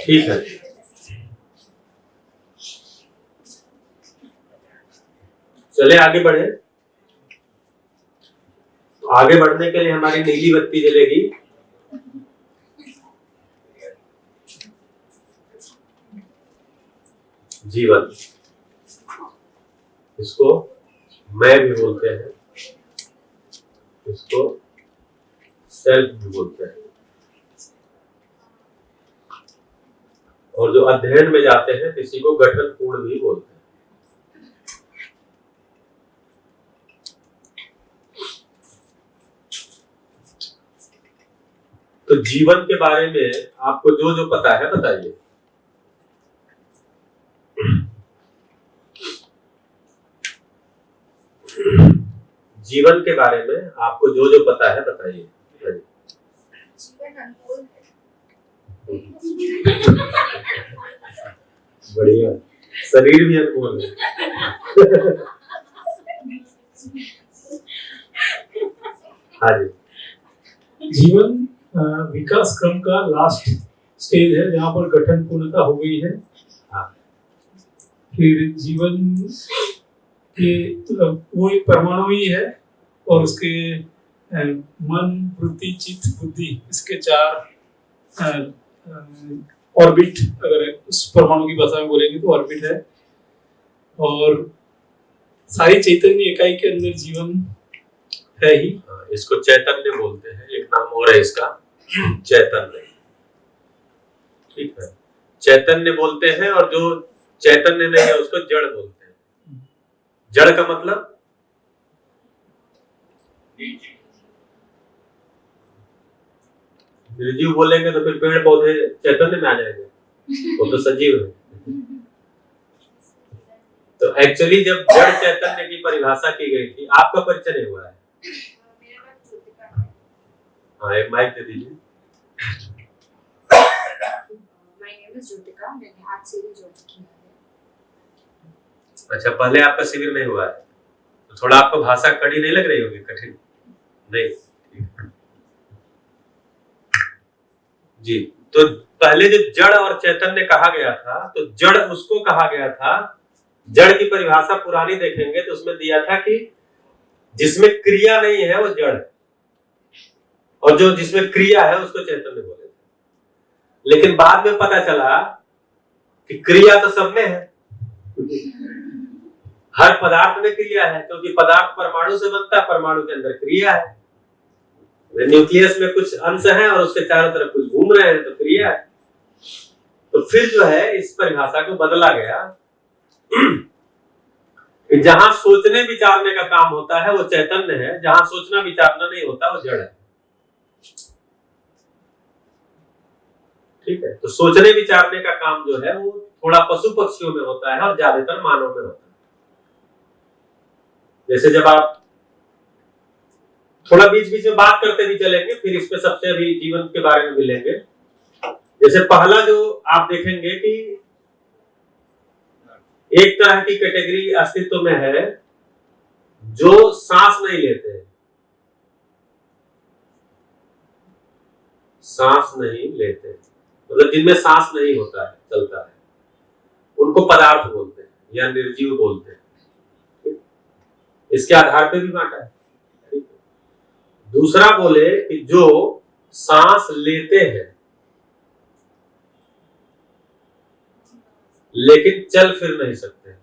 ठीक है, चले आगे बढ़े। आगे बढ़ने के लिए हमारी नीली बत्ती जलेगी। जीवन, इसको मैं भी बोलते हैं, इसको सेल्फ भी बोलते हैं, और जो अध्ययन में जाते हैं किसी को गठन पूर्ण भी बोलते हैं। तो जीवन के बारे में आपको जो जो पता है बताइए। जीवन के बारे में आपको जो जो पता है बताइए। बढ़िया, शरीर भी अनमोल है। हाँ जी। जीवन विकास क्रम का लास्ट स्टेज है जहाँ पर गठन पूर्णता हो गई है। हाँ। फिर जीवन के वो एक परमाणु ही है और उसके मन, वृत्ति, चित्त, बुद्धि, इसके 4 ऑर्बिट, अगर उस परमाणु की भाषा में बोलेंगे तो ऑर्बिट है। और सारी चैतन्य इकाई के अंदर जीवन है ही। इसको चैतन्य बोलते हैं, एक नाम और है इसका, चैतन्य। ठीक है, चैतन्य बोलते हैं, और जो चैतन्य नहीं है उसको जड़ बोलते हैं। जड़ का मतलब निर्जीव बोलेंगे तो फिर पेड़ पौधे चैतन्य में आ जाएंगे, वो तो सजीव है। तो एक्चुअली जब जड़ चैतन्य की परिभाषा की गई थी, आपका परिचय नहीं हुआ है। हाँ, एक माइक दे दीजिए। अच्छा, पहले आपका शिविर नहीं हुआ है तो थोड़ा आपको भाषा कड़ी नहीं लग रही होगी, कठिन नहीं? जी, तो पहले जो जड़ और चैतन्य कहा गया था, तो जड़ उसको कहा गया था, जड़ की परिभाषा पुरानी देखेंगे तो उसमें दिया था कि जिसमें क्रिया नहीं है वो जड़ है, और जो जिसमें क्रिया है उसको चैतन्य बोले थे। लेकिन बाद में पता चला कि क्रिया तो सब में है, हर पदार्थ में क्रिया है, क्योंकि पदार्थ परमाणु से बनता है, परमाणु के अंदर क्रिया है, न्यूक्लियस में कुछ अंश है और उसके चारों तरफ कुछ घूम रहे हैं, तो क्रिया है। तो फिर जो है इस परिभाषा को बदला गया कि जहां सोचने विचारने का काम होता है वो चैतन्य है, जहां सोचना विचारना नहीं होता वो जड़ है। ठीक है, तो सोचने विचारने का काम जो है वो थोड़ा पशु पक्षियों में होता है और ज्यादातर मानव में होता है। जैसे जब आप थोड़ा बीच बीच में बात करते भी चलेंगे, फिर इस पे सबसे अभी जीवन के बारे में मिलेंगे। जैसे पहला जो आप देखेंगे कि एक तरह की कैटेगरी अस्तित्व में है जो सांस नहीं लेते हैं, सांस नहीं लेते, मतलब जिनमें सांस नहीं होता है, चलता है, उनको पदार्थ बोलते हैं या निर्जीव बोलते हैं। इसके आधार पे भी बांटा है। दूसरा बोले कि जो सांस लेते हैं लेकिन चल फिर नहीं सकते,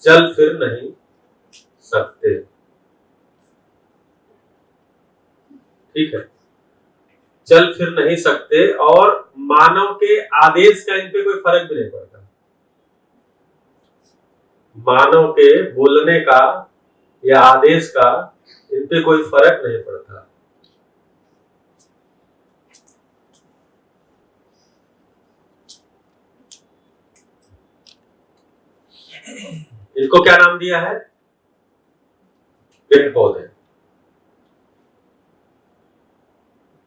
चल फिर नहीं सकते। ठीक है, चल फिर नहीं सकते, और मानव के आदेश का इन पे कोई फर्क भी नहीं पड़ता। मानव के बोलने का या आदेश का इन पे कोई फर्क नहीं पड़ता। इनको क्या नाम दिया है? पेड़ पौधे।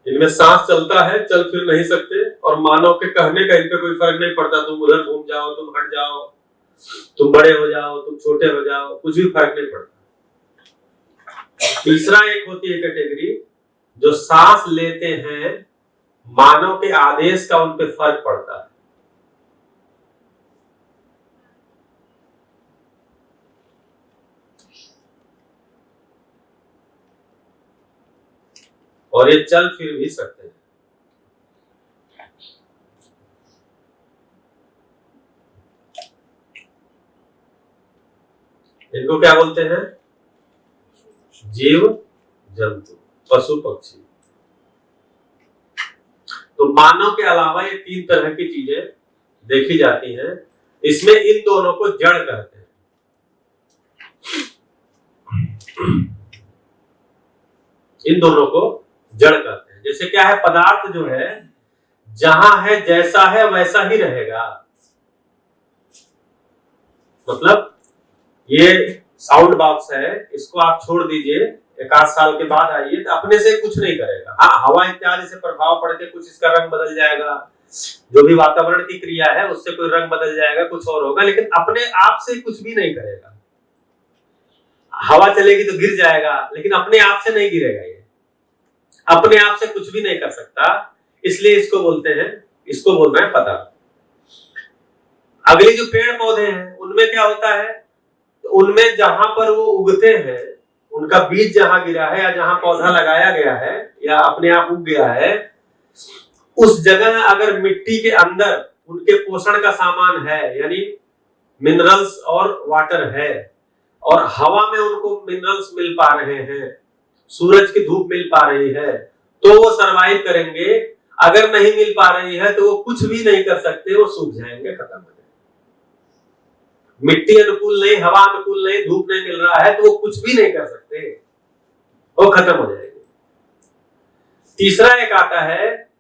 इनमें सांस चलता है, चल फिर नहीं सकते, और मानव के कहने का इन पे कोई फर्क नहीं पड़ता। तुम उधर घूम जाओ, तुम हट जाओ, तुम बड़े हो जाओ, तुम छोटे हो जाओ, कुछ भी फर्क नहीं पड़ता। तीसरा एक होती है कैटेगरी जो सांस लेते हैं मानव के आदेश का उन पे फर्क पड़ता है। और ये चल फिर भी सकते हैं। इनको क्या बोलते हैं? जीव जंतु, पशु पक्षी। तो मानव के अलावा ये 3 तरह की चीजें देखी जाती हैं। इसमें इन दोनों को जड़ कहते हैं। इन दोनों को जड़ कहते हैं। जैसे क्या है, पदार्थ जो है जहां है जैसा है वैसा ही रहेगा। मतलब ये साउंड बॉक्स है, इसको आप छोड़ दीजिए, 1 आध साल के बाद आइए तो अपने से कुछ नहीं करेगा। हाँ, हवा इत्यादि से प्रभाव पड़ के कुछ इसका रंग बदल जाएगा, जो भी वातावरण की क्रिया है उससे कोई रंग बदल जाएगा, कुछ और होगा, लेकिन अपने आप से कुछ भी नहीं करेगा। हवा चलेगी तो गिर जाएगा, लेकिन अपने आप से नहीं गिरेगा। ये अपने आप से कुछ भी नहीं कर सकता, इसलिए इसको बोलते हैं, इसको बोल रहे हैं पदार्थ। अगले जो पेड़ पौधे हैं उनमें क्या होता है, तो उनमें जहां पर वो उगते हैं, उनका बीज जहां गिरा है या जहां पौधा लगाया गया है या अपने आप उग गया है, उस जगह अगर मिट्टी के अंदर उनके पोषण का सामान है, यानी मिनरल्स और वाटर है, और हवा में उनको मिनरल्स मिल पा रहे हैं, सूरज की धूप मिल पा रही है, तो वो सरवाइव करेंगे। अगर नहीं मिल पा रही है तो वो कुछ भी नहीं कर सकते, वो सूख जाएंगे, खत्म हो जाएंगे। मिट्टी अनुकूल नहीं, हवा अनुकूल नहीं, धूप नहीं मिल रहा है तो वो कुछ भी नहीं कर सकते, वो खत्म हो जाएंगे। तीसरा एक आता है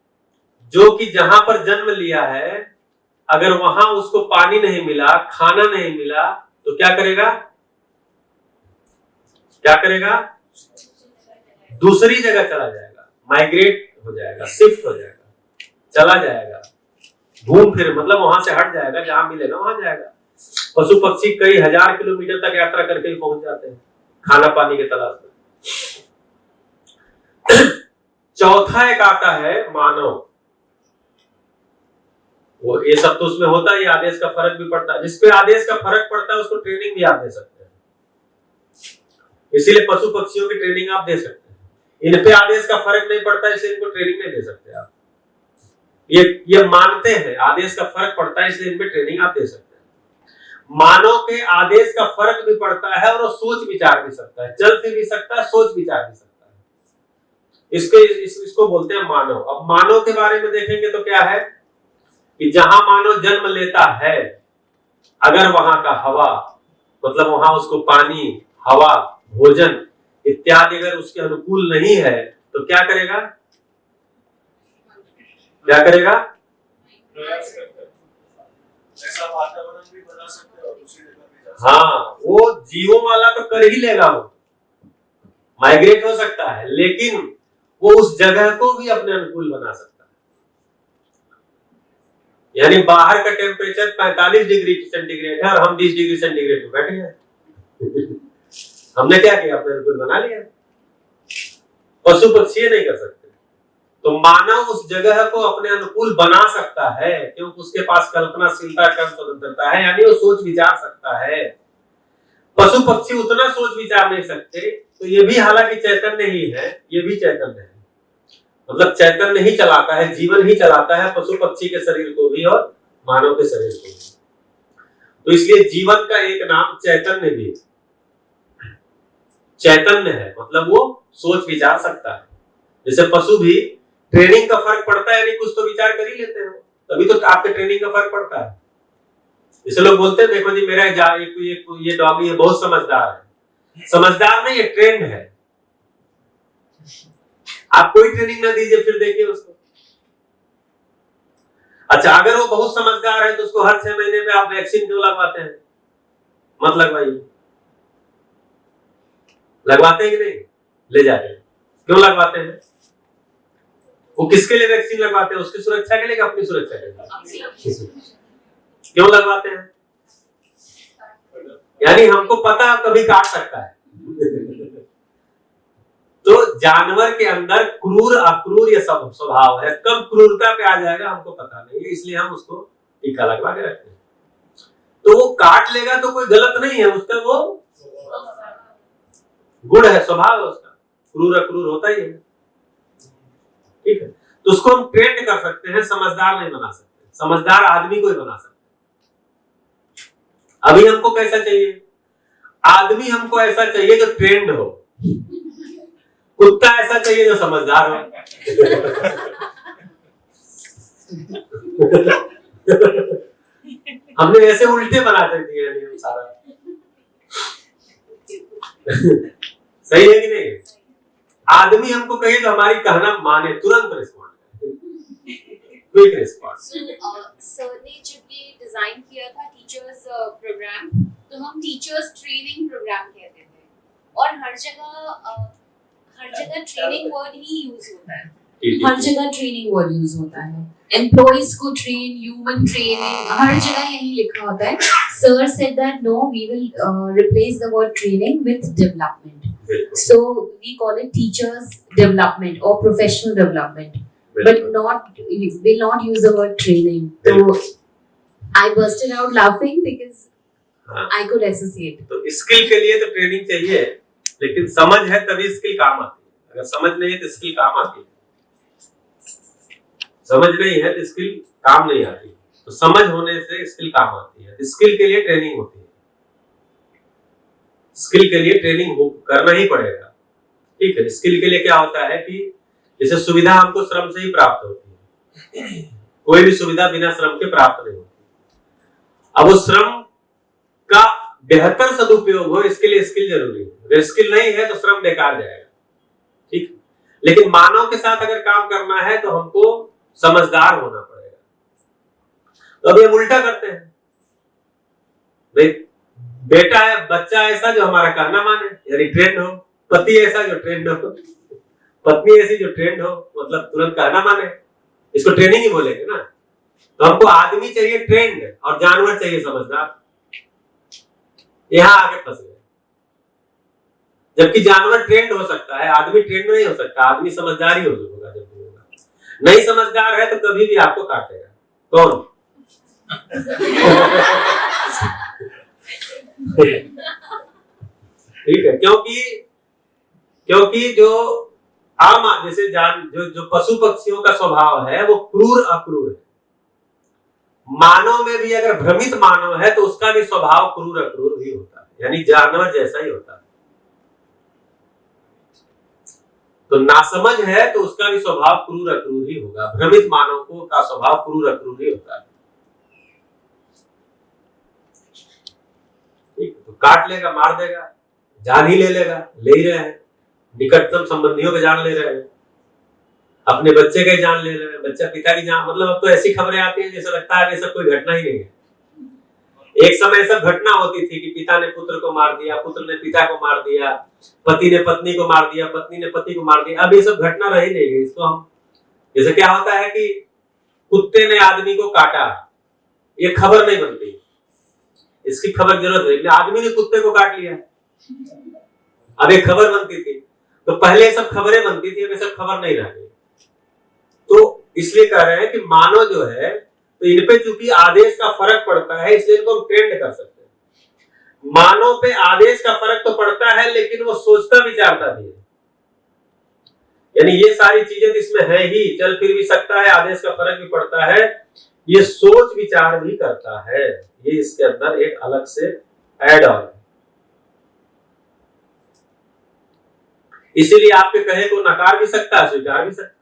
जो कि जहां पर जन्म लिया है, अगर वहां उसको पानी नहीं मिला, खाना नहीं मिला, तो क्या करेगा? क्या करेगा? दूसरी जगह चला जाएगा, माइग्रेट हो जाएगा, शिफ्ट हो जाएगा, चला जाएगा, घूम फिर, मतलब वहां से हट जाएगा, जहां मिलेगा वहां जाएगा। पशु पक्षी कई हजार किलोमीटर तक यात्रा करके ही पहुंच जाते हैं खाना पानी के तलाश में। चौथा एक आता है मानव। वो ये सब तो उसमें होता है, आदेश का फर्क भी पड़ता है। जिसपे आदेश का फर्क पड़ता है उसको ट्रेनिंग भी आप दे सकते हैं, इसीलिए पशु पक्षियों की ट्रेनिंग आप दे सकते हैं। इन पे आदेश का फर्क नहीं पड़ता है, इसलिए इनको ट्रेनिंग नहीं दे सकते आप। ये मानते हैं आदेश का फर्क पड़ता है, इसलिए इन पे ट्रेनिंग आप दे सकते हैं। मानव के आदेश का फर्क भी पड़ता है और वो सोच विचार भी सकता है, चल फिर भी सकता है, सोच विचार भी सकता है। इसको बोलते हैं मानव। अब मानव के बारे में देखेंगे तो क्या है कि जहां मानव जन्म लेता है, अगर वहां का हवा, मतलब वहां उसको पानी, हवा, भोजन इत्यादि अगर उसके अनुकूल नहीं है तो क्या करेगा? क्या करेगा? ऐसा वातावरण भी बना सकते हैं और दूसरी जगह भी जा सकते हैं। हाँ, वो जीवों वाला तो कर ही लेगा, वो माइग्रेट हो सकता है, लेकिन वो उस जगह को भी अपने अनुकूल बना सकता है। यानी बाहर का टेम्परेचर 45 डिग्री सेंटीग्रेड है और हम 20 डिग्री सेंटीग्रेड में बैठे हैं। हमने क्या किया? अपने अनुकूल बना लिया। पशु पक्षी नहीं कर सकते। तो मानव उस जगह को अपने अनुकूल बना सकता है, क्योंकि उसके पास कल्पनाशीलता का स्वतंत्रता है, यानी वो सोच विचार सकता है। पशु पक्षी उतना सोच विचार नहीं सकते, तो ये भी हालांकि चैतन्य ही है, ये भी चैतन्य है, मतलब चैतन्य ही चलाता है, जीवन ही चलाता है पशु पक्षी के शरीर को भी और मानव के शरीर को भी। तो इसलिए जीवन का एक नाम चैतन्य भी है। चैतन्य है मतलब वो सोच विचार सकता है। जैसे पशु भी ट्रेनिंग का फर्क पड़ता है, यानी कुछ तो विचार कर ही लेते हैं, तभी तो आपके ट्रेनिंग का फर्क पड़ता है। जैसे लोग बोलते हैं देखो जी मेरा ये डॉगी है, बहुत समझदार है। समझदार नहीं, ये ट्रेंड है। आप कोई ट्रेनिंग ना दीजिए, फिर देखिए उसको। अच्छा, अगर वो बहुत समझदार है तो उसको हर 6 महीने पे आप वैक्सीन क्यों लगवाते हैं? मत लगवाइए। लगवाते हैं कि नहीं? ले जाते हैं। क्यों लगवाते हैं? वो किसके लिए वैक्सीन लगवाते हैं? उसकी सुरक्षा के लिए कि अपनी सुरक्षा के लिए? क्यों लगवाते हैं? यानी हमको पता कभी काट सकता है। तो जानवर के अंदर क्रूर अक्रूर ये सब स्वभाव है, कब क्रूरता पे आ जाएगा हमको पता नहीं है, इसलिए हम उसको टीका लगवा के रखते हैं। तो वो काट लेगा तो कोई गलत नहीं है, उसका वो गुण है, स्वभाव है उसका, क्रूर अक्रूर होता ही है, ठीक है। तो उसको हम ट्रेंड कर सकते हैं, समझदार नहीं बना सकते, समझदार आदमी को ही बना सकते। अभी हमको कैसा चाहिए? आदमी हमको ऐसा चाहिए जो ट्रेंड हो, कुत्ता ऐसा चाहिए जो समझदार हो। हमने ऐसे उल्टे बनाते दिए नियम सारा। सही है कि नहीं? आदमी हमको कहे तो हमारी कहना माने, तुरंत रिस्पॉन्ड करे, क्विक रिस्पॉन्ड। सर ने जब ये डिजाइन किया था टीचर्स प्रोग्राम, तो हम टीचर्स ट्रेनिंग प्रोग्राम कहते थे, और हर जगह ट्रेनिंग वर्ड ही यूज होता है, हर जगह ट्रेनिंग वर्ड यूज होता है। एम्प्लॉइज को ट्रेन, ह्यूमन ट्रेनिंग, हर जगह यही लिखा होता है। Sir said that no, we will replace the word training with development, so we call it teachers development or professional development, but will not use the word training. So I bursted out laughing because I could associate. तो skill के लिए तो training चाहिए, लेकिन समझ है तभी skill काम आती है। अगर समझ नहीं है तो स्किल काम आती है, समझ नहीं है तो स्किल काम नहीं आती। तो समझ होने से स्किल काम आती है। स्किल के लिए ट्रेनिंग होती है, स्किल के लिए ट्रेनिंग करना ही पड़ेगा, ठीक है। स्किल के लिए क्या होता है कि जैसे सुविधा हमको श्रम से ही प्राप्त होती है, कोई भी सुविधा बिना श्रम के प्राप्त नहीं होती। अब वो श्रम का बेहतर सदुपयोग हो, इसके लिए स्किल जरूरी है। अगर स्किल नहीं है तो श्रम बेकार जाएगा, ठीक। लेकिन मानव के साथ अगर काम करना है तो हमको समझदार होना पड़ेगा। तो अब हम उल्टा करते हैं, भाई बेटा है, बच्चा ऐसा जो हमारा कहना माने, यानी ट्रेंड हो, पति ऐसा जो ट्रेंड हो, पत्नी ऐसी जो ट्रेंड हो, मतलब तुरंत कहना माने, इसको ट्रेनिंग ही बोलेंगे ना। तो हमको आदमी चाहिए ट्रेंड और जानवर चाहिए समझदार। यहां आके फंस गए। जबकि जानवर ट्रेंड हो सकता है, आदमी ट्रेंड नहीं हो सकता। आदमी समझदार ही होगा जब भी होगा। नहीं समझदार है तो कभी भी आपको काटेगा। कौन? ठीक है, क्योंकि जो आम जैसे जो पशु पक्षियों का स्वभाव है वो क्रूर अक्रूर है। मानव में भी अगर भ्रमित मानव है तो उसका भी स्वभाव क्रूर अक्रूर ही होता है, यानी जानवर जैसा ही होता है। तो नासमझ है तो उसका भी स्वभाव क्रूर अक्रूर ही होगा। भ्रमित मानव को का स्वभाव क्रूर अक्रूर ही होता है, ठीक। तो काट लेगा, मार देगा, जान ही ले लेगा, ले ही रहे हैं। निकटतम संबंधियों के जान ले रहे हैं, अपने बच्चे के जान ले रहे हैं, बच्चा पिता की जान। मतलब अब तो ऐसी खबरें आती हैं जैसे लगता है ऐसा कोई घटना ही नहीं है। एक समय सब घटना होती थी कि पिता ने पुत्र को मार दिया, पुत्र ने पिता को मार दिया, पति ने पत्नी को मार दिया, पत्नी ने पति को मार दिया। अब ये सब घटना रही नहीं है। इसको हम जैसे क्या होता है कि कुत्ते ने आदमी को काटा, ये खबर नहीं बनती, इसकी खबर जरूरत है। आदमी ने कुत्ते को काट लिया, अब एक खबर बनती थी। तो पहले सब खबरें बनती थी, अब ये सब खबर नहीं रह गई। तो इसलिए कह रहे हैं कि मानव जो है, तो इन पे चूंकि आदेश का फर्क पड़ता है, इसलिए इनको हम ट्रेंड कर सकते हैं। मानव पे आदेश का फर्क तो पड़ता है, लेकिन वो सोचता विचारता भी है। यानी ये सारी चीजें इसमें है ही, चल फिर भी सकता है, आदेश का फर्क भी पड़ता है, ये सोच विचार भी करता है। ये इसके अंदर एक अलग से ऐड ऑन है। इसीलिए आपके कहे को नकार भी सकता है, स्वीकार भी सकता है।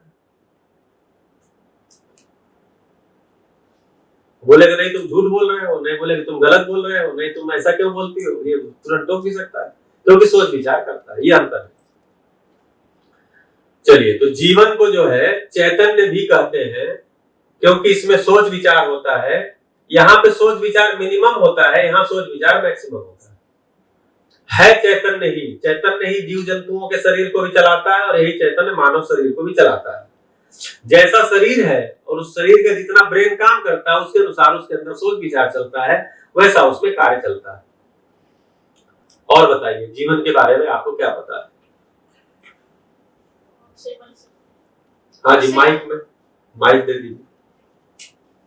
बोलेगा नहीं तुम झूठ बोल रहे हो, नहीं बोलेगा तुम गलत बोल रहे हो, नहीं तुम ऐसा क्यों बोलती हो, ये तुरंत टोक भी सकता है, क्योंकि सोच विचार करता है। ये अंतर है। चलिए, तो जीवन को जो है चैतन्य भी कहते हैं, क्योंकि इसमें सोच विचार होता है। यहाँ पे सोच विचार मिनिमम होता है, यहाँ सोच विचार मैक्सिमम होता है चैतन्य ही जीव जंतुओं के शरीर को भी चलाता है, और यही चैतन्य मानव शरीर को भी चलाता है। जैसा शरीर है और उस शरीर का जितना ब्रेन काम करता है, उसके अनुसार उसके अंदर सोच विचार चलता है, वैसा उसमें कार्य चलता है। और बताइए जीवन के बारे में आपको क्या पता है? अक्षय बल शक्ति, हाँ जी, माइक में माइक दे दीजिए।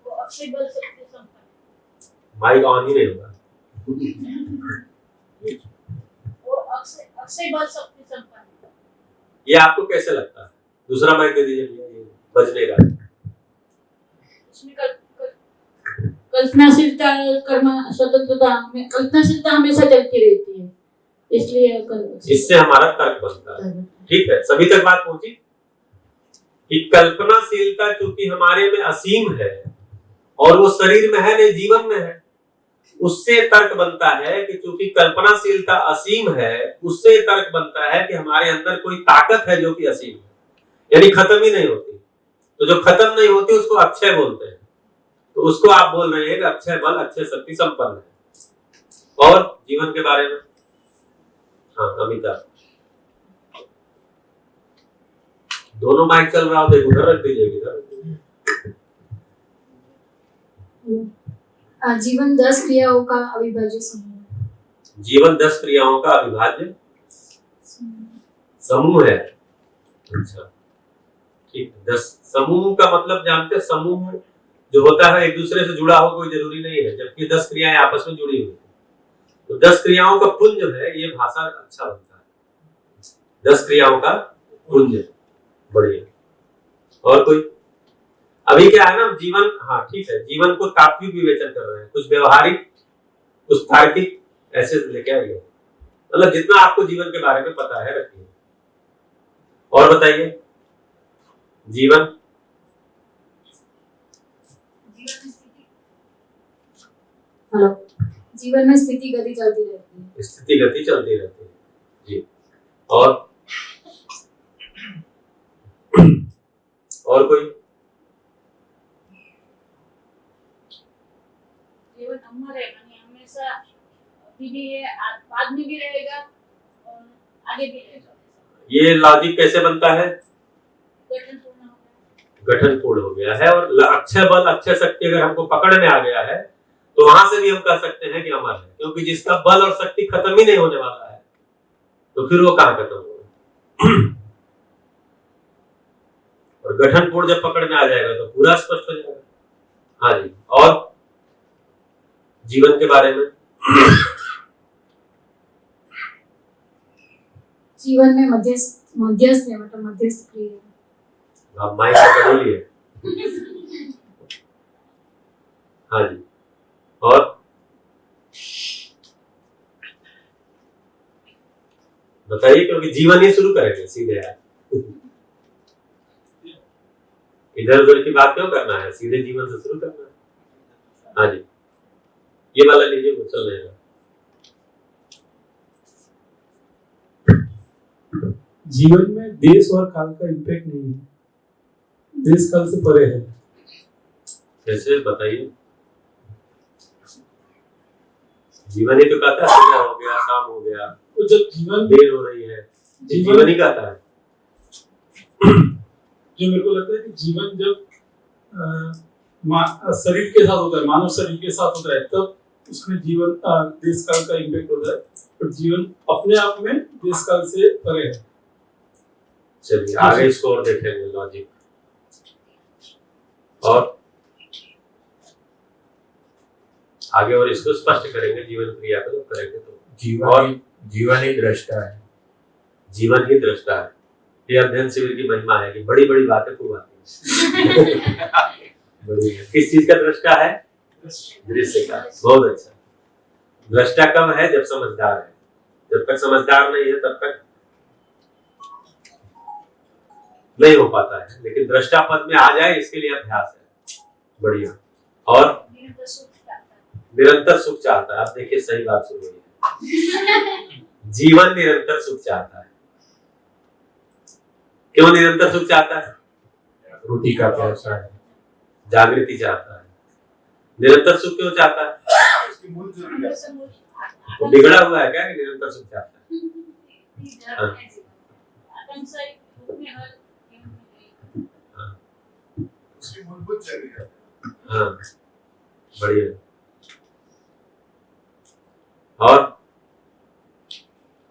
वो अक्षय बल शक्ति संपन्न, माइक ऑन ही नहीं होगा। वो अक्षय बल शक्ति संपन्न। ये आपको कैसे लगता है? दूसरा माइक दे दीजिए भैया, ये बजने का। उसमें कल्पनाशीलता, कर्म स्वतंत्रता में कल्पनाशीलता हमेशा चलती रहती है, इसलिए इससे हमारा तर्क बनता है। ठीक है, सभी तक बात पहुंची कि कल्पनाशीलता चूंकि हमारे में असीम है और वो शरीर में है नहीं, जीवन में है, उससे तर्क बनता है कि चूंकि कल्पनाशीलता असीम है, उससे तर्क बनता है कि हमारे अंदर कोई ताकत है जो कि असीम है, यानी खत्म ही नहीं होती। तो जो खत्म नहीं होती उसको अक्षय बोलते हैं। तो उसको आप बोल रहे हैं कि अक्षय बल, अक्षय शक्ति संपन्न है। और जीवन के बारे में, हाँ अमिताभ, दोनों माइक चल रहा हो, उधर रख दीजिए, इधर। जीवन 10 क्रियाओं का अविभाज्य समूह। जीवन 10 क्रियाओं का अविभाज्य समूह है। अच्छा, ठीक है। 10 समूह का मतलब जानते हैं, समूह जो होता है एक दूसरे से जुड़ा हो कोई जरूरी नहीं है, जबकि 10 क्रियाएं आपस में जुड़ी हुई है। तो 10 क्रियाओं का पुंज जो है, ये भाषा अच्छा बनता है। 10 क्रियाओं का पुंज, बढ़िया। और कोई? अभी क्या है ना, जीवन, हाँ ठीक है, जीवन को तात्विक विवेचन कर रहे हैं, कुछ व्यवहारिक, कुछ तार्किक, ऐसे लेके आइए। मतलब जितना आपको जीवन के बारे में पता है रखिए। और बताइए, जीवन हेलो, जीवन में स्थिति गति चलती रहती है। स्थिति गति चलती रहती है जी। और कोई? जीवन अमर है, यानी हमेशा अभी भी है, बाद में भी रहेगा और आगे भी रहेगा। ये लॉजिक कैसे बनता है? गठन पूर्ण गठन पूर्ण हो गया, हो गया है। और अक्षय बल, अक्षय शक्ति अगर हमको पकड़ में आ गया है तो वहां से भी हम कह सकते हैं कि अमर है, क्योंकि जिसका बल और शक्ति खत्म ही नहीं होने वाला है, तो फिर वो कहां खत्म होगा? और गठन पूर्ण जब पकड़ में आ जाएगा तो पूरा स्पष्ट हो जाएगा। हाँ जी। और जीवन के बारे में? जीवन में मध्यस्थ है, मतलब मध्यस्थ क्रिया। आप माइक पकड़ लिए? हाँ जी। और बताइए, क्योंकि जीवन ही शुरू करेंगे सीधे यार, इधर उधर की बात क्यों करना है, सीधे जीवन से शुरू करना है। हाँ जी, ये वाला लीजिए, वो चल रहेगा। जीवन में देश और काल का इम्पैक्ट नहीं है, देश काल से परे है। कैसे बताइए? जीवन ही तो कहता है, सुबह हो गया, शाम हो गया, तो जब जीवन देर हो रही है, जीवन ही कहता है। जो मेरे को लगता है कि जीवन जब शरीर के साथ होता है, मानव शरीर के साथ होता है, तब उसमें जीवन देश काल का इम्पैक्ट होता है। पर जीवन अपने आप में देश काल से परे है। चलिए आगे इसको और देखेंगे, लॉजिक। और आगे और इसको स्पष्ट करेंगे, जीवन क्रिया को जब करेंगे तो। जीवन ही दृष्टा है। जीवन ही दृष्टा है। ये अध्ययन शिविर की महिमा है कि बड़ी बड़ी बातें खूब आती हैं। बड़ी है। किस चीज का दृष्टा है? दृश्य का। बहुत अच्छा। दृष्टा कब है? जब समझदार है। जब तक समझदार नहीं है तब तक नहीं हो पाता है, लेकिन दृष्टा पद में आ जाए इसके लिए अभ्यास है। बढ़िया। और निरंतर सुख चाहता है। आप देखिए, सही बात सुन रही है। जीवन निरंतर सुख चाहता है। क्यों निरंतर सुख चाहता है? रोटी का प्यासा है, जागृति चाहता है। निरंतर सुख क्यों चाहता है? उसकी मूल जरूरत है। वो बिगड़ा हुआ है क्या कि निरंतर सुख चाहता है? उसकी मूलभूत जरूरत है। हाँ, बढ़िया।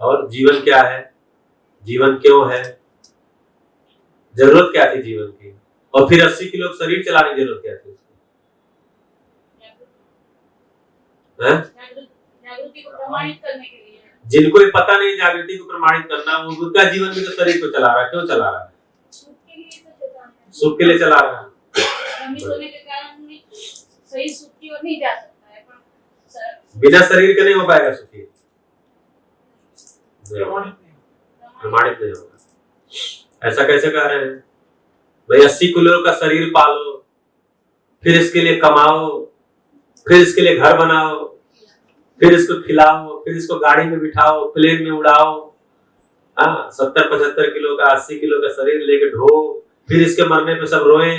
और जीवन क्या है? जीवन क्यों है? जरूरत क्या थी जीवन की? और फिर 80 किलो शरीर चलाने की जरूरत क्या थी उसको? हैं? जागृति को प्रमाणित करने के लिए। जिनको ये पता नहीं जागृति को प्रमाणित करना, वो उनका जीवन भी तो शरीर को चला रहा है। क्यों चला रहा है? सुख के लिए तो चलाना है। सुख के लिए चला रहा है। भ्रमित होने के कारण भी सही सुख की ओर नहीं जा सकता है, पर बिना शरीर के नहीं हो पाएगा सुखी, प्रमाणित नहीं होगा। ऐसा कैसे कह रहे हैं भाई? 80 किलो का शरीर पालो, फिर इसके लिए कमाओ, फिर इसके लिए घर बनाओ, फिर इसको खिलाओ, फिर इसको गाड़ी में बिठाओ, प्लेन में उड़ाओ, हाँ 70-75 किलो का 80 किलो का शरीर लेके ढो, फिर इसके मरने पे सब रोए।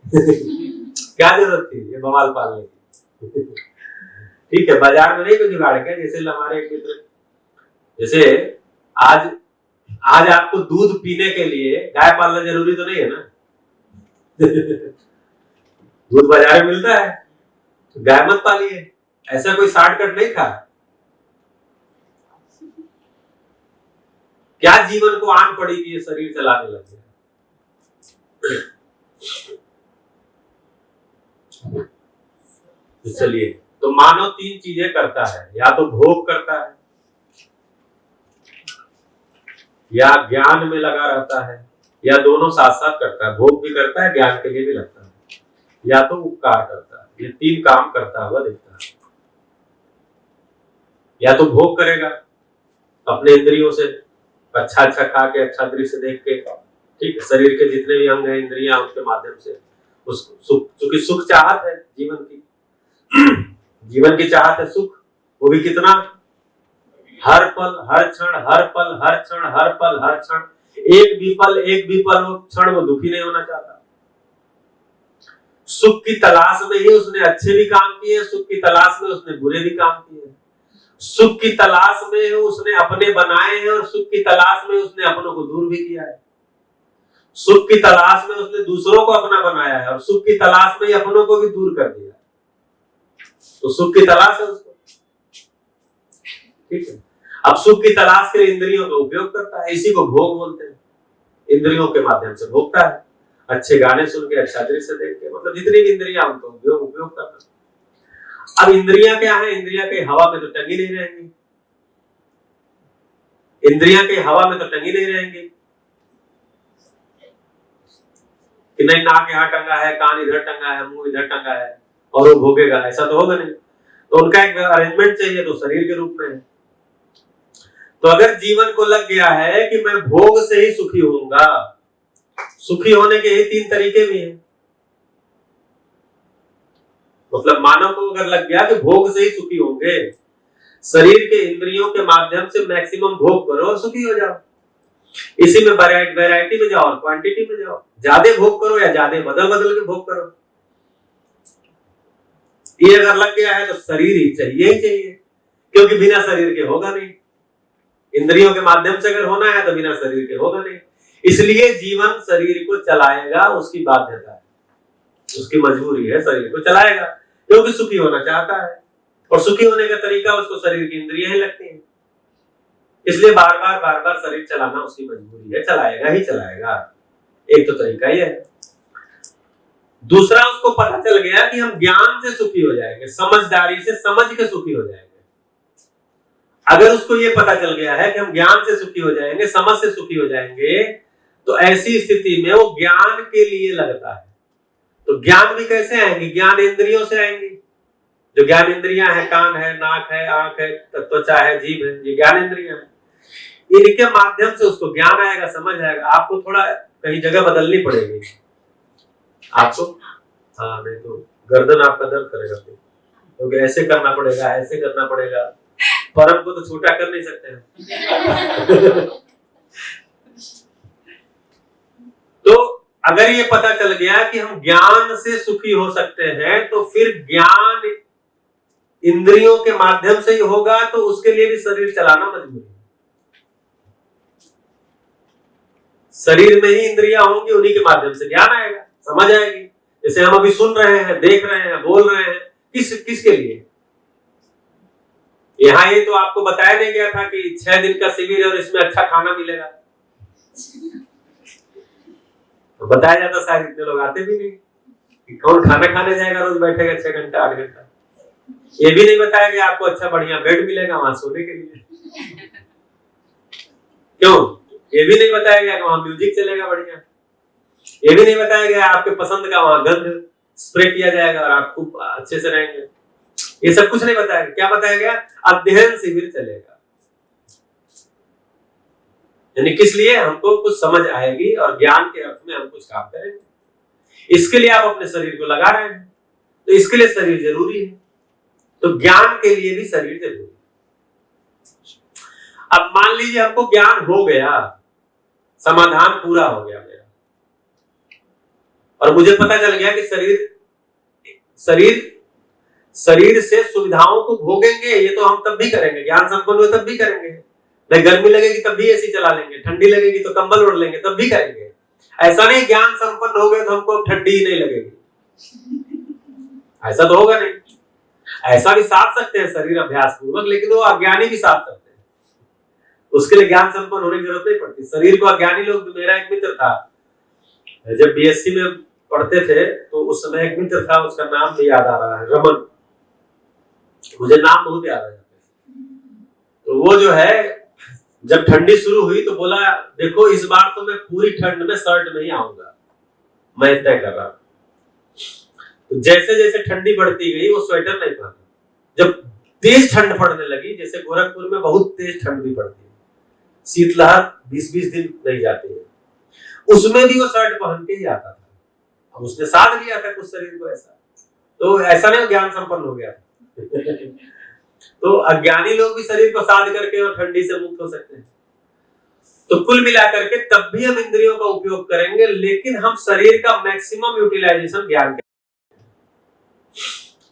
क्या जरूरत थी ये बवाल पालने की? ठीक है, बाजार में नहीं कोई जुगाड़ है। जैसे हमारे एक मित्र, जैसे आज आपको दूध पीने के लिए गाय पालना जरूरी तो नहीं है ना। दूध बाजार में मिलता है, तो गाय मत पालिए। ऐसा कोई शॉर्टकट नहीं था। क्या जीवन को आन पड़ी कि ये शरीर चलाने लग गया? चलिए, तो मानव 3 चीजें करता है, या तो भोग करता है, या ज्ञान में लगा रहता है, या दोनों साथ साथ करता है। भोग भी करता है, ज्ञान के लिए भी लगता है, या तो उपकार करता है। ये 3 काम करता हुआ दिखता है। या तो भोग करेगा अपने इंद्रियों से, अच्छा अच्छा खा के, अच्छा दृश्य देख के, ठीक है, शरीर के जितने भी अंग हैं, इंद्रियां, उसके माध्यम से उस सुख, चूंकि सुख चाहत है जीवन की, जीवन की चाहत है सुख, वो भी कितना? हर पल, हर क्षण, हर पल, हर क्षण, हर पल, हर क्षण, एक भी पल वो क्षण वो दुखी नहीं होना चाहता। सुख की तलाश में ही उसने अच्छे भी काम किए, सुख की तलाश में उसने बुरे भी काम किए। सुख की तलाश में उसने अपने बनाए हैं, और सुख की तलाश में उसने अपनों को दूर भी किया है। सुख की तलाश में उसने दूसरों को अपना बनाया है, और सुख की तलाश में ही अपनों को भी दूर कर दिया। तो सुख की तलाश है उसको, ठीक है। अब सुख की तलाश के लिए इंद्रियों का उपयोग करता है, इसी को भोग बोलते हैं। इंद्रियों के माध्यम से भोगता है, अच्छे गाने सुन के, अच्छा दृश्य देख के, मतलब जितनी भी इंद्रियां उनको उपयोग करना। अब इंद्रियां क्या है? इंद्रियां कहीं हवा में तो टंगी नहीं रहेंगी। इंद्रियां कहीं हवा में तो टंगी नहीं रहेंगी कि नहीं नाक यहाँ टंगा है, कान इधर टंगा है, मुंह इधर टंगा है और वो भोगेगा, ऐसा तो होगा नहीं। तो उनका एक अरेंजमेंट चाहिए, तो शरीर के रूप में है। तो अगर जीवन को लग गया है कि मैं भोग से ही सुखी होऊंगा, सुखी होने के ही 3 तरीके भी हैं। मतलब मानव को अगर लग गया कि भोग से ही सुखी होंगे, शरीर के इंद्रियों के माध्यम से मैक्सिमम भोग करो और सुखी हो जाओ। इसी में वैरायटी में जाओ, क्वांटिटी में जाओ, ज्यादा भोग करो या ज्यादा बदल के भोग करो। ये अगर लग गया है तो शरीर ही चाहिए, क्योंकि बिना शरीर के होगा नहीं। इंद्रियों के माध्यम से अगर होना है तो बिना शरीर के होगा नहीं। इसलिए जीवन शरीर को चलाएगा, उसकी बाध्यता है, उसकी मजबूरी है, शरीर को चलाएगा, क्योंकि सुखी होना चाहता है। और सुखी होने का तरीका उसको शरीर की इंद्रियां ही लगती हैं। इसलिए बार बार शरीर चलाना उसकी मजबूरी है, चलाएगा ही चलाएगा। एक तो तरीका ये है। दूसरा, उसको पता चल गया कि हम ज्ञान से सुखी हो जाएंगे, समझदारी से समझ के सुखी हो जाएंगे। अगर उसको ये पता चल गया है कि हम ज्ञान से सुखी हो जाएंगे, समझ से सुखी हो जाएंगे, तो ऐसी स्थिति में वो ज्ञान के लिए लगता है। तो ज्ञान भी कैसे आएंगे? ज्ञान इंद्रियों से आएंगी। जो ज्ञान इंद्रियां हैं, कान है, नाक है, आंख है, त्वचा है, जीभ है, ये ज्ञान इंद्रियां हैं। इनके माध्यम से उसको ज्ञान आएगा, समझ आएगा। आपको थोड़ा कहीं जगह बदलनी पड़ेगी आपको, हाँ, नहीं तो गर्दन आपका दर्द करेगा, क्योंकि ऐसे करना पड़ेगा, ऐसे करना पड़ेगा। परम को तो छोटा कर नहीं सकते हैं। तो अगर ये पता चल गया कि हम ज्ञान से सुखी हो सकते हैं, तो फिर ज्ञान इंद्रियों के माध्यम से ही होगा, तो उसके लिए भी शरीर चलाना मजबूरी है। शरीर में ही इंद्रियां होंगी, उन्हीं के माध्यम से ज्ञान आएगा, समझ आएगी। जैसे हम अभी सुन रहे हैं, देख रहे हैं, बोल रहे हैं, किसके लिए? यहाँ ये तो आपको बताया नहीं गया था कि 6 दिन का शिविर है और इसमें अच्छा खाना मिलेगा। बताया जाता शायद इतने लोग आते भी नहीं कि कौन खाना खाने जाएगा रोज बैठेगा 6 घंटा 8 घंटा। ये भी नहीं बताया गया आपको अच्छा बढ़िया बेड मिलेगा वहां सोने के लिए, क्यों? ये भी नहीं बताया गया कि वहां म्यूजिक चलेगा बढ़िया, ये भी नहीं बताया गया आपके पसंद का वहां गंध स्प्रे किया जाएगा और आप खूब अच्छे से रहेंगे। ये सब कुछ नहीं बताया गया। क्या बताया गया? अध्ययन शिविर चलेगा। यानी किस लिए? हमको कुछ समझ आएगी और ज्ञान के अर्थ में हम कुछ काम करेंगे। इसके लिए आप अपने शरीर को लगा रहे हैं, तो इसके लिए शरीर जरूरी है, तो ज्ञान के लिए भी शरीर जरूरी है। अब मान लीजिए हमको ज्ञान हो गया, समाधान पूरा हो गया मेरा, और मुझे पता चल गया कि शरीर से सुविधाओं को भोगेंगे, ये तो हम तब भी करेंगे, ज्ञान संपन्न हुए तब भी करेंगे। नहीं गर्मी लगेगी तब भी एसी चला लेंगे, ठंडी लगेगी तो कंबल ओढ़ लेंगे, तब भी करेंगे। ऐसा नहीं ज्ञान संपन्न हो गए तो हमको ठंडी ही नहीं लगेगी, ऐसा तो होगा नहीं। ऐसा भी साध सकते हैं शरीर अभ्यास पूर्वक, लेकिन वो अज्ञानी भी साध सकते हैं, उसके लिए ज्ञान संपन्न होने की जरूरत नहीं पड़ती। शरीर को अज्ञानी लोग, मेरा एक मित्र था जब बीएससी में पढ़ते थे तो उस समय एक मित्र था, उसका नाम भी याद आ रहा है, रमन, मुझे नाम बहुत याद आ जाता है। तो वो जो है जब ठंडी शुरू हुई तो बोला देखो इस बार तो मैं पूरी ठंड में शर्ट में ही आऊंगा, मैं तय कर रहा हूं। तो जैसे जैसे ठंडी बढ़ती गई वो स्वेटर नहीं पहना। जब तेज ठंड पड़ने लगी, जैसे गोरखपुर में बहुत तेज ठंड भी पड़ती है, शीतलहर 20-20 दिन नहीं जाती है, उसमें भी वो शर्ट पहन के ही आता था। अब उसने साध लिया था कुछ शरीर को ऐसा, तो ऐसा नहीं ज्ञान संपन्न हो गया तो अज्ञानी लोग भी शरीर को साध करके और ठंडी से मुक्त हो सकते हैं। तो कुल मिलाकर के तब भी हम इंद्रियों का उपयोग करेंगे, लेकिन हम शरीर का मैक्सिमम यूटिलाइजेशन ज्ञान करेंगे।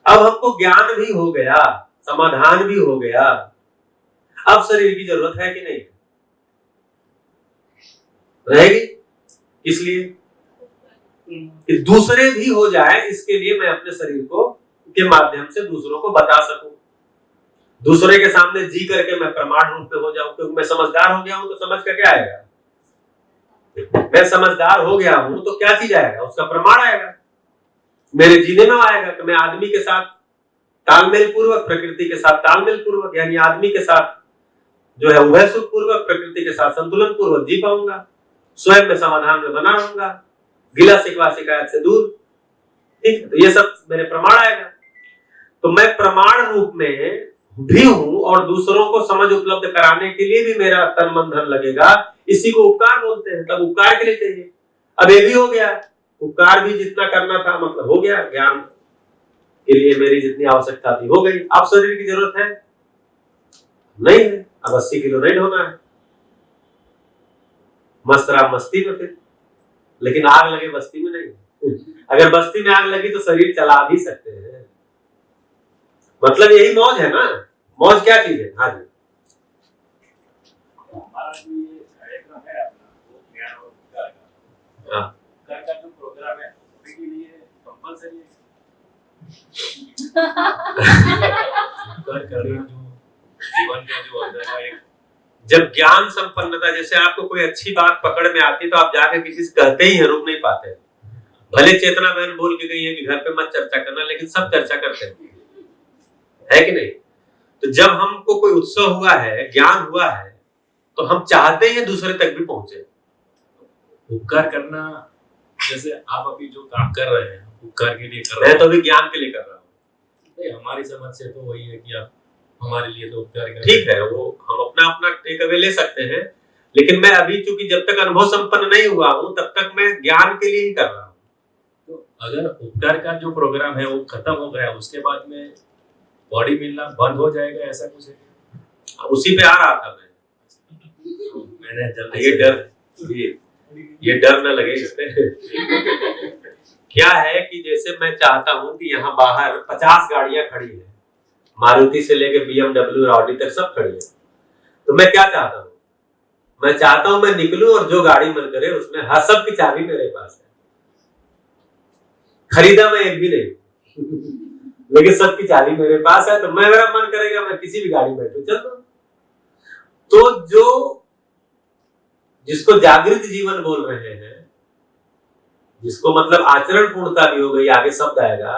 अब हमको ज्ञान भी हो गया, समाधान भी हो गया, अब शरीर की जरूरत है कि नहीं? रहेगी। इसलिए कि दूसरे भी हो जाए, इसके लिए मैं अपने शरीर को के माध्यम से दूसरों को बता सकूं, दूसरे के सामने जी करके मैं प्रमाण रूप में हो जाऊं, क्योंकि मैं समझदार हो गया हूं तो समझ का क्या आएगा? मैं समझदार हो गया हूं तो क्या चीज आएगा? उसका प्रमाण आएगा, मेरे जीने में आएगा कि मैं आदमी के साथ तालमेल पूर्वक, प्रकृति के साथ तालमेल पूर्वक, यानी आदमी के साथ जो है उभय सुख पूर्वक, प्रकृति के साथ संतुलन पूर्वक जी पाऊंगा, स्वयं में समाधान में बना रहूंगा, गिला शिकवा शिकायत से दूर। ठीक, तो ये सब मेरे प्रमाण आएगा। तो मैं प्रमाण रूप में भी हूं और दूसरों को समझ उपलब्ध कराने के लिए भी मेरा तन मन धन लगेगा, इसी को उपकार बोलते हैं। तब उपकार के लिए चाहिए। अब ये भी हो गया, उपकार भी जितना करना था मतलब हो गया, ज्ञान के लिए मेरी जितनी आवश्यकता थी हो गई। अब शरीर की जरूरत है नहीं है, अब 80 किलो नहीं ढोना है, मस्त रहा मस्ती में फिर, लेकिन आग लगे बस्ती में नहीं। अगर बस्ती में आग लगी तो शरीर चला भी सकते हैं, मतलब यही मौज है ना। मौज क्या चीज है? हाँ जी, हमारा जो ये कार्यक्रम है अपना, वो ज्ञान और उपकार का, हाँ, उपकार का जो प्रोग्राम है उसके लिए कंपलसरी है उपकार करना, जो जीवन का जो अंदर का एक जब ज्ञान संपन्नता, जैसे आपको कोई अच्छी बात पकड़ में आती तो आप जाके किसी से कहते ही हैं, रुक नहीं पाते। भले चेतना बहन बोल के गई है कि घर पे मत चर्चा करना, लेकिन सब चर्चा करते हैं, है कि नहीं? तो जब हमको कोई उत्सव हुआ है, ज्ञान हुआ है, तो हम चाहते हैं दूसरे तक भी पहुंचे। उपकार करना, जैसे आप अभी जो काम कर रहे हैं उपकार के लिए कर रहे मैं हैं, तो अभी ज्ञान के लिए कर रहा हूँ। हमारी समझ से तो वही है कि आप हमारे लिए तो उपकार कर ठीक है, वो हम अपना अपना टेक अवे ले सकते हैं, लेकिन मैं अभी चूंकि जब तक अनुभव संपन्न नहीं हुआ हूँ तब तक मैं ज्ञान के लिए ही कर रहा हूँ। तो अगर उपकार का जो प्रोग्राम है वो खत्म हो गया, उसके बाद में बॉडी मिलना बंद हो जाएगा, ऐसा कुछ है? उसी पे आ रहा था मैं। मैंने जल्दी ये डर, ये डर न लगे इसमें। क्या है कि जैसे मैं चाहता हूँ कि यहाँ बाहर 50 गाड़ियां खड़ी है, मारुति से लेके BMW और ऑडी तक सब खड़ी है, तो मैं क्या चाहता हूँ? मैं चाहता हूँ मैं निकलूं और जो गाड़ी मन करे उसमें हर सब की चाबी मेरे पास है। खरीदा मैं एक भी नहीं लेकिन सबकी चाबी मेरे पास है, तो मैं मेरा मन करेगा मैं किसी भी गाड़ी में बैठूं, चल दो। तो जो जिसको जागृत जीवन बोल रहे हैं, जिसको मतलब आचरण पूर्णता भी हो गई, आगे शब्द आएगा,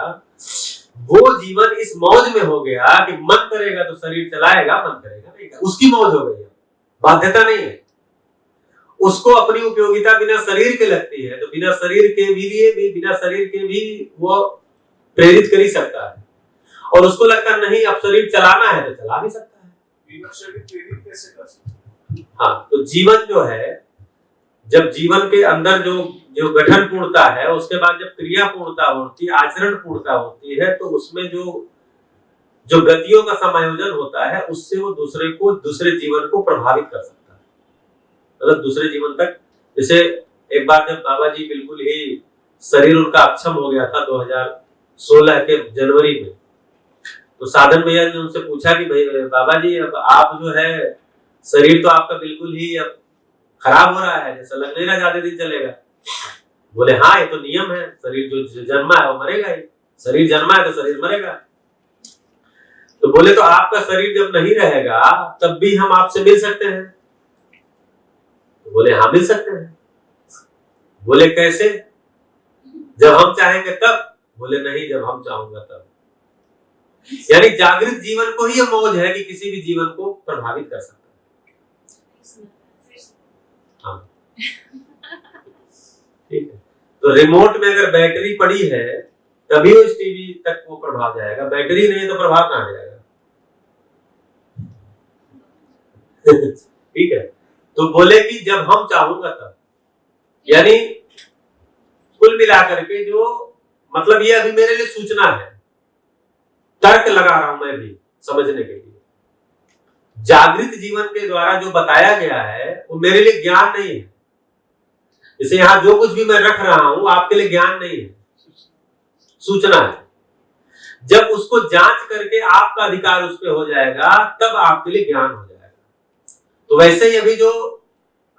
वो जीवन इस मौज में हो गया कि मन करेगा तो शरीर चलाएगा, मन करेगा नहीं, उसकी मौज हो गई, बाध्यता नहीं है उसको। अपनी उपयोगिता बिना शरीर के लगती है, तो बिना शरीर के भी वो प्रेरित कर ही सकता है। और उसको लगता नहीं अब शरीर चलाना है तो चला भी सकता है। बिना शरीर प्रेरित कैसे कर सकते? हाँ, तो जीवन जो है, जब जीवन के अंदर जो गठन पूर्णता है, उसके बाद जब क्रिया पूर्णता होती है, आचरण पूर्णता होती है, तो उसमें जो गतियों का समायोजन होता है, उससे वो दूसरे जीवन को प्रभावित कर सकता है, मतलब दूसरे जीवन तक। जैसे एक बार जब बाबा जी बिल्कुल ही शरीर उनका अक्षम हो गया था 2016 के जनवरी में, तो साधन भैया ने उनसे पूछा कि भाई बाबा जी, अब आप जो है शरीर तो आपका बिल्कुल ही अब खराब हो रहा है, जैसा लग नहीं रहा ज्यादा दिन चलेगा। बोले हाँ, ये तो नियम है, शरीर जो जन्मा है वो मरेगा ही, शरीर जन्मा है तो शरीर मरेगा। तो बोले तो आपका शरीर जब नहीं रहेगा तब भी हम आपसे मिल सकते हैं? तो बोले हाँ, मिल सकते हैं। बोले कैसे? जब हम चाहेंगे तब? बोले नहीं, जब हम चाहूंगा तब। यानी जागृत जीवन को ही यह मौज है कि किसी भी जीवन को प्रभावित कर सकता है। हाँ, ठीक है। तो रिमोट में अगर बैटरी पड़ी है तभी उस टीवी तक वो प्रभाव जाएगा, बैटरी नहीं तो प्रभाव कहां जाएगा? ठीक है। तो बोले कि जब हम चाहूंगा तब, यानी कुल मिलाकर के जो मतलब ये अभी मेरे लिए सूचना है, तर्क लगा रहा हूं मैं भी समझने के लिए। जागृत जीवन के द्वारा जो बताया गया है वो मेरे लिए ज्ञान नहीं है। जैसे यहां जो कुछ भी मैं रख रहा हूं आपके लिए ज्ञान नहीं है, सूचना है। जब उसको जांच करके आपका अधिकार उस पर हो जाएगा तब आपके लिए ज्ञान हो जाएगा। तो वैसे ही अभी जो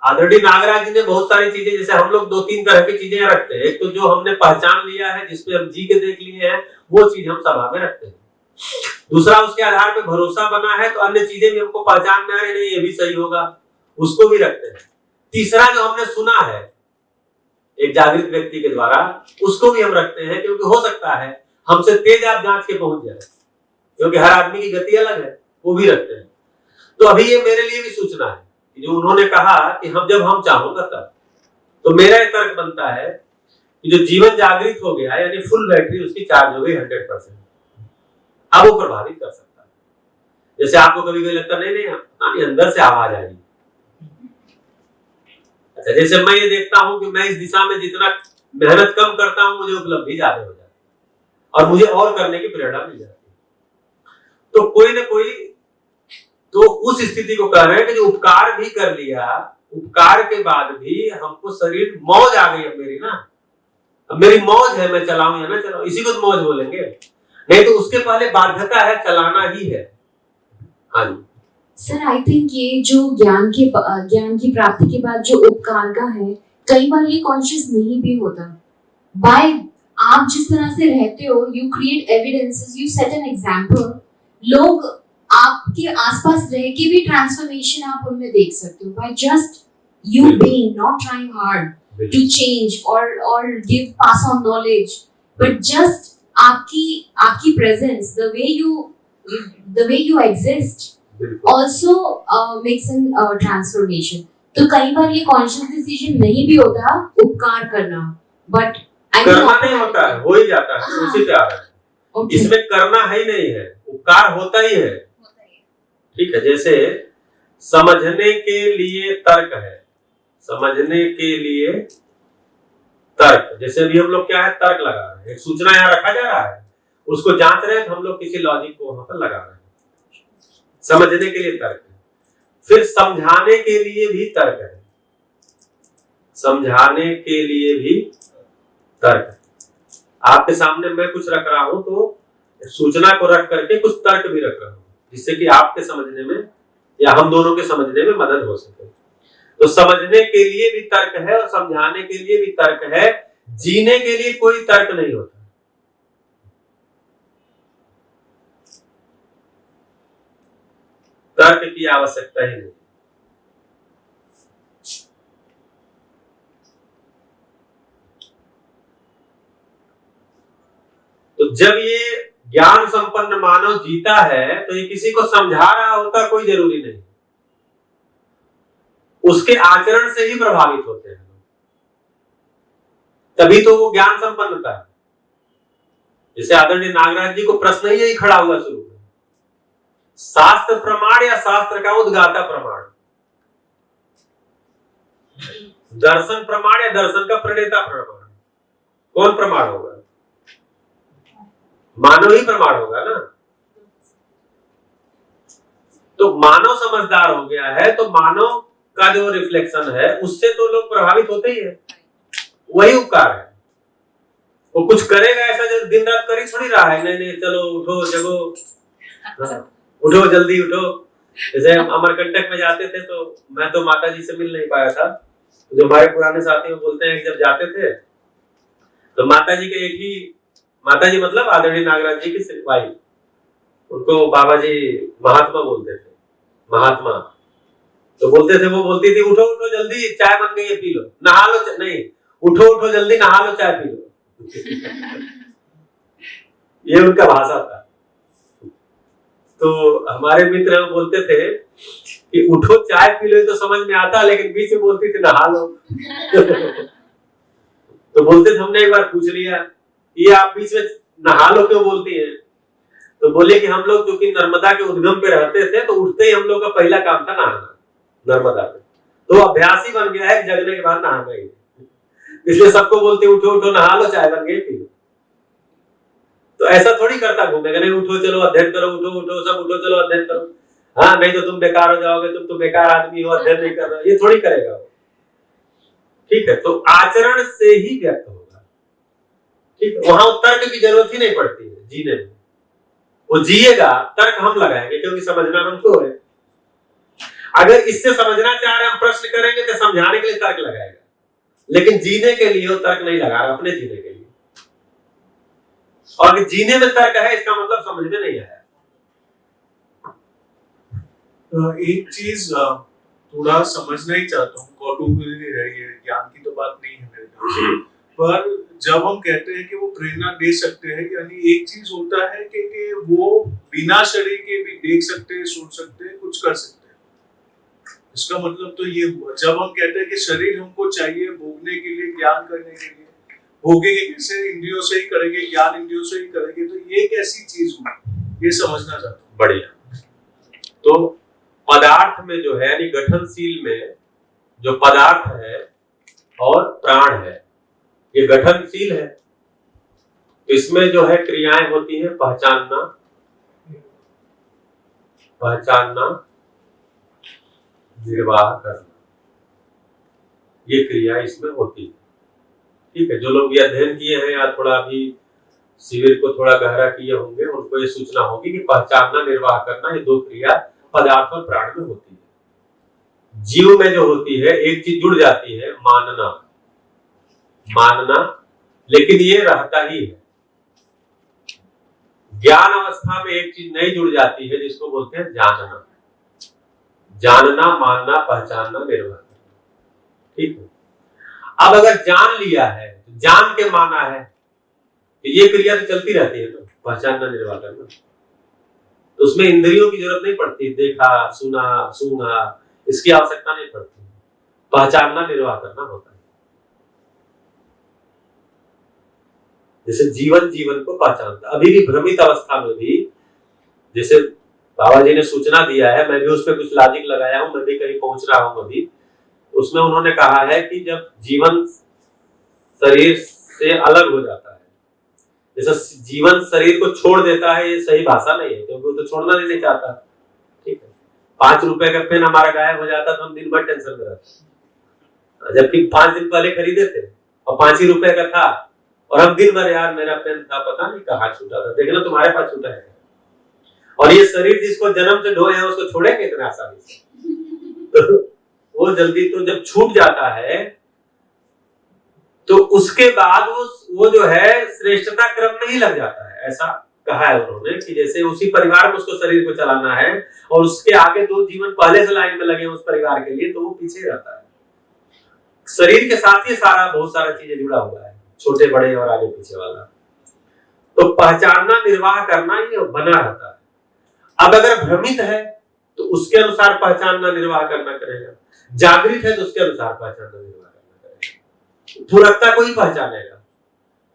आदरणीय नागराज जी ने बहुत सारी चीजें, जैसे हम लोग 2-3 तरह की चीजें रखते हैं। एक तो जो हमने पहचान लिया है, जिसपे हम जी के देख लिए हैं, वो चीज हम सभा में रखते हैं। दूसरा, उसके आधार पे भरोसा बना है तो अन्य चीजें भी हमको पहचान में आ रही, नहीं ये भी सही होगा, उसको भी रखते हैं। तीसरा, जो हमने सुना है एक जागृत व्यक्ति के द्वारा, उसको भी हम रखते हैं, क्योंकि हो सकता है हमसे तेज आप जांच के पहुंच जाए, क्योंकि हर आदमी की गति अलग है, वो भी रखते हैं। तो अभी ये मेरे लिए भी सूचना है कि जो उन्होंने कहा कि जब हम चाहूंगा तब, तो मेरा एक तर्क बनता है कि जो जीवन जागृत हो गया, यानी फुल बैटरी उसकी चार्ज हो गई 100%, अब वो प्रभावित कर सकता है। जैसे आपको कभी कभी लगता नहीं अंदर से आवाज आएगी। अच्छा, जैसे मैं ये देखता हूं कि मैं इस दिशा में जितना मेहनत कम करता हूं, मुझे उपलब्धि ज्यादा हो जाती है और मुझे और करने की प्रेरणा मिल जाती है। तो कोई ना कोई तो उस स्थिति को कह रहे हैं कि जो उपकार भी कर लिया, उपकार के बाद भी हमको शरीर मौज आ गई। अब मेरी अब मेरी मौज है, मैं चलाऊं या ना चलाऊं, इसी को तो मौज बोलेंगे। नहीं तो उसके पहले बाध्यता है, चलाना ही है। हाँ जी सर, आई थिंक ये जो ज्ञान की प्राप्ति के बाद जो उपकार का है, कई बार ये कॉन्शियस नहीं भी होता। बाय आप जिस तरह से रहते हो, you create evidences, you set an example, लोग आपके आसपास रह के भी ट्रांसफॉर्मेशन आप उनमें देख सकते हो, by just you being, not trying hard to change और give pass on knowledge, but just आपकी presence, the way you exist also makes an transformation. तो कई बार ये कॉन्शियस डिसीजन नहीं भी होता उपकार करना, बट करना नहीं होता है, हो ही जाता है, उसी से आ रहा है। इसमें करना ही नहीं है, उपकार होता ही है। ठीक है, जैसे समझने के लिए तर्क है, समझने के लिए तर्क। जैसे अभी हम लोग क्या है, तर्क लगा रहे हैं, एक सूचना यहाँ रखा जा रहा है, उसको जांच रहे हैं, तो हम लोग किसी लॉजिक को वहां पर लगा रहे हैं। समझने के लिए तर्क है। फिर समझाने के लिए भी तर्क है, समझाने के लिए भी तर्क है। आपके सामने मैं कुछ रख रहा हूं तो सूचना को रख करके कुछ तर्क भी रख रहा हूं, जिससे कि आपके समझने में या हम दोनों के समझने में मदद हो सके। तो समझने के लिए भी तर्क है और समझाने के लिए भी तर्क है। जीने के लिए कोई तर्क नहीं होता। तर्क की आवश्यकता ही नहीं। जब ये ज्ञान संपन्न मानव जीता है तो ये किसी को समझा रहा होता कोई जरूरी नहीं, उसके आचरण से ही प्रभावित होते हैं, तभी तो वो ज्ञान संपन्नता है। जैसे आदरणीय नागराज जी को प्रश्न ही यही खड़ा हुआ शुरू में, शास्त्र प्रमाण या शास्त्र का उद्गाता प्रमाण, दर्शन प्रमाण या दर्शन का प्रणेता प्रमाण, कौन प्रमाण होगा? मानव ही प्रमाण होगा ना। तो मानव समझदार हो गया है तो मानव का जो रिफ्लेक्शन है उससे तो लोग प्रभावित होते ही है, वही उपकार है। वो कुछ करेगा ऐसा जो दिन रात कर ही थोड़ी रहा है, नहीं नहीं चलो उठो जगो, उठो जल्दी उठो। जैसे हम अमरकंटक में जाते थे तो मैं तो माता जी से मिल नहीं पाया था, जो हमारे पुराने साथी बोलते हैं कि जब जाते थे तो माता जी के एक ही, माता जी मतलब आदरणीय नागराज जी की वाइफ, उनको बाबा जी महात्मा बोलते थे, महात्मा। तो बोलते थे, वो बोलती थी उठो उठो जल्दी चाय बन गई है पी लो, नहा लो, नहीं उठो उठो जल्दी नहा लो चाय पी लो। ये उनका भाषा था। तो हमारे मित्र बोलते थे कि उठो चाय पी लो तो समझ में आता, लेकिन बीच में बोलती थी नहा लो। तो बोलते थे, हमने एक बार पूछ लिया ये आप बीच में नहा लो क्यों बोलती हैं? तो बोले कि हम लोग क्योंकि नर्मदा के उद्गम पे रहते थे तो उठते ही हम लोग का पहला काम था नहाना नर्मदा में, तो अभ्यास ही बन गया है जगने के बाद नहाना ही, इसलिए सबको बोलते उठो उठो नहा लो चाय बन गई पी लो। तो ऐसा थोड़ी करता घूमेगा, नहीं उठो चलो अध्ययन करो, उठो उठो सब उठो चलो अध्ययन करो, हाँ नहीं तो तुम बेकार हो जाओगे, तुम तो बेकार आदमी हो, अध्ययन नहीं कर रहे, ये थोड़ी करेगा वो। ठीक है, तो आचरण से ही व्यक्त होगा। ठीक है, वहां तर्क की जरूरत ही नहीं पड़ती है जीने में, वो जिएगा, तर्क हम लगाएंगे क्योंकि समझना हमको है। अगर इससे समझना चाह रहे हम प्रश्न करेंगे तो समझाने के लिए तर्क लगाएगा, लेकिन जीने के लिए वो तर्क नहीं लगा रहा, अपने जीने के लिए। और अगर जीने में तर्क है इसका मतलब समझ में नहीं आया। एक चीज थोड़ा समझना ही चाहता हूँ, कौतूहली है ये, ज्ञान की तो बात नहीं है मेरे ख्याल, पर जब हम कहते हैं कि वो प्रेरणा दे सकते हैं, यानी एक चीज होता है कि वो बिना शरीर के भी देख सकते हैं, सुन सकते हैं, कुछ कर सकते हैं। इसका मतलब तो ये हुआ, जब हम कहते हैं कि शरीर हमको चाहिए भोगने के लिए, ज्ञान करने के लिए, भोगेंगे कैसे? इंद्रियों से ही करेंगे, ज्ञान इंद्रियों से ही करेंगे, तो ये एक ऐसी चीज हुई, ये समझना चाहता हूँ। बढ़िया। तो पदार्थ में जो है यानी गठनशील में जो पदार्थ है और प्राण है, ये गठनशील है, तो इसमें जो है क्रियाएं होती है, पहचानना, पहचानना, निर्वाह करना, ये क्रिया इसमें होती है। ठीक है, जो लोग ये अध्ययन किए हैं या थोड़ा भी शिविर को थोड़ा गहरा किए होंगे उनको ये सूचना होगी कि पहचानना, निर्वाह करना, ये दो क्रिया पदार्थ और प्राण में होती है। जीव में जो होती है एक चीज जुड़ जाती है, मानना, मानना, लेकिन ये रहता ही है। ज्ञान अवस्था में एक चीज नहीं जुड़ जाती है जिसको बोलते हैं जानना, जानना, मानना, पहचानना, निर्वाह करना। ठीक है, अब अगर जान लिया है, जान के माना है, तो ये क्रिया तो चलती रहती है ना, पहचानना, निर्वाह करना, तो उसमें इंद्रियों की जरूरत नहीं पड़ती, देखा, सुना, सूंघा, इसकी आवश्यकता नहीं पड़ती, पहचानना, निर्वाह करना होता है। जैसे जीवन जीवन को पहचानता, अभी भी भ्रमित अवस्था में भी, जैसे बाबा जी ने सूचना दिया है, मैं भी उस पर कुछ लॉजिक लगाया हूं, मैं भी कहीं पहुंच रहा हूं अभी, उसमें उन्होंने कहा है कि जब जीवन शरीर से अलग हो जाता है, जैसे जीवन शरीर को छोड़ देता है, ये सही भाषा नहीं है क्योंकि वो तो छोड़ना नहीं चाहता। ठीक है, 5 रुपए का पेन हमारा गायब हो जाता तो हम दिन भर टेंशन में रहते, जबकि 5 दिन पहले खरीदे थे और 5 ही रुपए का था, और हम दिन भर यार मेरा पेन था, पता नहीं कहाँ छूटा था, देखना तुम्हारे पास छूटा है। और ये शरीर जिसको जन्म से ढोए हैं उसको छोड़ेंगे इतना आसानी से? तो वो जल्दी, तो जब छूट जाता है तो उसके बाद वो जो है श्रेष्ठता क्रम में ही लग जाता है। ऐसा कहा है उन्होंने कि जैसे उसी परिवार में उसको शरीर को चलाना है और उसके आगे 2 जीवन पहले से लाइन में लगे उस परिवार के लिए, तो वो पीछे रहता है। शरीर के साथ ही सारा बहुत सारा चीजें जुड़ा हुआ है, छोटे बड़े और आगे पीछे वाला। तो पहचानना, निर्वाह करना ये बना रहता है। अब अगर भ्रमित है तो उसके अनुसार पहचानना, निर्वाह करना करेगा, जागृत है तो उसके अनुसार पहचानना, निर्वाह करना करेगा। पूरकता को ही पहचानेगा।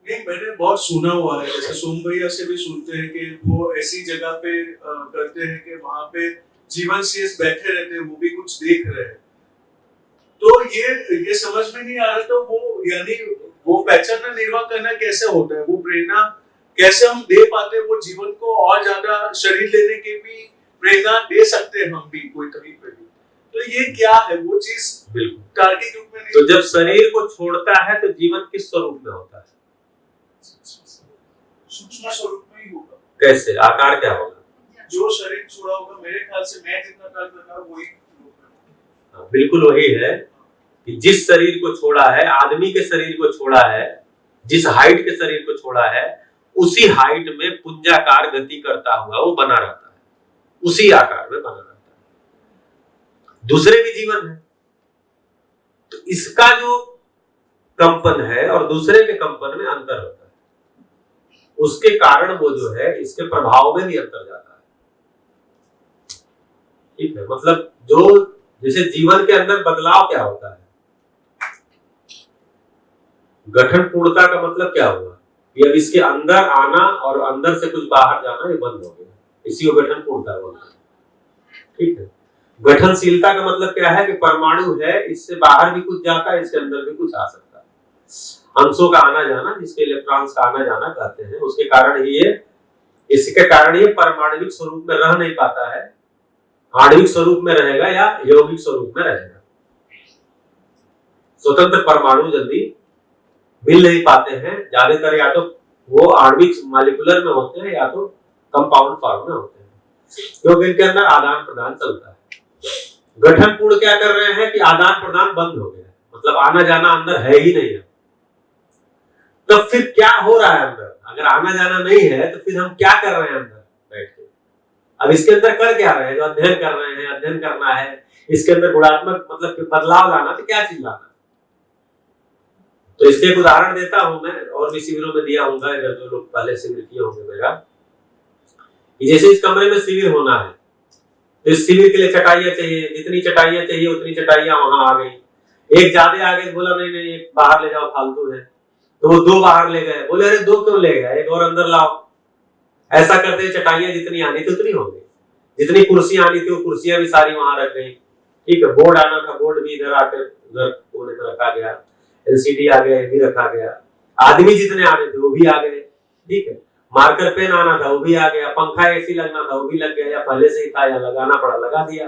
नहीं, मैंने बहुत सुना हुआ है, जैसे सोम भैया से भी सुनते हैं कि वो ऐसी जगह पे करते हैं कि वहां पे जीवन शेष बैठे रहते हैं, वो भी कुछ देख रहे हैं। तो ये समझ में नहीं आ रहा, तो वो यानी वो पहचानना, निर्वाह करना कैसे होता है, वो प्रेरणा कैसे हम दे पाते हैं, वो जीवन को और ज्यादा शरीर लेने की भी प्रेरणा दे सकते हैं हम भी कोई कहीं पे भी। तो ये क्या है वो चीज, बिल्कुल तार्किक रूप में नहीं। तो जब शरीर को छोड़ता है तो जीवन किस स्वरूप में होता है? सूक्ष्म स्वरूप में ही होगा। कैसे, आकार क्या होगा? जो शरीर छोड़ा होगा, मेरे ख्याल से मैं जितना कार्य कर रहा हूं वही रूप में होगा। बिल्कुल वही है कि जिस शरीर को छोड़ा है, आदमी के शरीर को छोड़ा है, जिस हाइट के शरीर को छोड़ा है, उसी हाइट में पुंजाकार गति करता हुआ वो बना रहता है, उसी आकार में बना रहता है। दूसरे भी जीवन है, तो इसका जो कंपन है और दूसरे के कंपन में अंतर होता है, उसके कारण वो जो है इसके प्रभाव में भी अंतर जाता है। ठीक है, मतलब जो जैसे जीवन के अंदर बदलाव क्या होता है, गठन पूर्णता का मतलब क्या हुआ कि अब इसके अंदर आना और अंदर से कुछ बाहर जाना ये बंद हो गया, इसी को गठन पूर्णता बोलते हैं। ठीक है, गठनशीलता का मतलब क्या है कि परमाणु है, इससे बाहर भी कुछ जाता है, इसके अंदर भी कुछ आ सकता है। अंशों का आना जाना, जिसके इलेक्ट्रॉन्स का आना जाना कहते हैं, उसके कारण ही इसके कारण ये परमाणविक स्वरूप में रह नहीं पाता है, आणविक स्वरूप में रहेगा या यौगिक स्वरूप में रहेगा। स्वतंत्र परमाणु जल्दी मिल नहीं पाते हैं, ज्यादातर या तो वो आणविक मॉलिक्यूलर में होते हैं या तो कंपाउंड फॉर्म में होते हैं, क्योंकि इनके अंदर आदान प्रदान चलता है। गठन पूर्ण क्या कर रहे हैं कि आदान प्रदान बंद हो गया, मतलब आना जाना अंदर है ही नहीं है। तो फिर क्या हो रहा है अंदर? अगर आना जाना नहीं है तो फिर हम क्या कर रहे हैं अंदर बैठ के? अब इसके अंदर कर क्या रहे हैं? जो अध्ययन कर रहे हैं, अध्ययन करना है, इसके अंदर गुणात्मक मतलब बदलाव लाना, तो क्या चीज लाना? तो इसके एक उदाहरण देता हूं मैं, और भी शिविरों में दिया होगा, अगर जो लोग पहले शिविर किए होंगे मेरा, जैसे इस कमरे में शिविर होना है तो इस शिविर के लिए चटाइयां चाहिए, जितनी चटाइयां चाहिए उतनी चटाइयां वहां आ गई। एक ज्यादा आ गई, बोला नहीं नहीं एक बाहर ले जाओ फालतू है, तो वो 2 बाहर ले गए, बोले अरे 2 क्यों ले गए, एक और अंदर लाओ। ऐसा करते चटाइयां जितनी आनी थी उतनी हो गई, जितनी कुर्सियां आनी थी वो कुर्सियां भी सारी वहां रख गई। ठीक है, बोर्ड आना था, बोर्ड भी इधर आकर उधर कोने में रखा गया, एलसीडी आ गया, ये भी रखा गया, आदमी जितने आने थे वो भी आ गए। ठीक है, मार्कर पेन आना था वो भी आ गया, पंखा एसी लगना था वो भी लग गया, या पहले से ही था या लगाना पड़ा लगा दिया,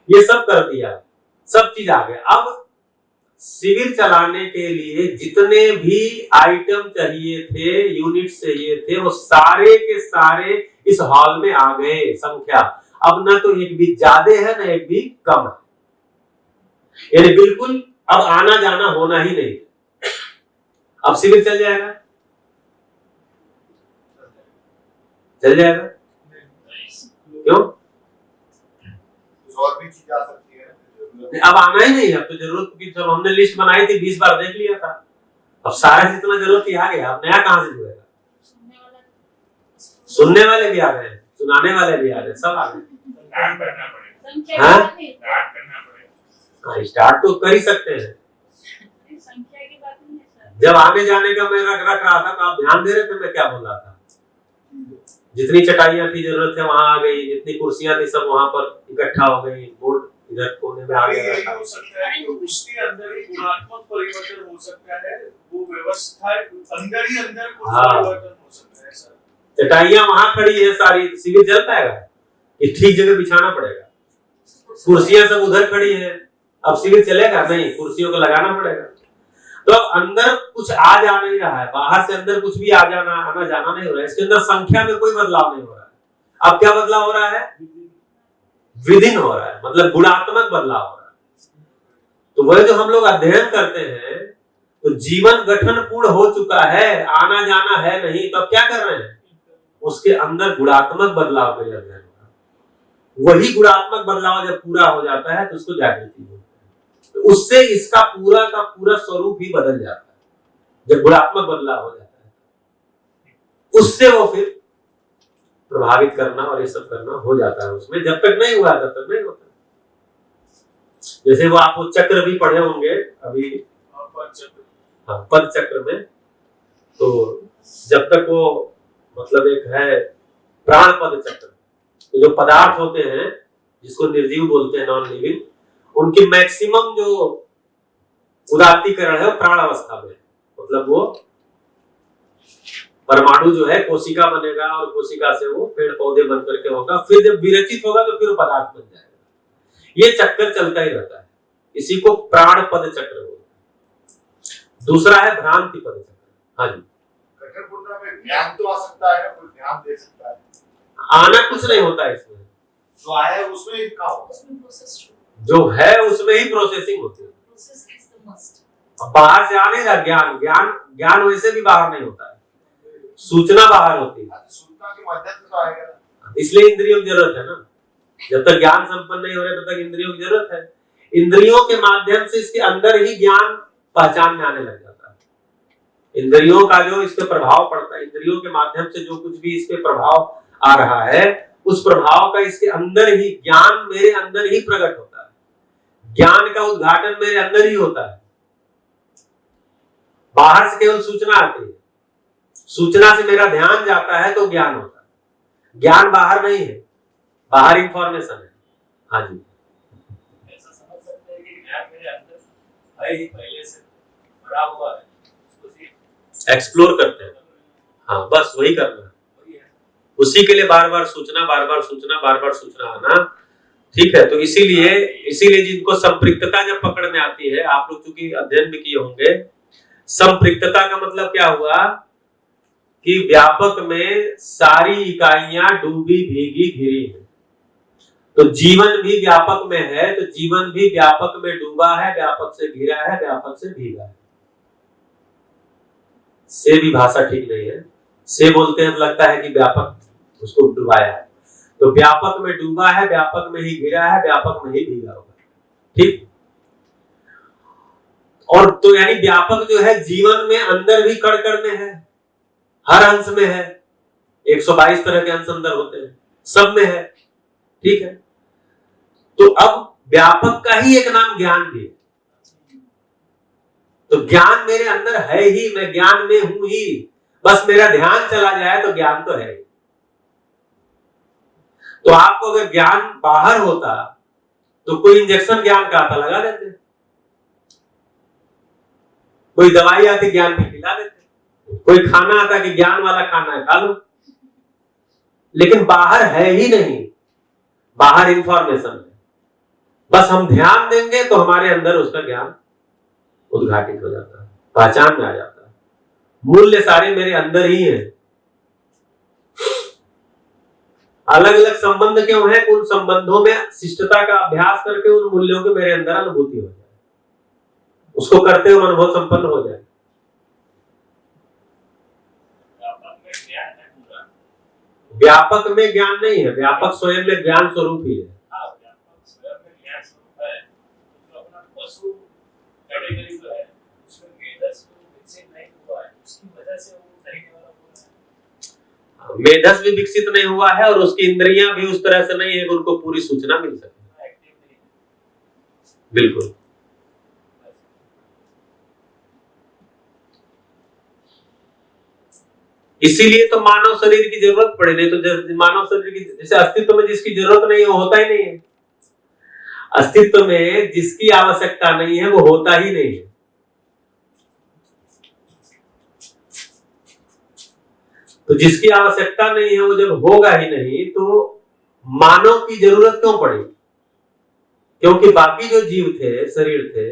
ये सब कर दिया, सब चीज आ गया। अब शिविर चलाने के लिए जितने भी आइटम चाहिए थे, यूनिट चाहिए थे, वो सारे के सारे इस हॉल में आ गए संख्या। अब ना तो एक भी ज्यादा है ना एक भी कम है, यानी बिल्कुल अब आना जाना होना ही नहीं। अब शिविर चल जाएगा, चल जाएगा क्यों? और भी चीज आ सकती है, अब आना ही नहीं है। अब तो जरूरत की, जब हमने लिस्ट बनाई थी 20 बार देख लिया था, अब सारा जितना जरूरत ही आ गया, अब नया कहां से जुड़ेगा? सुनने वाले भी आ गए, सुनाने वाले भी आ गए, सब आ गए। स्टार्ट तो कर ही सकते हैं। जब आने जाने का मैं रख रहा था तो आप ध्यान दे रहे थे मैं क्या बोल रहा था? जितनी चटाइयां थी जरूरत है वहां आ गई, जितनी कुर्सियां थी सब वहां पर इकट्ठा हो गई, बोर्ड इधर कोने में आ गया। हो सकता है कि उसके अंदर ही गुणात्मक परिवर्तन हो सकता है, वो व्यवस्था अंदर ही अंदर कुछ परिवर्तन हो सकता है। ऐसा चटाइयां वहां खड़ी है सारी, शिविर चल पाएगा? ये ठीक जगह बिछाना पड़ेगा। कुर्सियां सब उधर खड़ी है, अब शिविर चलेगा नहीं, कुर्सियों को लगाना पड़ेगा। तो अंदर कुछ आ जा नहीं रहा है, बाहर से अंदर कुछ भी आ जाना आना जाना नहीं हो रहा है, इसके अंदर संख्या में कोई बदलाव नहीं हो रहा है। अब क्या बदलाव हो रहा है? विधिन हो रहा है, मतलब गुणात्मक बदलाव हो रहा है। तो वह जो हम लोग अध्ययन करते हैं, तो जीवन गठन पूर्ण हो चुका है, आना जाना है नहीं, तो अब क्या कर रहे हैं? उसके अंदर गुणात्मक बदलाव के लिए अध्ययन हो रहा है। वही गुणात्मक बदलाव जब पूरा हो जाता है तो उसको जागृति होती है। तो उससे इसका पूरा का पूरा स्वरूप ही बदल जाता है। जब गुणात्मक बदलाव हो जाता है उससे वो फिर प्रभावित करना और ये सब करना हो जाता है उसमें। जब तक नहीं हुआ तब तक नहीं होता। जैसे वो आप वो चक्र भी पढ़े होंगे अभी, पद चक्र में, तो जब तक वो मतलब एक है प्राण पद चक्र, तो जो पदार्थ होते हैं जिसको निर्जीव बोलते हैं, नॉन लिविंग, उनकी मैक्सिमम जो उदात्तीकरण है वो प्राण अवस्था में, मतलब वो परमाणु जो है कोशिका बनेगा और कोशिका से वो पेड़ पौधे बन करके होगा, फिर जब विरचित होगा तो फिर वो पदार्थ बन जाएगा। ये चक्कर चलता ही रहता है, इसी को प्राण पद चक्र बोलते हैं। दूसरा है भ्रांति पद चक्र। हाँ जी, कठोरता में ज्ञान तो आ सकता है, कोई ध्यान दे सकता है, आना कुछ नहीं होता है इसमें, जो आया है उसमें ही क्या होगा, जो है उसमें ही प्रोसेसिंग होती है। Process is the must. अब बाहर से आ नहीं रहा ज्ञान, ज्ञान वैसे भी बाहर नहीं होता है, सूचना बाहर होती है, सूचना के माध्यम से तो आएगा। इसलिए इंद्रियों की जरूरत है ना। जब तक ज्ञान संपन्न नहीं हो रहा तब तक इंद्रियों की जरूरत है। इंद्रियों के माध्यम से इसके अंदर ही ज्ञान पहचान में आने लग जाता है। इंद्रियों का जो इस पे प्रभाव पड़ता है, इंद्रियों के माध्यम से जो कुछ भी इस पे प्रभाव आ रहा है, उस प्रभाव का इसके अंदर ही ज्ञान मेरे अंदर ही प्रकट होता है। ज्ञान का उद्घाटन मेरे अंदर ही होता है। बाहर से केवल सूचना आती है, सूचना से मेरा ध्यान जाता है तो ज्ञान होता है। ज्ञान बाहर नहीं है, बाहर इंफॉर्मेशन है। हाँ जी, ऐसा समझ सकते हैं कि ज्ञान मेरे अंदर है ही, पहले से भरा हुआ है, उसको सिर्फ एक्सप्लोर करते हैं। हाँ, बस वही करना है। वही है। उसी के लिए बार बार सूचना, बार बार सूचना, बार बार सूचना आना। ठीक है, तो इसीलिए जिनको संपृक्तता जब पकड़ में आती है, आप लोग चूंकि अध्ययन भी किए होंगे, संपृक्तता का मतलब क्या हुआ कि व्यापक में सारी इकाइयां डूबी भीगी घिरी है। तो जीवन भी व्यापक में है, तो जीवन भी व्यापक में डूबा है, व्यापक से घिरा है, व्यापक से भीगा है। से भी भाषा ठीक नहीं है, से बोलते हैं तो लगता है कि व्यापक उसको डुबाया है। तो व्यापक में डूबा है, व्यापक में ही घिरा है, व्यापक में ही भीगा होगा। ठीक, और तो यानी व्यापक जो है जीवन में अंदर भी कण कण में है, हर अंश में है। 122 तरह के अंश अंदर होते हैं, सब में है। ठीक है, तो अब व्यापक का ही एक नाम ज्ञान भी है। तो ज्ञान मेरे अंदर है ही, मैं ज्ञान में हूं ही, बस मेरा ध्यान चला जाए तो ज्ञान तो है ही। तो आपको अगर ज्ञान बाहर होता तो कोई इंजेक्शन ज्ञान का आता लगा देते, कोई दवाई आती ज्ञान की खिला देते, कोई खाना आता कि ज्ञान वाला खाना है खा लो। लेकिन बाहर है ही नहीं, बाहर इंफॉर्मेशन है। बस हम ध्यान देंगे तो हमारे अंदर उसका ज्ञान उद्घाटित हो जाता है, पहचान में आ जाता है। मूल्य सारे मेरे अंदर ही है। अलग अलग संबंध क्यों है? उन संबंधों में शिष्टता का अभ्यास करके उन मूल्यों की मेरे अंदर अनुभूति हो जाए, उसको करते हुए अनुभव संपन्न हो जाए। व्यापक में ज्ञान नहीं है, व्यापक स्वयं में ज्ञान स्वरूप ही है। स्वयं में ज्ञान स्वरूप है, जो अपना पशु कैटेगरी जो है उसमें मेधस विकसित नहीं हुआ है, उसकी वजह से वो कहने वाला बोल रहा है। मेधस भी विकसित नहीं हुआ है और उसकी इंद्रियां भी उस तरह से नहीं है कि उनको पूरी सूचना मिल सके। एक्टिव नहीं है। बिल्कुल। इसीलिए तो मानव शरीर की जरूरत पड़े, नहीं तो मानव शरीर की जैसे अस्तित्व में जिसकी जरूरत नहीं है वो होता ही नहीं है। अस्तित्व में जिसकी आवश्यकता नहीं है वो होता ही नहीं है। तो जिसकी आवश्यकता नहीं है वो जब होगा ही नहीं तो मानव की जरूरत क्यों पड़ी? क्योंकि बाकी जो जीव थे, शरीर थे,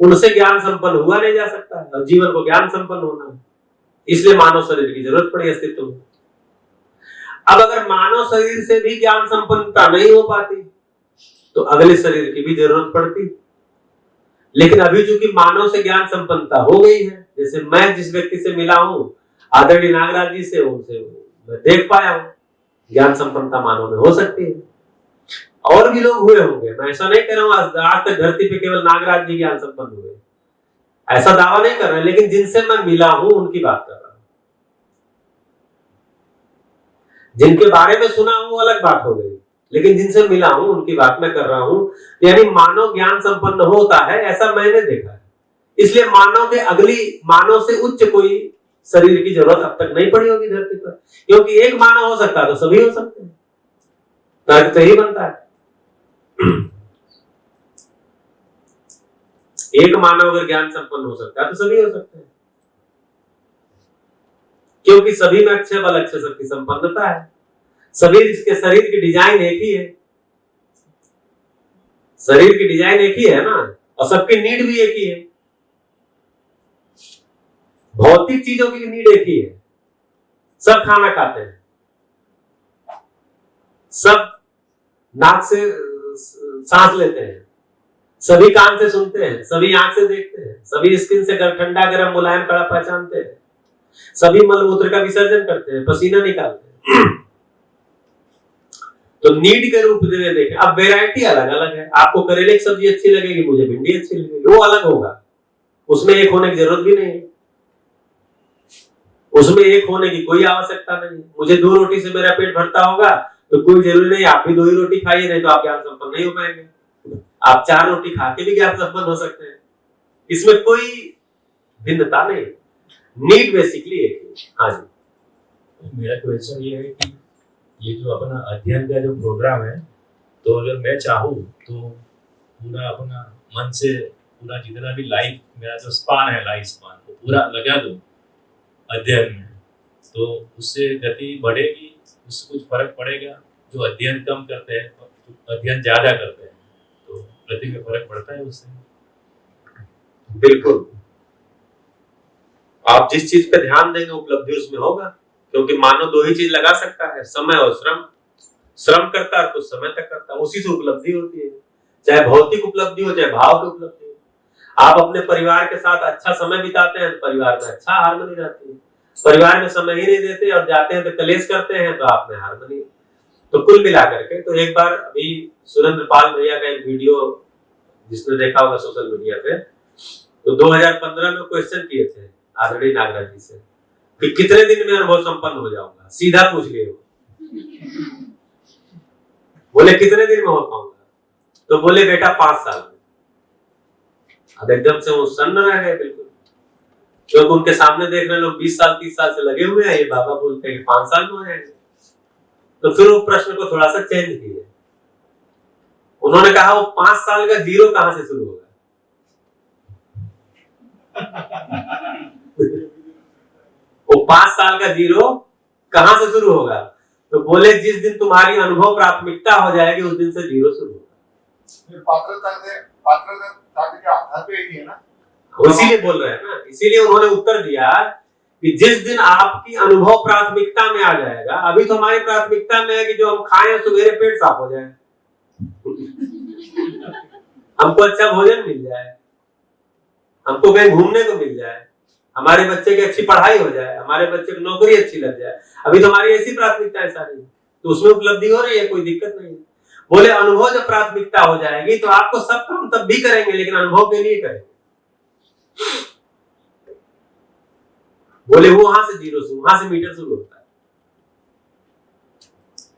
उनसे ज्ञान संपन्न हुआ नहीं जा सकता है और जीवन को ज्ञान संपन्न होना है, इसलिए मानव शरीर की जरूरत पड़ी अस्तित्व में। अब अगर मानव शरीर से भी ज्ञान संपन्नता नहीं हो पाती तो अगले शरीर की भी जरूरत पड़ती। लेकिन अभी चूंकि मानव से ज्ञान संपन्नता हो गई है, जैसे मैं जिस व्यक्ति से मिला हूं आदरणीय नागराज जी से, उनसे मैं देख पाया हूं ज्ञान संपन्नता मानव में हो सकती है। और भी लोग हुए होंगे, मैं ऐसा नहीं कह रहा हूं आज तक धरती पे केवल नागराज जी ज्ञान संपन्न हुए, ऐसा दावा नहीं कर रहे, लेकिन जिनसे मैं मिला हूं उनकी बात कर रहा हूं। जिनके बारे में सुना हूं वो अलग बात हो गई, लेकिन जिनसे मिला हूं उनकी बात मैं कर रहा हूं। यानी मानव ज्ञान संपन्न होता है ऐसा मैंने देखा है। इसलिए मानव के अगली मानव से उच्च कोई शरीर की जरूरत अब तक नहीं पड़ी होगी धरती पर, क्योंकि एक मानव हो सकता है तो सभी हो सकते हैं, तर्क तो ही बनता है। एक मानव अगर ज्ञान संपन्न हो सकता है तो सभी हो सकते हैं, क्योंकि सभी में अक्षय बल अक्षय शक्ति संपन्नता है। सभी इसके शरीर की डिजाइन एक ही है, शरीर की डिजाइन एक ही है ना, और सबकी नीड भी एक ही है। भौतिक चीजों की नीड एक ही है। सब खाना खाते हैं, सब नाक से सांस लेते हैं, सभी कान से सुनते हैं, सभी आंख से देखते हैं, सभी स्किन से ठंडा गर्म मुलायम कड़ा पहचानते हैं, सभी मलमूत्र का विसर्जन करते हैं, पसीना निकालते हैं। तो नीड के रूप में देखें। अब वैरायटी अलग अलग है, आपको करेले की सब्जी अच्छी लगेगी, मुझे भिंडी अच्छी लगेगी, वो अलग होगा, उसमें एक होने की जरूरत भी नहीं है, उसमें एक होने की कोई आवश्यकता नहीं। मुझे 2 रोटी से मेरा पेट भरता होगा तो कोई जरूरी नहीं आप भी 2 ही रोटी खाइए, नहीं तो आप ज्ञान संपन्न नहीं हो पाएंगे। आप 4 रोटी खा के भी ज्ञान संपन्न हो सकते हैं, इसमें कोई भिन्नता नहीं, नीड बेसिकली एक है। हाँ जी, मेरा क्वेश्चन ये है कि ये जो अपना अध्ययन का जो प्रोग्राम है, तो अगर मैं चाहूँ तो पूरा अपना मन से पूरा जितना भी लाइफ मेरा जो स्पान है, लाइफ स्पान वो पूरा लगा दूँ अध्ययन में, तो उससे गति बढ़ेगी, उससे कुछ फर्क पड़ेगा? जो अध्ययन कम करते हैं, अध्ययन ज्यादा करते हैं, तो गति में फर्क पड़ता है उससे? बिल्कुल, आप जिस चीज पे ध्यान देंगे उपलब्धि उसमें होगा, क्योंकि मानव 2 ही चीज लगा सकता है, समय और श्रम। श्रम करता है कुछ समय तक करता है, उसी से उपलब्धि होती है, चाहे भौतिक उपलब्धि हो चाहे भाव की उपलब्धि हो। आप अपने परिवार के साथ अच्छा समय बिताते हैं तो परिवार में अच्छा हार्मनी रहती है, परिवार में समय ही नहीं देते और जाते हैं तो कलेश करते हैं तो आप में हार्मनी। तो कुल मिलाकर के तो एक बार अभी सुरेंद्र पाल भैया का एक वीडियो जिसने देखा होगा सोशल मीडिया पे, तो 2015 में क्वेश्चन किए थे आदरणीय नागराज जी से कि कितने दिन में अनुभव संपन्न हो जाऊंगा, सीधा पूछ लिए हो। बोले कितने दिन में हो पाऊंगा, तो बोले बेटा 5 साल में। अब एकदम से वो सन्न रह गए बिल्कुल, क्योंकि उनके सामने देख रहे लोग 20 साल 30 साल से लगे हुए हैं, ये बाबा बोलते हैं कि 5 साल में हो जाएंगे। तो फिर वो प्रश्न को थोड़ा सा चेंज किए, उन्होंने कहा वो 5 साल का जीरो कहां से शुरू होगा? वो 5 साल का जीरो कहां से शुरू होगा? तो बोले जिस दिन तुम्हारी अनुभव प्राथमिकता हो जाएगी उस दिन से जीरो शुरू होगा। पात्रता के आधार पे ही है ना, इसीलिए बोल रहे हैं ना, इसीलिए उन्होंने उत्तर दिया कि जिस दिन आपकी अनुभव प्राथमिकता में आ जाएगा। अभी तो हमारी प्राथमिकता में है कि जो हम खाएं सवेरे पेट साफ हो जाए, हमको अच्छा भोजन मिल जाए, हमको कहीं घूमने को मिल जाए, हमारे बच्चे की अच्छी पढ़ाई हो जाए, हमारे बच्चे की नौकरी अच्छी लग जाए। अभी तो हमारी ऐसी प्राथमिकता है सारी, तो उसमें उपलब्धि हो रही है, कोई दिक्कत नहीं है। बोले अनुभव जब प्राथमिकता हो जाएगी तो आपको सब काम तब भी करेंगे, लेकिन अनुभव के लिए करेंगे। बोले वो वहां से जीरो शुरू, वहां से मीटर शुरू होता है।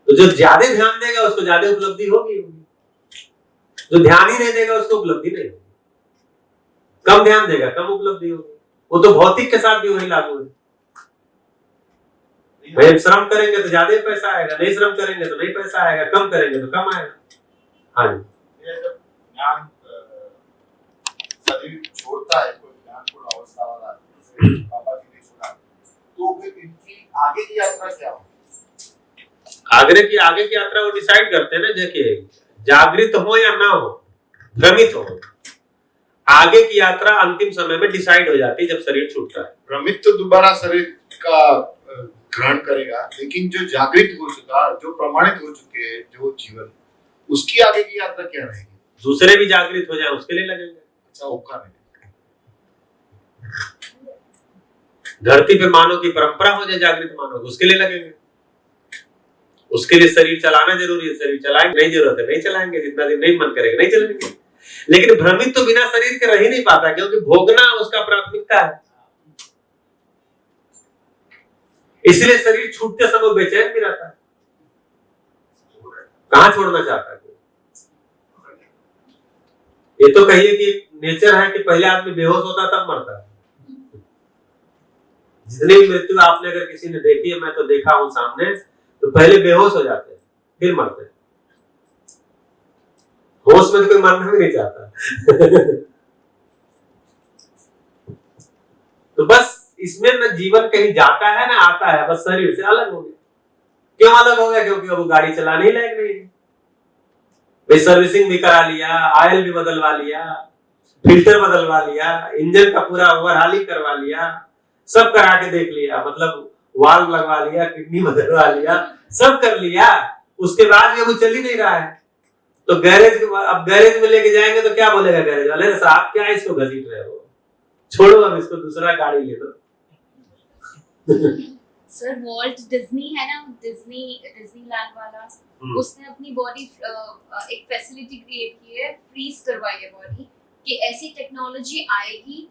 तो जो ज्यादा ध्यान देगा उसको ज्यादा उपलब्धि होगी, जो ध्यान ही नहीं देगा उसको उपलब्धि नहीं होगी। कम ध्यान देगा कम उपलब्धि होगी। वो तो भौतिक के साथ भी वही लागू है। भाई श्रम करेंगे तो ज्यादा पैसा आएगा, नहीं श्रम करेंगे तो नहीं पैसा आएगा, कम करेंगे तो कम आएगा। हाँ जी, ये जब ज्ञान शरीर छोड़ता है, कोई ज्ञान पूर्ण अवस्था वाला बाबा जी ने छोड़ा, तो फिर इनकी आगे की यात्रा क्या हो? आगे की यात्रा वो डिसाइड करते हैं ना। देखिए जागृत हो या ना हो, भ्रमित हो, आगे की यात्रा अंतिम समय में डिसाइड हो जाती है जब शरीर छूटता है। भ्रमित तो दोबारा शरीर का ग्रहण करेगा, लेकिन जो जागृत हो चुका, जो प्रमाणित हो चुके हैं जो जीवन, उसकी आगे की यात्रा क्या रहेगी? दूसरे भी जागृत हो जाए उसके लिए लगेंगे। अच्छा, ओका नहीं, धरती पे मानव की परंपरा हो जाए जागृत मानव, उसके लिए लगेंगे। उसके लिए शरीर चलाना जरूरी है, शरीर चलाएंगे, नहीं जरूरत है नहीं चलाएंगे, जितना दिन नहीं मन करेगा नहीं चलाएंगे। लेकिन भ्रमित तो बिना शरीर के रह ही नहीं पाता, क्योंकि भोगना उसका प्राथमिकता है। इसलिए शरीर छूटते समय बेचैन भी रहता है। कहाँ छोड़ना चाहता है? ये तो कहिए कि नेचर है कि पहले आदमी बेहोश होता तब मरता है। जितनी भी मृत्यु आपने अगर किसी ने देखी है, मैं तो देखा हूं सामने, तो पहले बेहोश हो जाते हैं फिर मरते हैं। होश में तो कोई मरना भी नहीं चाहता। तो बस इसमें न जीवन कहीं जाता है ना आता है, बस शरीर से अलग हो गया। क्यों अलग हो गया? क्योंकि अब गाड़ी चलाने ही लायक नहीं है। भाई सर्विसिंग भी करा लिया, ऑयल भी बदलवा लिया, फिल्टर बदलवा लिया, इंजन का पूरा ओवरहालिंग करवा लिया, सब करा के देख लिया, मतलब वाल्व लगवा लिया, किडनी बदलवा लिया, सब कर लिया, उसके बाद भी वो चल ही नहीं रहा है। तो अब गैरेज में लेके जाएंगे तो क्या बोलेगा गैरेज वाले? साहब क्या इसको घसीट रहे हो, छोड़ो अब इसको, दूसरा गाड़ी ले लो। सर वॉल्ट डिज्नी है ना, डिज्नीलैंड वाला, उसने अपनी बॉडी एक फैसिलिटी क्रिएट की है, फ्रीज करवाई है बॉडी, कि ऐसी टेक्नोलॉजी आएगी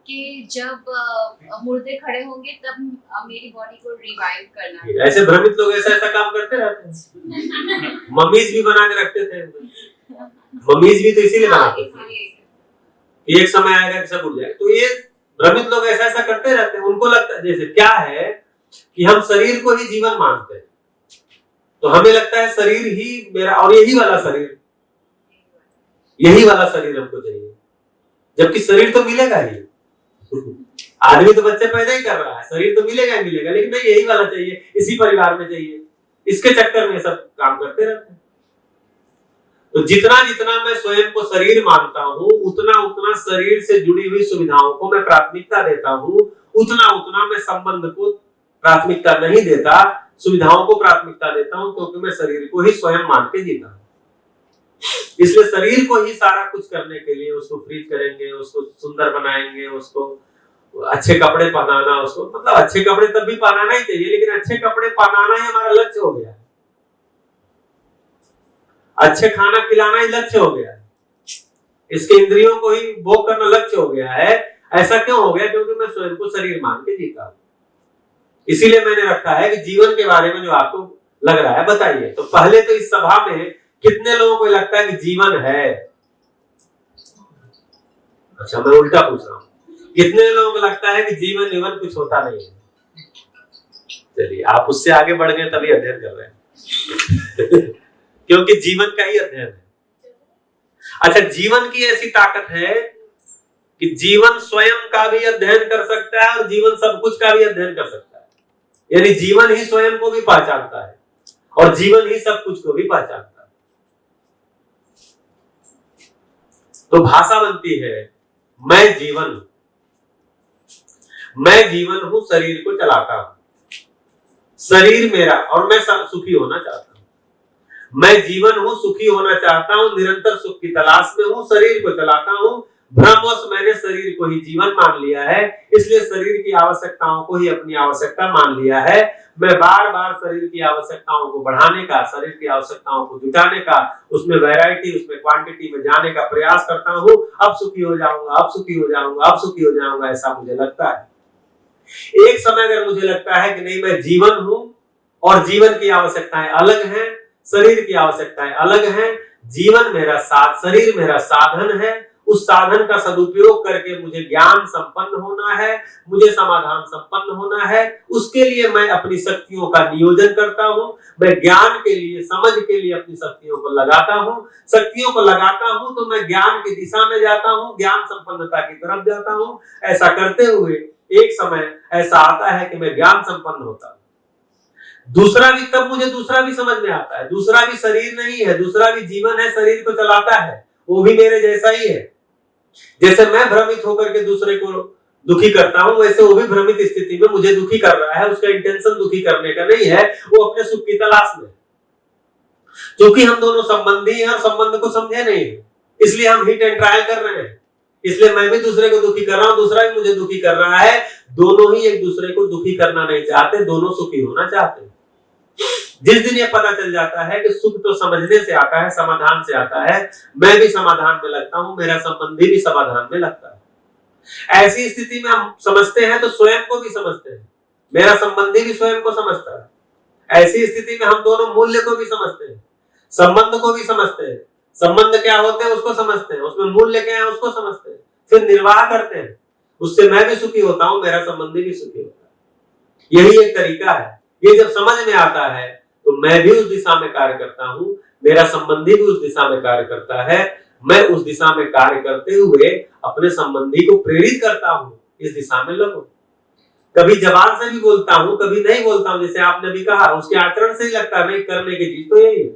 कि जब मुर्दे खड़े होंगे तब मेरी बॉडी को रिवाइव करना है। ऐसे भ्रमित लोग ऐसा काम करते रहते हैं। मम्मीज भी बना के रखते थे, मम्मीज भी तो इसीलिए बनाते थे, एक समय आएगा कि सब उड़ जाए। तो ये भ्रमित लोग ऐसा करते रहते हैं। उनको लगता है जैसे क्या है कि हम शरीर को ही जीवन मानते हैं, तो हमें लगता है शरीर ही मेरा, और यही वाला शरीर हमको चाहिए, जबकि शरीर तो मिलेगा ही। आदमी तो बच्चे पैदा ही कर रहा है, शरीर तो मिलेगा ही मिलेगा, लेकिन नहीं यही वाला चाहिए, इसी परिवार में चाहिए। इसके चक्कर में सब काम करते रहते हैं। तो जितना जितना मैं स्वयं को शरीर मानता हूँ, उतना उतना शरीर से जुड़ी हुई सुविधाओं को मैं प्राथमिकता देता हूँ, उतना उतना मैं संबंध को प्राथमिकता नहीं देता, सुविधाओं को प्राथमिकता देता हूं, क्योंकि मैं शरीर को ही स्वयं मान के जीता हूं। इसलिए शरीर को ही सारा कुछ करने के लिए उसको फ्रीज करेंगे, उसको सुंदर बनाएंगे, उसको अच्छे कपड़े पहनाना, उसको मतलब अच्छे कपड़े तब भी पहनाना ही चाहिए, लेकिन अच्छे कपड़े पहनाना ही हमारा लक्ष्य हो गया, अच्छे खाना खिलाना ही लक्ष्य हो गया, इसके इंद्रियों को ही भोग करना लक्ष्य हो गया है। ऐसा क्यों हो गया? क्योंकि मैं स्वयं को शरीर मान के जीता हूं। इसीलिए मैंने रखा है कि जीवन के बारे में जो आपको लग रहा है बताइए। तो पहले तो इस सभा में कितने लोगों को लगता है कि जीवन है? अच्छा, मैं उल्टा पूछ रहा हूं, कितने लोगों को लगता है कि जीवन कुछ होता नहीं है? चलिए, आप उससे आगे बढ़ गए तभी अध्ययन कर रहे हैं। क्योंकि जीवन का ही अध्ययन है। अच्छा, जीवन की ऐसी ताकत है कि जीवन स्वयं का भी अध्ययन कर सकता है और जीवन सब कुछ का भी अध्ययन कर सकता है। यानी जीवन ही स्वयं को भी पहचानता है और जीवन ही सब कुछ को भी पहचानता है। तो भाषा बनती है मैं जीवन हूं, शरीर को चलाता हूं, शरीर मेरा और मैं सुखी होना चाहता हूं। मैं जीवन हूं, सुखी होना चाहता हूं, निरंतर सुख की तलाश में हूं, शरीर को चलाता हूं। भ्रमवश मैंने शरीर को ही जीवन मान लिया है, इसलिए शरीर की आवश्यकताओं को ही अपनी आवश्यकता मान लिया है। मैं बार बार शरीर की आवश्यकताओं को बढ़ाने का, शरीर की आवश्यकताओं को जुटाने का, उसमें वैरायटी, उसमें क्वांटिटी में जाने का प्रयास करता हूं। अब सुखी हो जाऊंगा, अब सुखी हो जाऊंगा, अब सुखी हो जाऊंगा, ऐसा मुझे लगता है। एक समय अगर मुझे लगता है कि नहीं, मैं जीवन हूं और जीवन की आवश्यकताएं अलग हैं, शरीर की आवश्यकताएं अलग हैं, जीवन मेरा साथ, शरीर मेरा साधन है, उस साधन का सदुपयोग करके मुझे ज्ञान संपन्न होना है, मुझे समाधान संपन्न होना है, उसके लिए मैं अपनी शक्तियों का नियोजन करता हूं। मैं ज्ञान के लिए, समझ के लिए अपनी शक्तियों को लगाता हूं। शक्तियों को लगाता हूं तो मैं ज्ञान की दिशा में जाता हूं, ज्ञान संपन्नता की तरफ जाता हूं। ऐसा करते हुए एक समय ऐसा आता है कि मैं ज्ञान संपन्न होता हूं। तब मुझे दूसरा भी समझ में आता है, दूसरा भी शरीर नहीं है, दूसरा भी जीवन है, शरीर को चलाता है, वो भी मेरे जैसा ही है। जैसे मैं भ्रमित होकर के दूसरे को दुखी करता हूं, वैसे वो भी भ्रमित स्थिति में मुझे दुखी कर रहा है। उसका इंटेंशन दुखी करने का नहीं है, वो अपने सुख की तलाश में। क्योंकि हम दोनों संबंधी हैं और संबंध को समझे नहीं, इसलिए हम हिट एंड ट्रायल कर रहे हैं। इसलिए मैं भी दूसरे को दुखी कर रहा हूं, दूसरा भी मुझे दुखी कर रहा है। दोनों ही एक दूसरे को दुखी करना नहीं चाहते, दोनों सुखी होना चाहते हैं। जिस दिन ये पता चल जाता है कि सुख तो समझने से आता है, समाधान से आता है, मैं भी समाधान में लगता हूं, मेरा संबंधी भी समाधान में लगता है। ऐसी स्थिति में हम समझते हैं तो स्वयं को भी समझते हैं, मेरा संबंधी भी स्वयं को समझता है। ऐसी स्थिति में हम दोनों मूल्य को भी समझते हैं। संबंध को भी समझते हैं, संबंध क्या होते हैं उसको समझते हैं, उसमें मूल्य क्या है उसको समझते हैं, फिर निर्वाह करते हैं। उससे मैं भी सुखी होता हूं, मेरा संबंधी भी सुखी होता है। यही एक तरीका है। ये जब समझ में आता है तो मैं भी उस दिशा में कार्य करता हूं, मेरा संबंधी भी उस दिशा में कार्य करता है। मैं उस दिशा में कार्य करते हुए अपने संबंधी को प्रेरित करता हूं, इस दिशा में लगो। कभी जबान से भी बोलता हूं, कभी नहीं बोलता हूं, जैसे आपने भी कहा, उसके आचरण से ही लगता है नहीं, करने की चीज तो यही है।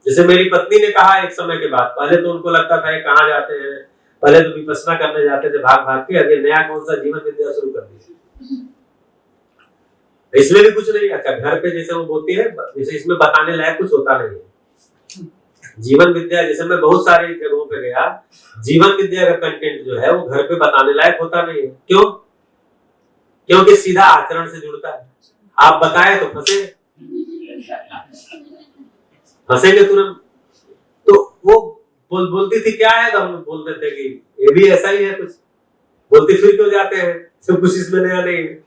जैसे मेरी पत्नी ने कहा एक समय के बाद, पहले तो उनको लगता था ये कहाँ जाते हैं, पहले तो विपश्यना करने जाते थे भाग भाग के, अभी नया कौन सा जीवन विद्या शुरू कर दी। इसमें भी कुछ नहीं। अच्छा, घर पे जैसे वो बोलती है, जैसे इसमें बताने लायक कुछ होता नहीं है। जीवन विद्या, जैसे मैं बहुत सारी जगहों पे गया, जीवन विद्या का कंटेंट जो है वो घर पे बताने लायक होता नहीं है। क्यों? क्योंकि सीधा आचरण से जुड़ता है। आप बताए तो फंसेंगे तुरंत। तो वो बोलती थी क्या है, तो हम बोलते थे कि ये भी ऐसा ही है कुछ, बोलती फिर क्यों जाते हैं, सब कुछ इसमें नया नहीं है।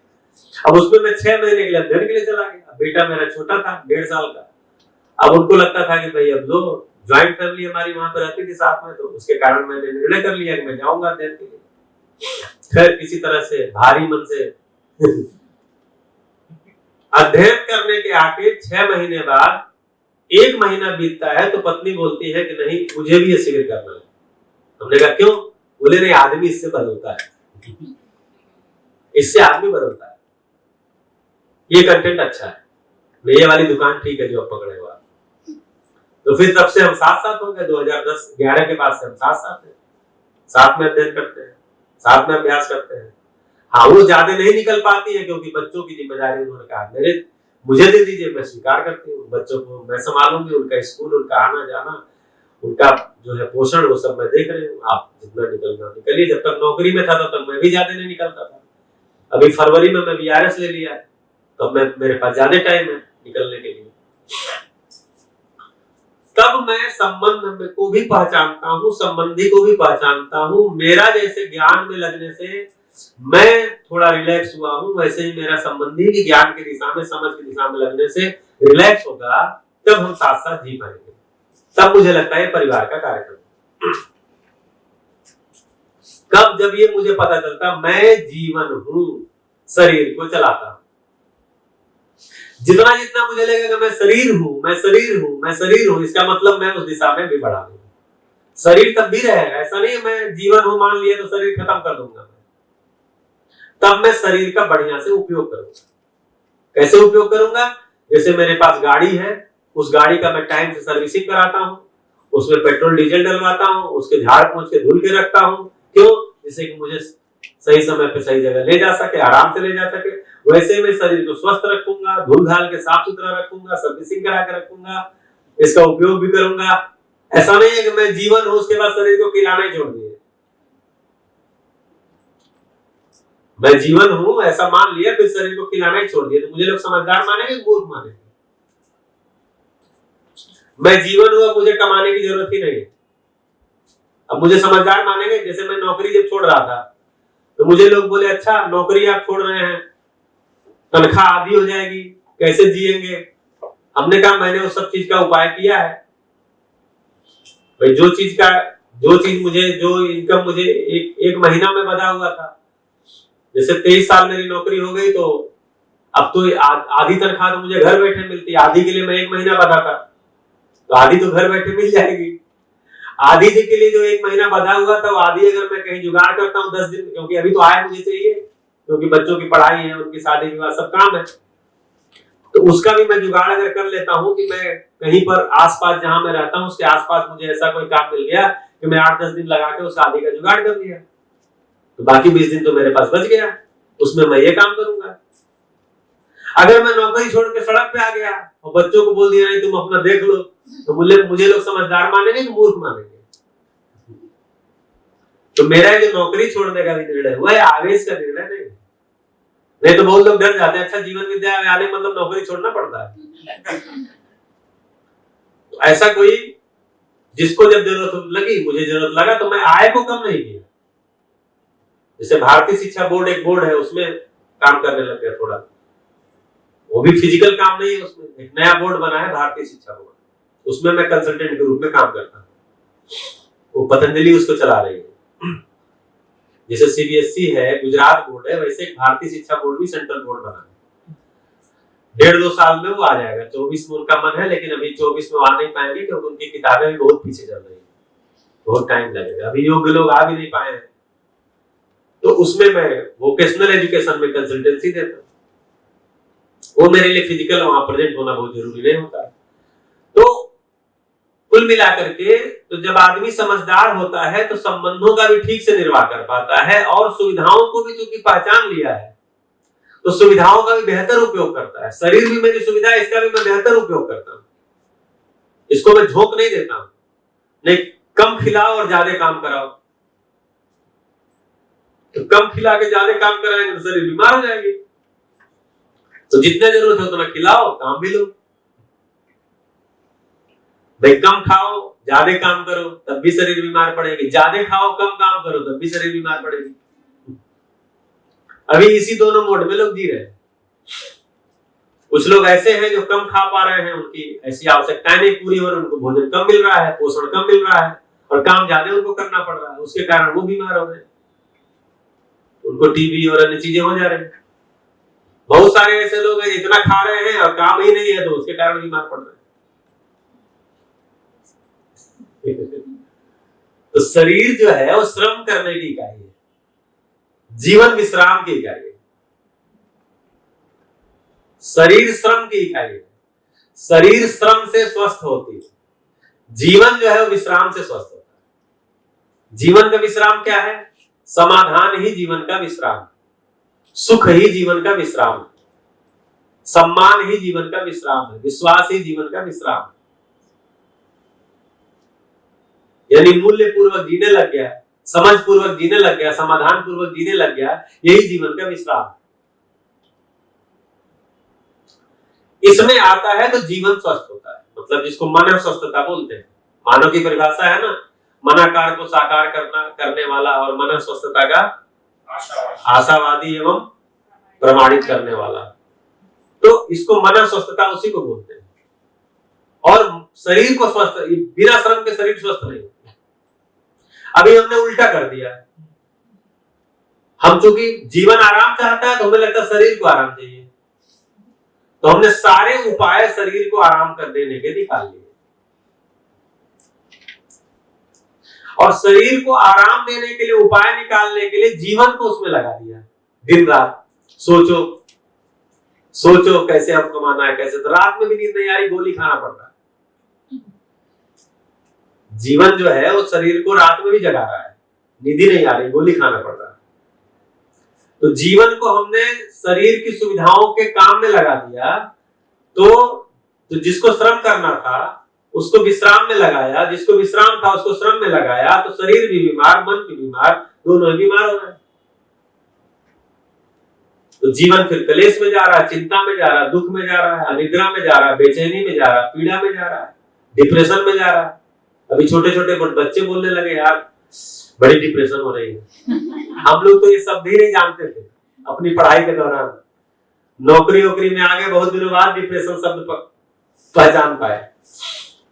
अब उसमें मैं 6 महीने के लिए अध्ययन के लिए चला गया। बेटा मेरा छोटा था, 1.5 साल का। अब उनको लगता था कि भाई अब लो, ज्वाइंट फैमिली हमारी वहां पर रहती थी साथ में, तो उसके कारण मैंने निर्णय कर लिया कि मैं जाऊंगा अध्ययन के लिए। खैर किसी तरह से भारी मन से अध्ययन करने के आके 6 महीने बाद 1 महीना बीतता है तो पत्नी बोलती है कि नहीं, मुझे भी ये शिविर करना है। हमने कहा क्यों? बोले नहीं, आदमी इससे बदलता है, इससे आदमी बदलता है, ये कंटेंट अच्छा है, ये वाली दुकान ठीक है जो आप पकड़े हुआ। तो फिर तब से हम साथ साथ हो गए। 2010-11 के बाद से हम साथ साथ हैं, साथ में अध्ययन करते हैं, साथ में अभ्यास करते हैं। हाँ, वो ज्यादा नहीं निकल पाती है क्योंकि बच्चों की जिम्मेदारी उन्होंने कहा मुझे दे दीजिए, मैं स्वीकार करती हूँ, बच्चों को मैं संभालूंगी, उनका स्कूल, उनका आना जाना, उनका जो है पोषण, वो सब मैं देख रही हूँ। आप जितना निकलना निकलिए। जब तक नौकरी में था तब तक मैं भी ज्यादा नहीं निकलता था। अभी फरवरी में मैं VRS ले लिया, तो मेरे पास ज्यादा टाइम है निकलने के लिए। तब मैं संबंध को भी पहचानता हूँ, संबंधी को भी पहचानता हूँ। मेरा जैसे ज्ञान में लगने से मैं थोड़ा रिलैक्स हुआ हूँ, वैसे ही मेरा संबंधी भी ज्ञान की दिशा में, समझ की दिशा में लगने से रिलैक्स होगा। तब हम साथ साथ जी पाएंगे। तब मुझे लगता है परिवार का कार्यक्रम। कब? जब ये मुझे पता चलता मैं जीवन हूँ, शरीर को चलाता हूँ। जितना जितना मुझे लगेगा मैं शरीर हूँ, मैं शरीर हूँ, मैं शरीर हूँ, इसका मतलब मैं उस दिशा में भी बढ़ा दूंगा। शरीर तब भी रहेगा, ऐसा नहीं है मैं जीवन हूँ मान लिया तो शरीर खत्म कर दूंगा। तब मैं शरीर का बढ़िया से उपयोग करूंगा। कैसे उपयोग करूंगा? जैसे मेरे पास गाड़ी है, उस गाड़ी का मैं टाइम से सर्विसिंग कराता हूँ, उसमें पेट्रोल डीजल डलवाता हूँ, उसके झाड़ पोंछ के धुल के रखता हूँ। क्यों? जिससे कि मुझे सही समय पे सही जगह ले जा सके, आराम से ले जा सके। वैसे मैं शरीर को स्वस्थ रखूंगा, धुल धाल के साफ सुथरा रखूंगा, सर्विसिंग करा के रखूंगा, इसका उपयोग भी करूंगा। ऐसा नहीं है कि मैं जीवन हूं उसके बाद शरीर को खिलाना ही छोड़ दिए। मैं जीवन हूं ऐसा मान लिया, फिर शरीर को खिलाना ही छोड़ दिया, तो मुझे लोग समझदार मानेंगे, मूर्ख मानेंगे? मैं जीवन हूं, अब मुझे कमाने की जरूरत ही नहीं है, अब मुझे समझदार मानेंगे? जैसे मैं नौकरी जब छोड़ रहा था तो मुझे लोग बोले अच्छा नौकरी आप छोड़ रहे हैं, तनख्वाह आधी हो जाएगी, कैसे जिएंगे? हमने कहा मैंने उस सब चीज का उपाय किया है भाई। जो चीज मुझे, जो इनकम मुझे एक महीना में बधा हुआ था, जैसे 23 साल मेरी नौकरी हो गई तो अब तो आधी तनख्वाह तो मुझे घर बैठे मिलती है। आधी के लिए मैं 1 महीना बधा था, तो आधी तो घर बैठे मिल जाएगी। आधी के लिए जो 1 महीना बधा हुआ था, वो आधी अगर मैं कहीं जुगाड़ करता हूँ 10 दिन, क्योंकि अभी तो आय मुझे चाहिए, क्योंकि बच्चों की पढ़ाई है, उनकी शादी विवाह सब काम है, तो उसका भी मैं जुगाड़ अगर कर लेता हूँ कि मैं कहीं पर आसपास जहां मैं रहता हूँ उसके आसपास मुझे ऐसा कोई काम मिल गया कि मैं 8-10 दिन लगा के उस आधी का जुगाड़ कर लिया, तो बाकी 20 दिन तो मेरे पास बच गया, उसमें मैं ये काम करूंगा। अगर मैं नौकरी छोड़ के सड़क पे आ गया और बच्चों को बोल दिया नहीं तुम अपना देख लो, तो मुझे लोग समझदार मानेंगे कि मूर्ख मानेंगे? तो मेरा ये नौकरी छोड़ने का भी निर्णय हुआ है, आवेश का निर्णय नहीं तो बहुत लोग डर जाते हैं, अच्छा जीवन विद्या आने मतलब नौकरी छोड़ना पड़ता है। तो ऐसा कोई, जिसको जब जरूरत लगी, मुझे जरूरत लगा तो मैं आय को कम नहीं किया। जैसे भारतीय शिक्षा बोर्ड एक बोर्ड है, उसमें काम करने लग गया थोड़ा, वो भी फिजिकल काम नहीं है, उसमें एक नया बोर्ड बना है भारतीय शिक्षा बोर्ड, उसमें मैं कंसल्टेंट के रूप में काम करता हूँ। वो पतंजलि उसको चला रही है। जैसे सीबीएसई है, गुजरात बोर्ड है, वैसे भारतीय शिक्षा बोर्ड भी सेंट्रल बोर्ड बना है। 1.5-2 साल में वो आ जाएगा। 24 में उनका मन है, लेकिन अभी 24 में आ नहीं पाएंगे क्योंकि उनकी किताबें भी बहुत पीछे चल रही है, बहुत टाइम लगेगा। अभी योग्य लोग आ भी नहीं पाए हैं। तो उसमें मैं वोकेशनल एजुकेशन में कंसल्टेंसी देता हूँ। वो मेरे लिए फिजिकल वहां प्रेजेंट होना बहुत जरूरी नहीं होता। तो कुल मिलाकर के तो जब आदमी समझदार होता है तो संबंधों का भी ठीक से निर्वाह कर पाता है, और सुविधाओं को भी चूंकि पहचान लिया है तो सुविधाओं का भी बेहतर उपयोग करता है। शरीर भी मेरी सुविधा है, इसका भी मैं बेहतर उपयोग करता हूं। इसको मैं झोंक नहीं देता हूं, नहीं कम खिलाओ और ज्यादा काम कराओ। तो कम खिला के ज्यादा काम कराएंगे तो शरीर बीमार हो जाएगी। तो जितना जरूरत है उतना खिलाओ, काम भी लो। भाई कम खाओ ज्यादा काम करो तब भी शरीर बीमार पड़ेगी, ज्यादा खाओ कम काम करो तब भी शरीर बीमार पड़ेगी। अभी इसी दोनों मोड में लोग जी रहे हैं। कुछ लोग ऐसे हैं जो कम खा पा रहे हैं, उनकी ऐसी आवश्यकताएं नहीं पूरी हो रही, उनको भोजन कम मिल रहा है, पोषण कम मिल रहा है, और काम ज्यादा उनको करना पड़ रहा है, उसके कारण वो बीमार हो रहे हैं, उनको टीबी और अन्य चीजें हो जा रही हैं। बहुत सारे ऐसे लोग हैं इतना खा रहे हैं और काम ही नहीं है तो उसके कारण बीमार पड़ रहे हैं। तो शरीर जो है वो श्रम करने की इकाई है, जीवन विश्राम की इकाई है। शरीर श्रम की इकाई है। शरीर श्रम से स्वस्थ होती है, जीवन जो है वो विश्राम से स्वस्थ होता है। जीवन का विश्राम क्या है? समाधान ही जीवन का विश्राम, सुख ही जीवन का विश्राम है, सम्मान ही जीवन का विश्राम है, विश्वास ही जीवन का विश्राम है। यानी मूल्य पूर्वक जीने लग गया, समझ पूर्वक जीने लग गया, समाधान पूर्वक जीने लग गया, यही जीवन का विश्राम है। इसमें आता है तो जीवन स्वस्थ होता है, मतलब जिसको मन स्वस्थता बोलते हैं। मानव की परिभाषा है ना, मनाकार को साकार करने वाला और मन स्वस्थता का आशावादी एवं प्रमाणित करने वाला। तो इसको मन स्वस्थता उसी को बोलते हैं। और शरीर को स्वस्थ, बिना श्रम के शरीर स्वस्थ नहीं होता। अभी हमने उल्टा कर दिया। हम चूंकि जीवन आराम चाहता है तो हमें लगता है शरीर को आराम चाहिए, तो हमने सारे उपाय शरीर को आराम कर देने के निकाल लिए, और शरीर को आराम देने के लिए, उपाय निकालने के लिए जीवन को उसमें लगा दिया। दिन रात सोचो कैसे हम कमाना है, कैसे। तो रात में भी नींद नहीं आ रही, गोली खाना पड़ रहा है। जीवन जो है वो शरीर को रात में भी जगा रहा है, नींद ही नहीं आ रही, गोली खाना पड़ रहा है। तो जीवन को हमने शरीर की सुविधाओं के काम में लगा दिया, तो जिसको श्रम करना था उसको विश्राम में लगाया, जिसको विश्राम था उसको श्रम में लगाया, तो शरीर भी बीमार, मन भी बीमार, दोनों ही बीमार हो रहे हैं। तो जीवन फिर कलेश में जा रहा है, चिंता में जा रहा है, दुख में जा रहा है, अनिद्रा में जा रहा है, बेचैनी में जा रहा है, पीड़ा में जा रहा है, डिप्रेशन में जा रहा है। अभी छोटे छोटे बच्चे बोलने लगे यार बड़ी डिप्रेशन हो रही है। हम लोग तो ये शब्द ही नहीं जानते थे अपनी पढ़ाई के दौरान। नौकरी वोकरी में आगे बहुत दिनों बाद डिप्रेशन शब्द पहचान पाए।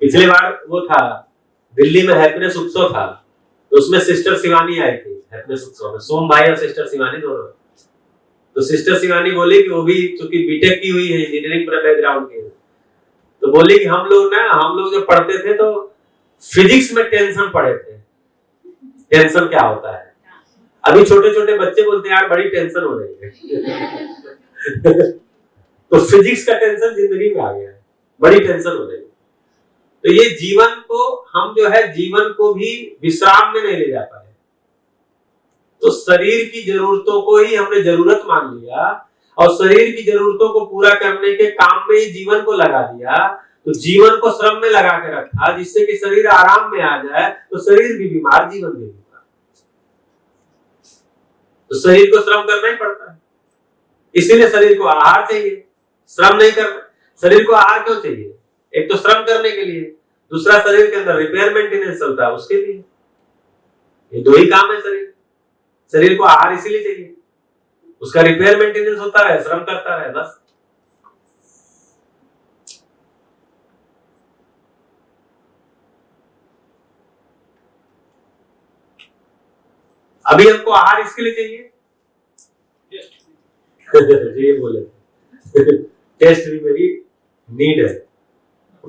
पिछले बार वो था दिल्ली में हैप्पीनेस उत्सव था, तो उसमें सिस्टर शिवानी आई थी हैप्पीनेस उत्सव में, सोम भाई और सिस्टर शिवानी दोनों। तो सिस्टर शिवानी बोली कि वो भी चूंकि बीटेक की हुई है, इंजीनियरिंग बैकग्राउंड की है, तो बोली कि हम लोग जब पढ़ते थे तो फिजिक्स में टेंशन पढ़े थे। टेंशन क्या होता है? अभी छोटे छोटे बच्चे बोलते हैं यार बड़ी टेंशन हो रही है। तो फिजिक्स का टेंशन जिंदगी में आ गया है, बड़ी टेंशन हो रही है। तो ये जीवन को हम जो है जीवन को भी विश्राम में नहीं ले जा पाए। तो शरीर की जरूरतों को ही हमने जरूरत मान लिया, और शरीर की जरूरतों को पूरा करने के काम में ही जीवन को लगा दिया। तो जीवन को श्रम में लगा के रखा, जिससे कि शरीर आराम में आ जाए, तो शरीर भी बीमार, जीवन भी बीमार। तो शरीर को श्रम करना ही पड़ता है, इसीलिए शरीर को आहार चाहिए, श्रम नहीं करना। शरीर को आहार क्यों चाहिए? एक तो श्रम करने के लिए, दूसरा शरीर के अंदर रिपेयर मेंटेनेंस चलता है उसके लिए। ये दो ही काम है शरीर को आहार इसीलिए चाहिए, उसका रिपेयर मेंटेनेंस होता रहे, श्रम करता रहे, बस। अभी हमको आहार इसके लिए चाहिए ये बोले टेस्ट भी मेरी नीड है,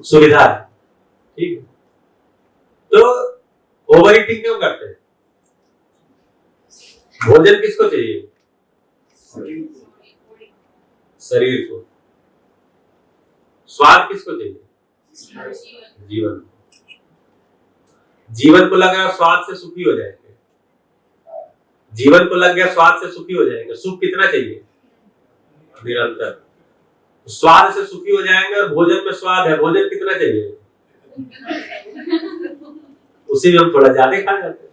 सुविधा है, ठीक है। तो ओवर ईटिंग क्यों करते हैं? भोजन किसको चाहिए? शरीर को। स्वाद किसको चाहिए? जीवन। जीवन को लग रहा स्वाद से सुखी हो जाएंगे, जीवन को लग गया स्वाद से सुखी हो जाएंगे। सुख कितना चाहिए? निरंतर। स्वाद से सुखी हो जाएंगे और भोजन में स्वाद है, भोजन कितना चाहिए? उसी में हम थोड़ा ज्यादा खा जाते हैं।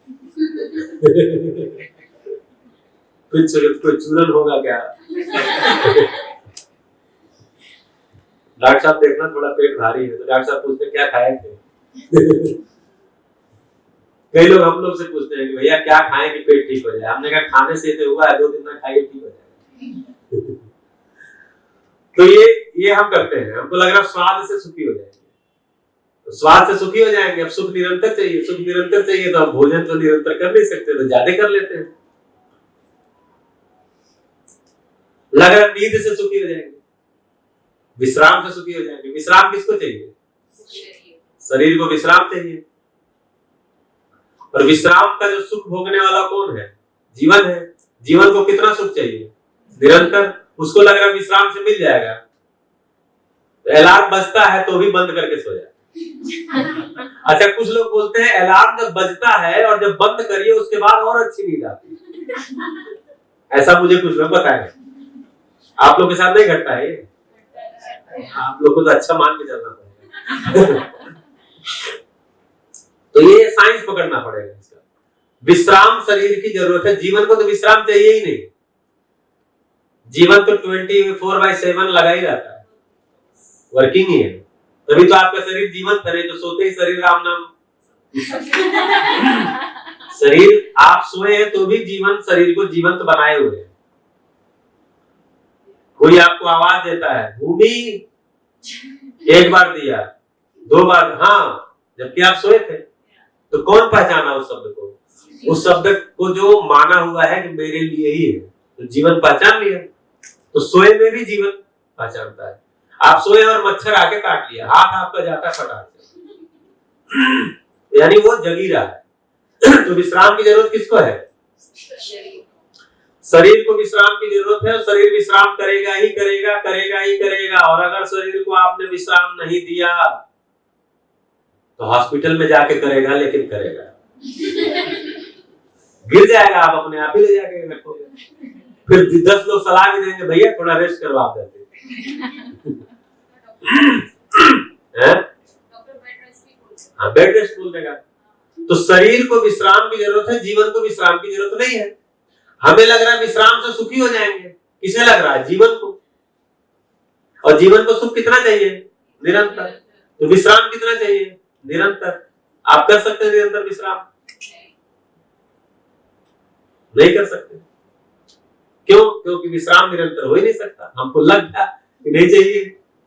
कोई चूरन होगा क्या? डॉक्टर साहब देखना थोड़ा पेट भारी है, तो डॉक्टर साहब पूछते क्या खाए थे? कई लोग हम लोग से पूछते हैं कि भैया क्या खाएं कि पेट ठीक हो जाए। हमने कहा खाने से तो हुआ है, 2 दिन में खाइए ठीक हो जाएगा। तो ये हम करते हैं, हमको लग रहा स्वाद से सुखी हो जाएंगे, तो स्वाद से सुखी हो जाएंगे। अब सुख निरंतर चाहिए, सुख निरंतर चाहिए तो हम भोजन तो निरंतर कर नहीं सकते, तो ज्यादा कर लेते हैं। लग रहा नींद से सुखी हो जाएंगे, विश्राम से सुखी हो जाएंगे। विश्राम किसको चाहिए? शरीर को विश्राम चाहिए। और विश्राम का जो सुख भोगने वाला कौन है? जीवन है। जीवन को कितना सुख चाहिए? निरंतर। उसको लग रहा विश्राम से मिल जाएगा, तो अलार्म बजता है तो भी बंद करके सो जाए। अच्छा, कुछ लोग बोलते हैं अलार्म जब बजता है और जब बंद करिए उसके बाद और अच्छी नींद आती है। ऐसा मुझे कुछ लोग बताए। आप लोग के साथ नहीं घटता है ये? आप लोग को तो अच्छा मान के चलना पड़ेगा। तो ये साइंस पकड़ना पड़ेगा इसका। विश्राम शरीर की जरूरत है, जीवन को तो विश्राम चाहिए ही नहीं। जीवन तो 24/7 लगा ही रहता है, वर्किंग ही है। तभी तो आपका शरीर जीवंत है, तो सोते ही शरीर राम नाम। शरीर आप सोए हैं तो भी जीवन शरीर को जीवंत बनाए हुए है। कोई आपको आवाज देता है भूमि, 1 बार दिया, 2 बार हाँ, जबकि आप सोए थे, तो कौन पहचाना उस शब्द को? उस शब्द को जो माना हुआ है कि मेरे लिए ही है, तो जीवन पहचान लिया। तो सोए में भी जीवन पहचानता है। आप सोए और मच्छर आके काट लिया, हाथ आपका जाता फटाक से, यानी वो जगी रहा है। तो विश्राम की जरूरत किसको है? शरीर को विश्राम की जरूरत है, और शरीर विश्राम करेगा ही करेगा, करेगा ही करेगा। और अगर शरीर को आपने विश्राम नहीं दिया तो हॉस्पिटल में जाके करेगा, लेकिन करेगा, गिर जाएगा, आप अपने आप ही ले जाके रखोगे। फिर 10 लोग सलाह भी देंगे भैया थोड़ा रेस्ट करवा देते हाँ, बेड रेस्ट बोल देगा। तो शरीर को विश्राम की जरूरत है, जीवन को विश्राम की जरूरत नहीं है। हमें लग रहा है विश्राम से सुखी हो जाएंगे, किसे लग रहा है? जीवन को। और जीवन को सुख कितना चाहिए? निरंतर। तो विश्राम कितना चाहिए? निरंतर। आप कर सकते हैं निरंतर विश्राम? नहीं कर सकते। क्यों? क्योंकि विश्राम निरंतर हो ही नहीं सकता। हमको लग गया कि नहीं चाहिए,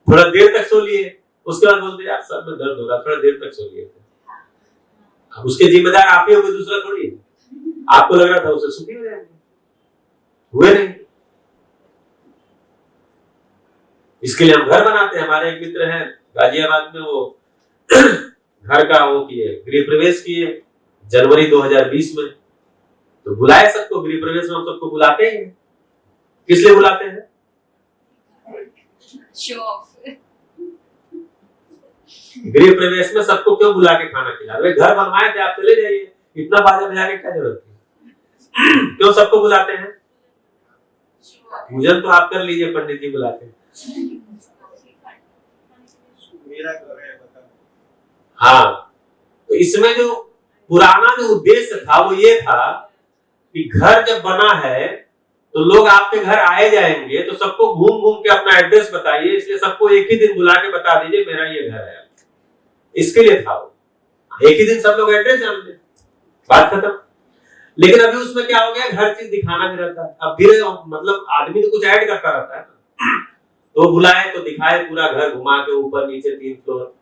थोड़ा देर तक सो लिए, उसके बाद बोलते यार सर में दर्द हो रहा, थोड़ा देर तक सो लिए। अब उसके जिम्मेदार आप ही हो, कोई दूसरा थोड़ी है। आपको लग रहा था उसे सुखी हो जाएंगे, हुए नहीं। इसके लिए हम घर बनाते हैं। हमारे एक मित्र हैं गाजियाबाद में, वो घर का वो किए, गृह प्रवेश किए जनवरी 2020 में। तो बुलाए सबको, गृह प्रवेश में हम सबको बुलाते हैं। किस लिए बुलाते हैं? Show off. गृह प्रवेश में सबको क्यों बुला के खाना खिला रहे? घर बनवाए थे, आप चले जाइए, इतना बाजा बजाने की क्या जरूरत थी? क्यों सबको बुलाते हैं? पूजन तो आप कर लीजिए, पंडित जी बुलाते हैं। हाँ, तो इसमें जो पुराना जो उद्देश्य था वो ये था कि घर जब बना है तो लोग आपके घर आए जाएंगे, तो सबको घूम घूम के अपना एड्रेस बताइए, इसलिए सबको एक ही दिन बुला के बता दीजिए मेरा ये घर है। इसके लिए था वो, एक ही दिन सब लोग एड्रेस जान ले, बात खत्म। लेकिन अभी उसमें क्या हो गया, हर चीज दिखाना भी रहता है। अब फिर मतलब आदमी तो कुछ ऐड करता रहता है ना, तो बुलाए तो दिखाए पूरा घर घुमा के, ऊपर नीचे 3 फ्लोर।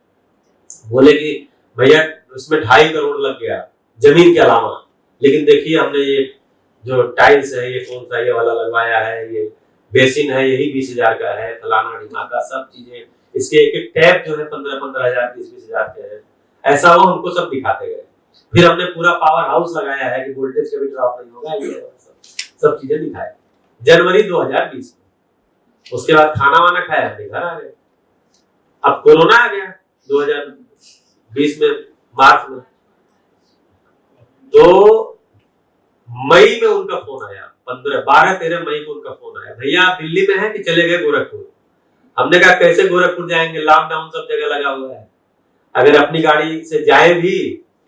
बोले कि भैया उसमें 2.5 करोड़ लग गया जमीन के अलावा, लेकिन देखिए हमने ये जो टाइल्स है ये कौन सा ये वाला लगवाया है, ये बेसिन है यही 20,000 का है, फलाना ढिमाका सब चीजें, इसके एक एक टैप जो है 15,000 20,000 के हैं। ऐसा वो हमको सब दिखाते गए। फिर हमने पूरा पावर हाउस लगाया है कि वोल्टेज कभी ड्रॉप नहीं होगा, ये सब चीजें दिखाए जनवरी 2020 में। उसके बाद खाना वाना खाया, अपने घर आ गए। अब कोरोना आ गया 2020 में मार्च में, तो मई में उनका फोन आया, 12-13 मई को उनका फोन आया, भैया आप दिल्ली में हैं कि चले गए गोरखपुर। हमने कहा कैसे गोरखपुर जाएंगे, लॉकडाउन सब जगह लगा हुआ है, अगर अपनी गाड़ी से जाए भी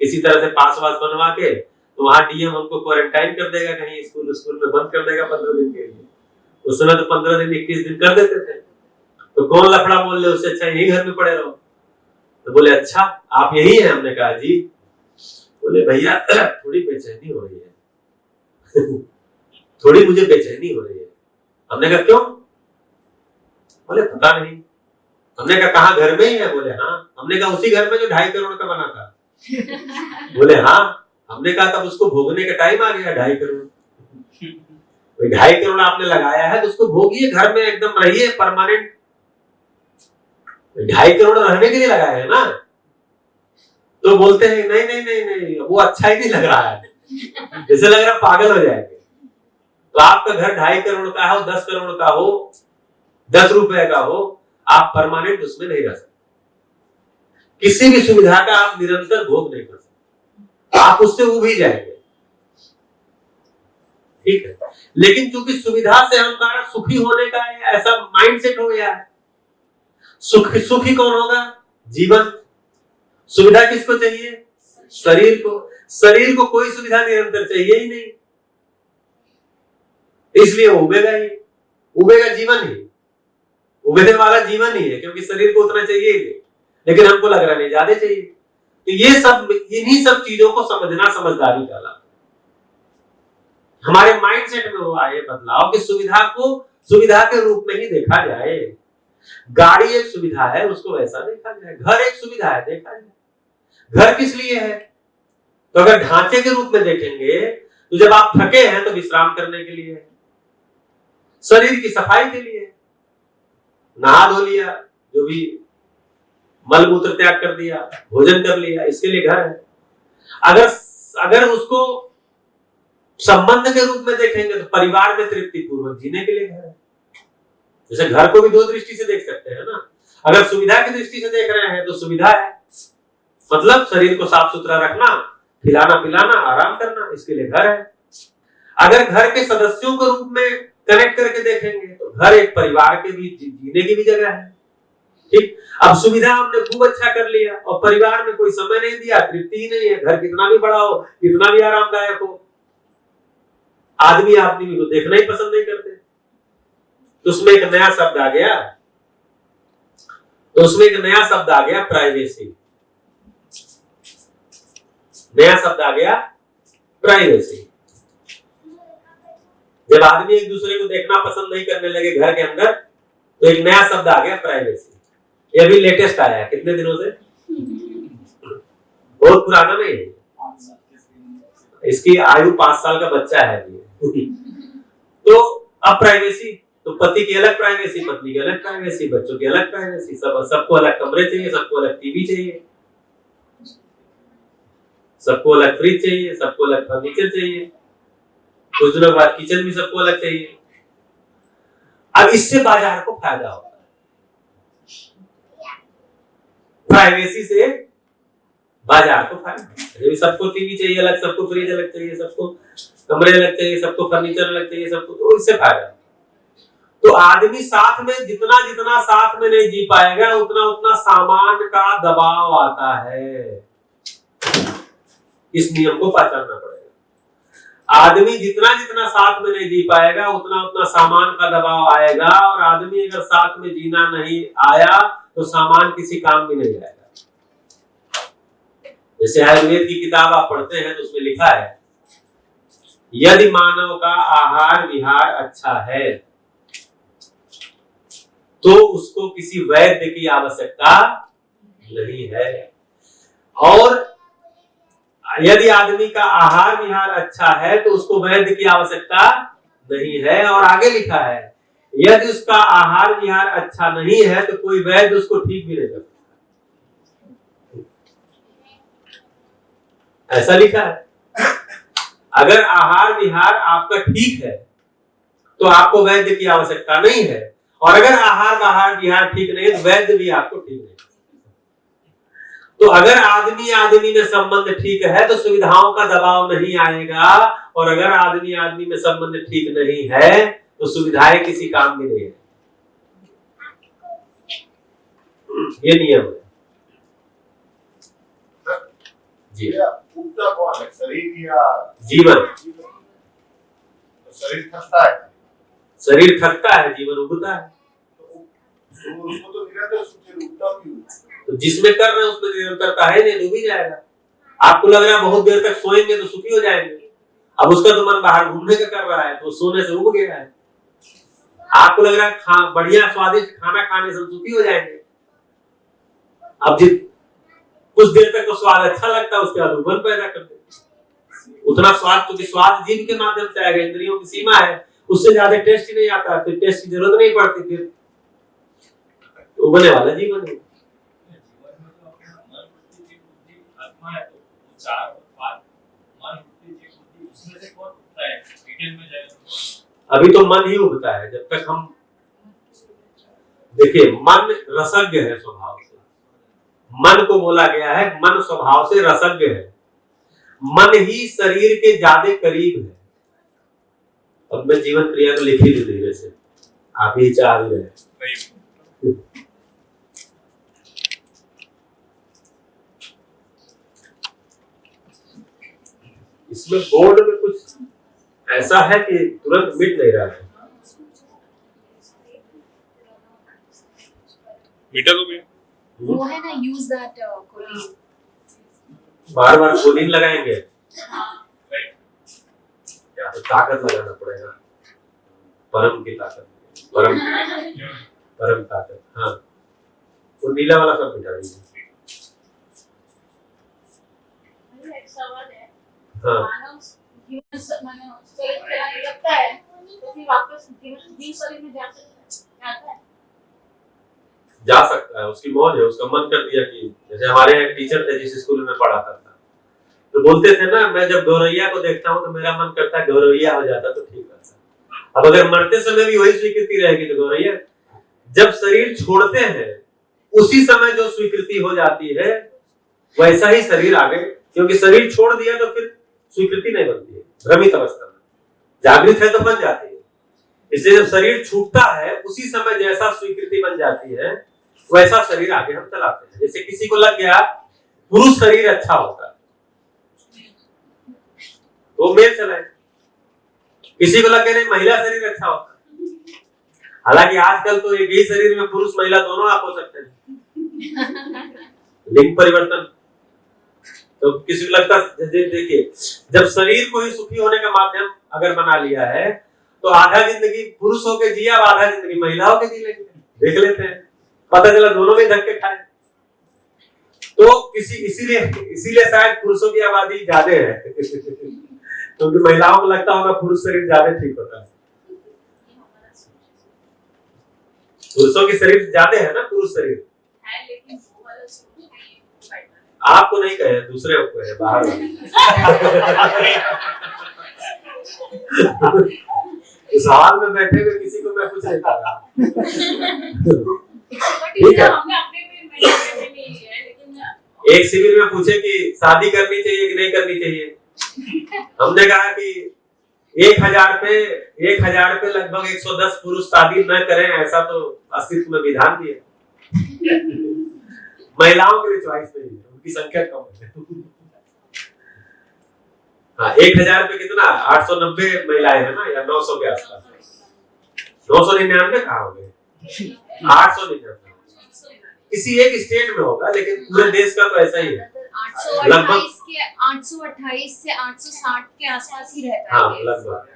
किसी तरह से पास वास बनवा के तो वहां डीएम हमको क्वारंटाइन कर देगा, कहीं स्कूल में बंद कर देगा 15 दिन के लिए। उस समय तो 15 दिन 21 दिन कर देते थे, तो कौन लफड़ा बोल ले, उससे अच्छा यही घर में पड़े रहो। तो बोले अच्छा आप यही हैं? हमने कहा जी। बोले भैया थोड़ी बेचैनी हो रही है थोड़ी मुझे बेचैनी हो रही है। हमने कहा क्यों? बोले पता नहीं। हमने कहा कहाँ, घर में ही है? बोले हाँ। हमने कहा उसी घर में जो 2.5 करोड़ का बना था? बोले हाँ। हमने कहा तब उसको भोगने का टाइम आ गया, 2.5 करोड़। 2.5 करोड़ आपने लगाया है तो उसको भोगिए, घर में एकदम रहिए परमानेंट। 2.5 करोड़ रहने के लिए लगाया है ना। तो बोलते हैं नहीं नहीं नहीं नहीं, वो अच्छा ही नहीं लग रहा है, जैसे लग रहा पागल हो जाएंगे। तो आपका घर 2.5 करोड़ का हो, 10 करोड़ का हो, 10 रुपए का हो, आप परमानेंट उसमें नहीं रह सकते। किसी भी सुविधा का आप निरंतर भोग नहीं कर सकते, आप उससे उब ही जाएंगे। ठीक है, लेकिन चूंकि सुविधा से हमारा सुखी होने का ऐसा माइंडसेट हो गया है। सुखी कौन होगा? जीवन। सुविधा किसको चाहिए? शरीर को। शरीर को कोई सुविधा निरंतर चाहिए ही नहीं, इसलिए उबेगा ही, उबेगा जीवन ही, उबेने वाला जीवन ही है, क्योंकि शरीर को उतना चाहिए ही नहीं, लेकिन हमको लग रहा नहीं ज्यादा चाहिए। तो ये सब, इन्हीं सब चीजों को समझना समझदारी कहलाता है। हमारे माइंडसेट में हुआ ये बदलाव कि सुविधा को सुविधा के रूप में ही देखा जाए। गाड़ी एक सुविधा है, उसको वैसा देखा जाए। घर एक सुविधा है, देखा जाए घर किस लिए है। तो अगर ढांचे के रूप में देखेंगे तो जब आप थके हैं तो विश्राम करने के लिए है, शरीर की सफाई के लिए, नहा धो लिया, जो भी मल मूत्र त्याग कर दिया, भोजन कर लिया, इसके लिए घर है। अगर उसको संबंध के रूप में देखेंगे तो परिवार में तृप्ति पूर्वक जीने के लिए घर है। जैसे घर को भी दो दृष्टि से देख सकते हैं ना। अगर सुविधा की दृष्टि से देख रहे हैं तो सुविधा है, मतलब शरीर को साफ सुथरा रखना, खिलाना पिलाना, आराम करना, इसके लिए घर है। अगर घर के सदस्यों के रूप में कनेक्ट करके देखेंगे तो घर एक परिवार के भी जीने की भी जगह है। ठीक, अब सुविधा हमने खूब अच्छा कर लिया और परिवार में कोई समय नहीं दिया, तृप्ति ही नहीं है। घर कितना भी बड़ा हो, कितना भी आरामदायक हो, आदमी को देखना ही पसंद नहीं करते। तो उसमें एक नया शब्द आ गया, प्राइवेसी। नया शब्द आ गया प्राइवेसी। जब आदमी एक दूसरे को देखना पसंद नहीं करने लगे घर के अंदर, तो एक नया शब्द आ गया प्राइवेसी। ये अभी लेटेस्ट आया है, कितने दिनों से, बहुत पुराना नहीं है। इसकी आयु 5 साल का बच्चा है अभी। तो अब प्राइवेसी, तो पति की अलग प्राइवेसी, पत्नी की अलग प्राइवेसी, बच्चों की अलग प्राइवेसी, सबको अलग कमरे चाहिए, सबको अलग टीवी चाहिए, सबको अलग फ्रिज चाहिए, सबको अलग फर्नीचर चाहिए, कुछ दिनों बाद किचन भी सबको अलग चाहिए। अब इससे बाजार को फायदा होता है, प्राइवेसी से बाजार को फायदा। सबको टीवी चाहिए अलग, सबको फ्रिज अलग चाहिए, सबको कमरे अलग चाहिए, सबको फर्नीचर अलग चाहिए, सबको, तो इससे फायदा। तो आदमी साथ में जितना साथ में नहीं जी पाएगा, उतना सामान का दबाव आता है। इस नियम को पहचानना पड़ेगा। आदमी जितना साथ में नहीं जी पाएगा, उतना सामान का दबाव आएगा, और आदमी अगर साथ में जीना नहीं आया तो सामान किसी काम भी नहीं आएगा। जैसे आयुर्वेद की किताब आप पढ़ते हैं तो उसमें लिखा है, यदि मानव का आहार विहार अच्छा है तो उसको किसी वैद्य की आवश्यकता नहीं है। और यदि आदमी का आहार विहार अच्छा है तो उसको वैद्य की आवश्यकता नहीं है। और आगे लिखा है यदि उसका आहार विहार अच्छा नहीं है तो कोई वैद्य उसको ठीक भी नहीं कर सकता। ऐसा लिखा है। अगर आहार विहार आपका ठीक है तो आपको वैद्य की आवश्यकता नहीं है, और अगर आहार विहार ठीक नहीं है तो वैद्य भी आपको ठीक नहीं। तो अगर आदमी आदमी में संबंध ठीक है तो सुविधाओं का दबाव नहीं आएगा, और अगर आदमी आदमी में संबंध ठीक नहीं है तो सुविधाएं किसी काम की नहीं है। ये नियम है जी। उगता कौन है, शरीर या जीवन? शरीर थकता है, शरीर थकता है, जीवन उगता है। तो उसको तो निरंतर सूर्य उगता क्यों? तो जिसमें कर रहे हैं उसमें निरंतरता है, नहीं डूब ही जाएगा। आपको लग रहा है बहुत देर तक सोएंगे तो सुखी हो जाएंगे, अब उसका तो मन बाहर घूमने का कर रहा है तो सोने से उब गया है। आपको लग रहा है बढ़िया स्वादिष्ट खाना खाने से सुखी हो जाएंगे, अब कुछ देर तक तो स्वाद अच्छा लगता है, उसके बाद उबन पैदा करते उतना स्वाद, क्योंकि स्वाद जीभ के माध्यम से आएगा, इंद्रियों की सीमा है, उससे ज्यादा टेस्ट ही नहीं आता, फिर टेस्ट की जरूरत नहीं पड़ती, फिर उबने वाला जीवन है। अभी तो मन ही उगता है। जब तक हम देखिए, मन रसज्ञ है स्वभाव से, मन को बोला गया है मन स्वभाव से रसज्ञ है, मन ही शरीर के ज्यादा करीब है। अब मैं जीवन क्रिया को लिख ही दूं धीरे से, आप ही चाह रहे हैं। इसमें बोर्ड में कुछ ऐसा है कि तुरंत मिट नहीं रहा है। मीटर हो गया वो है ना, यूज दैट कोलिन। बार बार कोलिन लगाएंगे या तो ताकत लगाना पड़ेगा, परम की ताकत, परम ताकत। हाँ, वो नीला वाला सब मिटा दीजिए। एक सवाल है, हाँ, मानव जीवन शरीर चलाने लगता है तो फिर वापस जीवन शरीर में जाता है? जा सकता है, उसकी मौज है, उसका मन कर दिया कि जैसे हमारे एक टीचर थे जिस स्कूल में पढ़ाता था, तो बोलते थे ना, मैं जब गौरैया को देखता हूँ तो मेरा मन करता है गौरैया हो जाता तो ठीक रहता। अब अगर मरते समय भी वही स्वीकृति रहेगी तो गौरैया, जब शरीर छोड़ते हैं उसी समय जो स्वीकृति हो जाती है वैसा ही शरीर आगे, क्योंकि शरीर छोड़ दिया तो फिर स्वीकृति नहीं बनती है, भ्रमित अवस्था में। जागृत है तो बन जाती है, इसलिए जब शरीर छूटता है उसी समय जैसा स्वीकृति बन जाती है वैसा शरीर आगे हम चलाते हैं। जैसे किसी को लग गया पुरुष शरीर अच्छा होता है वो मेल चलाए, किसी को लग गया नहीं महिला शरीर अच्छा होता है। हालांकि आजकल तो एक ही शरीर में पुरुष महिला दोनों आप हो सकते हैं, लिंग परिवर्तन। तो किसी को लगता है, देखिए जब शरीर को ही सुखी होने का माध्यम अगर बना लिया है तो आधा जिंदगी पुरुष होके जिया, आधा जिंदगी महिला होके जी लेंगे। देख लेते हैं, पता चला दोनों में धक्के खाए। तो इसीलिए शायद पुरुषों की आबादी ज्यादा है क्योंकि महिलाओं को लगता होगा पुरुष शरीर ज्यादा ठीक होता है। पुरुषों की शरीर ज्यादा है ना, पुरुष शरीर है, लेकिन आपको नहीं कहे, दूसरे को है बाहर। इस हाल में बैठे हुए किसी को मैं कुछ नहीं कर रहा। ठीक है, एक शिविर में पूछे कि शादी करनी चाहिए कि नहीं करनी चाहिए, हमने कहा कि 1000 पे लगभग 110 पुरुष शादी न करें, ऐसा तो अस्तित्व में विधान भी है। महिलाओं के लिए चॉइस नहीं है, उनकी संख्या कम है। हाँ, 1000 पे कितना 890 महिलाएं है ना, या 900 के आसपास। 999 कहाँ हो गए, 899 किसी एक स्टेट में होगा, लेकिन पूरे देश का तो ऐसा ही है। 828 से 860 के आसपास ही रहता है। हाँ, लगभग।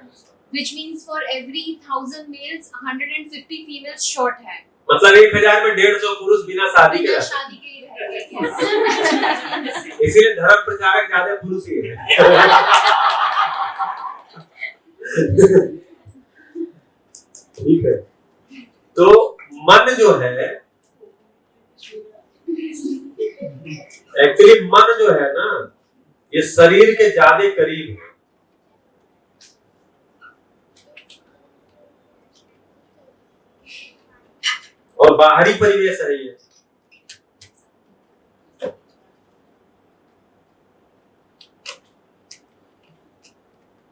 Which means for every 1000 males 150 females short है। मतलब 1000 में 150 पुरुष बिना शादी के ही रहते हैं। इसीलिए धर्म प्रचारक ज्यादा पुरुष ही है। ठीक है, तो मन जो है, एक्चुअली मन जो है ना, ये शरीर के ज्यादा करीब है। और बाहरी परिवेश है ये।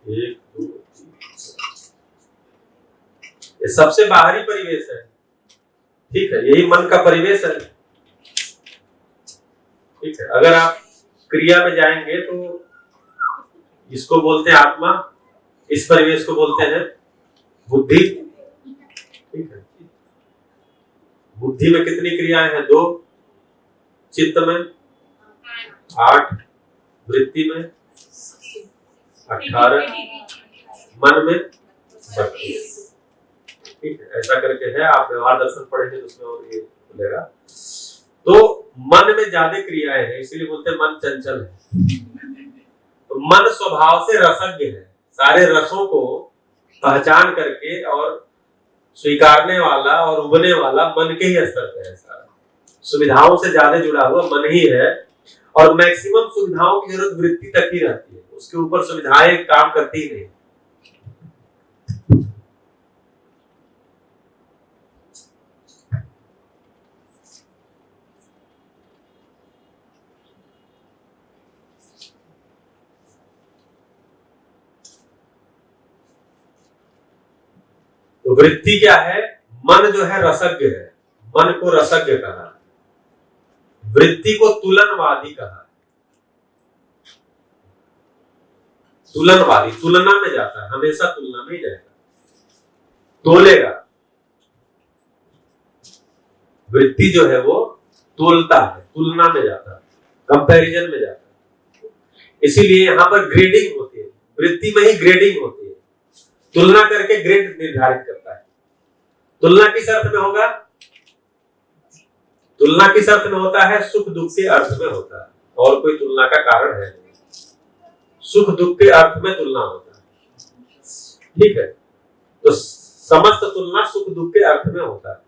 एक, दो, ये सबसे बाहरी परिवेश है। ठीक है, यही मन का परिवेश है। ठीक है, अगर आप क्रिया में जाएंगे तो इसको बोलते हैं आत्मा, इस परिवेश को बोलते हैं बुद्धि। ठीक है, बुद्धि में कितनी क्रियाएं हैं? 2, चित्त में 8, वृत्ति में 18, मन में 32। ठीक है, ऐसा करके है। आप व्यवहार दर्शन पढ़ेंगे तो उसमें और ये खुलेगा। तो मन में ज्यादा क्रियाएं हैं, इसीलिए बोलते हैं मन चंचल है। तो मन स्वभाव से रसज्ञ है, सारे रसों को पहचान करके और स्वीकारने वाला और उबने वाला मन के ही स्तर पे है। सारा सुविधाओं से ज्यादा जुड़ा हुआ मन ही है, और मैक्सिमम सुविधाओं की जरूरत वृत्ति तक ही रहती है, उसके ऊपर सुविधाएं काम करती ही नहीं। तो वृत्ति क्या है? मन जो है रसज्ञ है, मन को रसज्ञ कहा, वृत्ति को तुलनवादी कहा। तुलनवादी तुलना में जाता है, हमेशा तुलना में ही जाएगा, तोलेगा। वृत्ति जो है वो तोलता है, तुलना में जाता है, कंपैरिजन में जाता है। इसीलिए यहां पर ग्रेडिंग होती है, वृत्ति में ही ग्रेडिंग होती है। तुलना करके ग्रेड निर्धारित करता है। तुलना किस अर्थ में होगा? तुलना किस अर्थ में होता है? सुख दुख के अर्थ में होता है, और कोई तुलना का कारण है नहीं। सुख दुख के अर्थ में तुलना होता है। ठीक है, तो समस्त तुलना सुख दुख के अर्थ में होता है।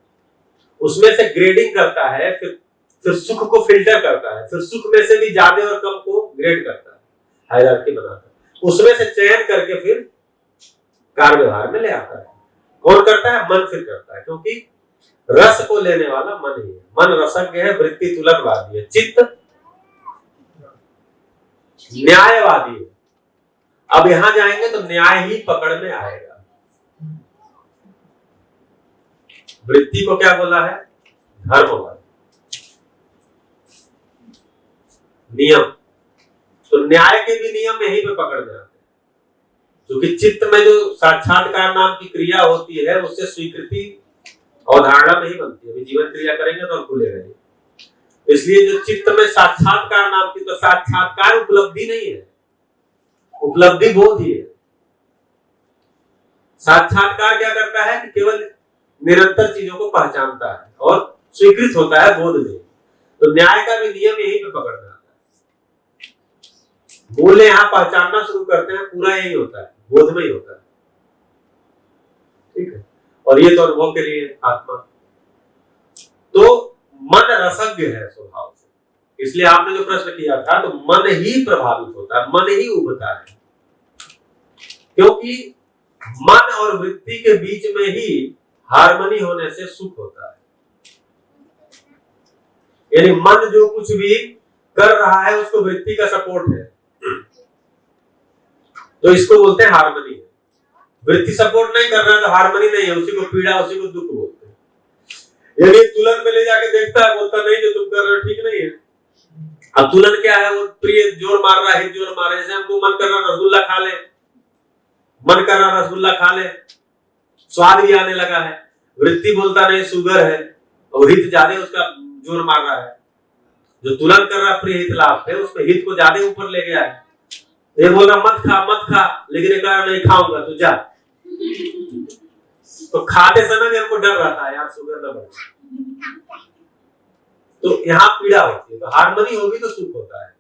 उसमें से ग्रेडिंग करता है, फिर सुख को फिल्टर करता है, फिर सुख में से भी ज्यादा और कम को ग्रेड करता है, हायरार्की बनाता है। उसमें से चयन करके फिर कार्य व्यवहार में ले आता है। कौन करता है? मन फिर करता है, क्योंकि रस को लेने वाला मन ही है। मन रसज्ञ है, वृत्ति तुलनवादी है, चित्त न्यायवादी है। अब यहां जाएंगे तो न्याय ही पकड़ में आएगा। वृत्ति को क्या बोला है? धर्मवादी, नियम। तो न्याय के भी नियम यहीं पे पकड़ में आते हैं, क्योंकि चित्त में जो साक्षात्कार नाम की क्रिया होती है, उससे स्वीकृति अवधारणा नहीं बनती है। अभी जीवन क्रिया करेंगे तो खुलेगा नहीं। इसलिए जो चित्त में साक्षात्कार नाम की, तो साक्षात्कार उपलब्धि नहीं है, उपलब्धि बोध ही है। साक्षात्कार क्या करता है कि केवल निरंतर चीजों को पहचानता है और स्वीकृत होता है बोध में। तो न्याय का भी नियम यहीं पे पकड़ना आता है। मूल्य यहां पहचानना शुरू करते हैं, पूरा यही होता है, बोध में ही होता है। ठीक है, और ये तो अनुभव के लिए आत्मा। तो मन रसज्ञ है स्वभाव से, इसलिए आपने जो प्रश्न किया था, तो मन ही प्रभावित होता है, मन ही उबता है, क्योंकि मन और वृत्ति के बीच में ही हार्मनी होने से सुख होता है। यानी मन जो कुछ भी कर रहा है उसको वृत्ति का सपोर्ट है, तो इसको बोलते हैं हार्मनी। वृत्ति सपोर्ट नहीं कर रहा है तो हार्मनी नहीं है, उसी को पीड़ा, उसी को दुख बोलते हैं। यदि तुलन में ले जाके देखता है, बोलता नहीं जो तुम कर रहे हो ठीक नहीं है। अब तुलन क्या है? वो प्रिय जोर मार रहा है, जोर मार रहा है। जैसे हमको मन कर रहा रसगुल्ला खा ले, मन कर रहा रसगुल्ला खा ले, स्वाद भी आने लगा है, वृत्ति बोलता नहीं शुगर है, और हित ज्यादा उसका जोर मार रहा है। जो तुलन कर रहा प्रिय हित लाभ है, उसमें हित को ज्यादा ऊपर ले गया है। ये बोल रहा मत खा, लेकिन एक नहीं खाऊंगा, तो जा। तो खाते समय भी हमको डर रहता है यार शुगर न बढ़े, तो यहाँ पीड़ा होती है। तो हार्मनी होगी तो सुख होता है।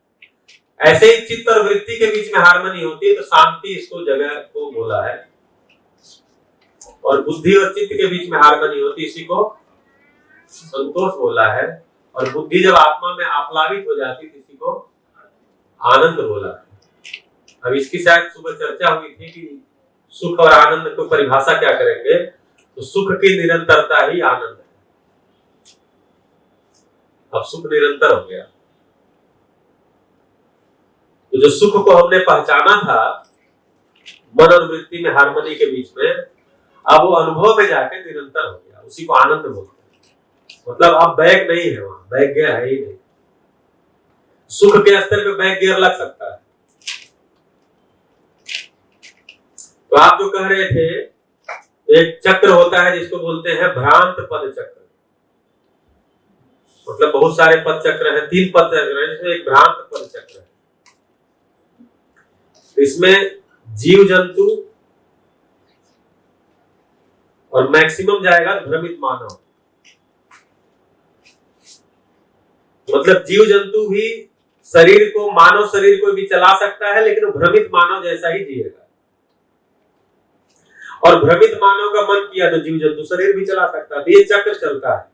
ऐसे ही चित्त और वृत्ति के बीच में हार्मनी होती है तो शांति इसको जगह को बोला है, और बुद्धि और चित्त के बीच में हार्मनी होती है, इसी को संतोष बोला है। और बुद्धि जब आत्मा में आप्लावित हो जाती है इसी को आनंद बोला है। अब इसकी शायद सुबह चर्चा हुई थी कि सुख और आनंद को परिभाषा क्या करेंगे, तो सुख की निरंतरता ही आनंद है। अब सुख निरंतर हो गया, तो जो सुख को हमने पहचाना था मन और वृत्ति में हार्मनी के बीच में, अब वो अनुभव में जाके निरंतर हो गया, उसी को आनंद बोलते हैं। मतलब अब बैक नहीं है, वहां बैक गियर है ही नहीं। सुख के स्तर पे बैक गियर लग सकता है। तो आप जो कह रहे थे, एक चक्र होता है जिसको बोलते हैं भ्रांत पद चक्र। मतलब बहुत सारे पद चक्र हैं, 3 पद चक्र हैं, जिसमें एक भ्रांत पद चक्र है। इसमें जीव जंतु और मैक्सिमम जाएगा भ्रमित मानव। मतलब जीव जंतु भी शरीर को, मानव शरीर को भी चला सकता है, लेकिन भ्रमित मानव जैसा ही जिएगा। और भ्रमित मानव का मन किया तो जीव जंतु शरीर भी चला सकता है। तो ये चक्र चलता है,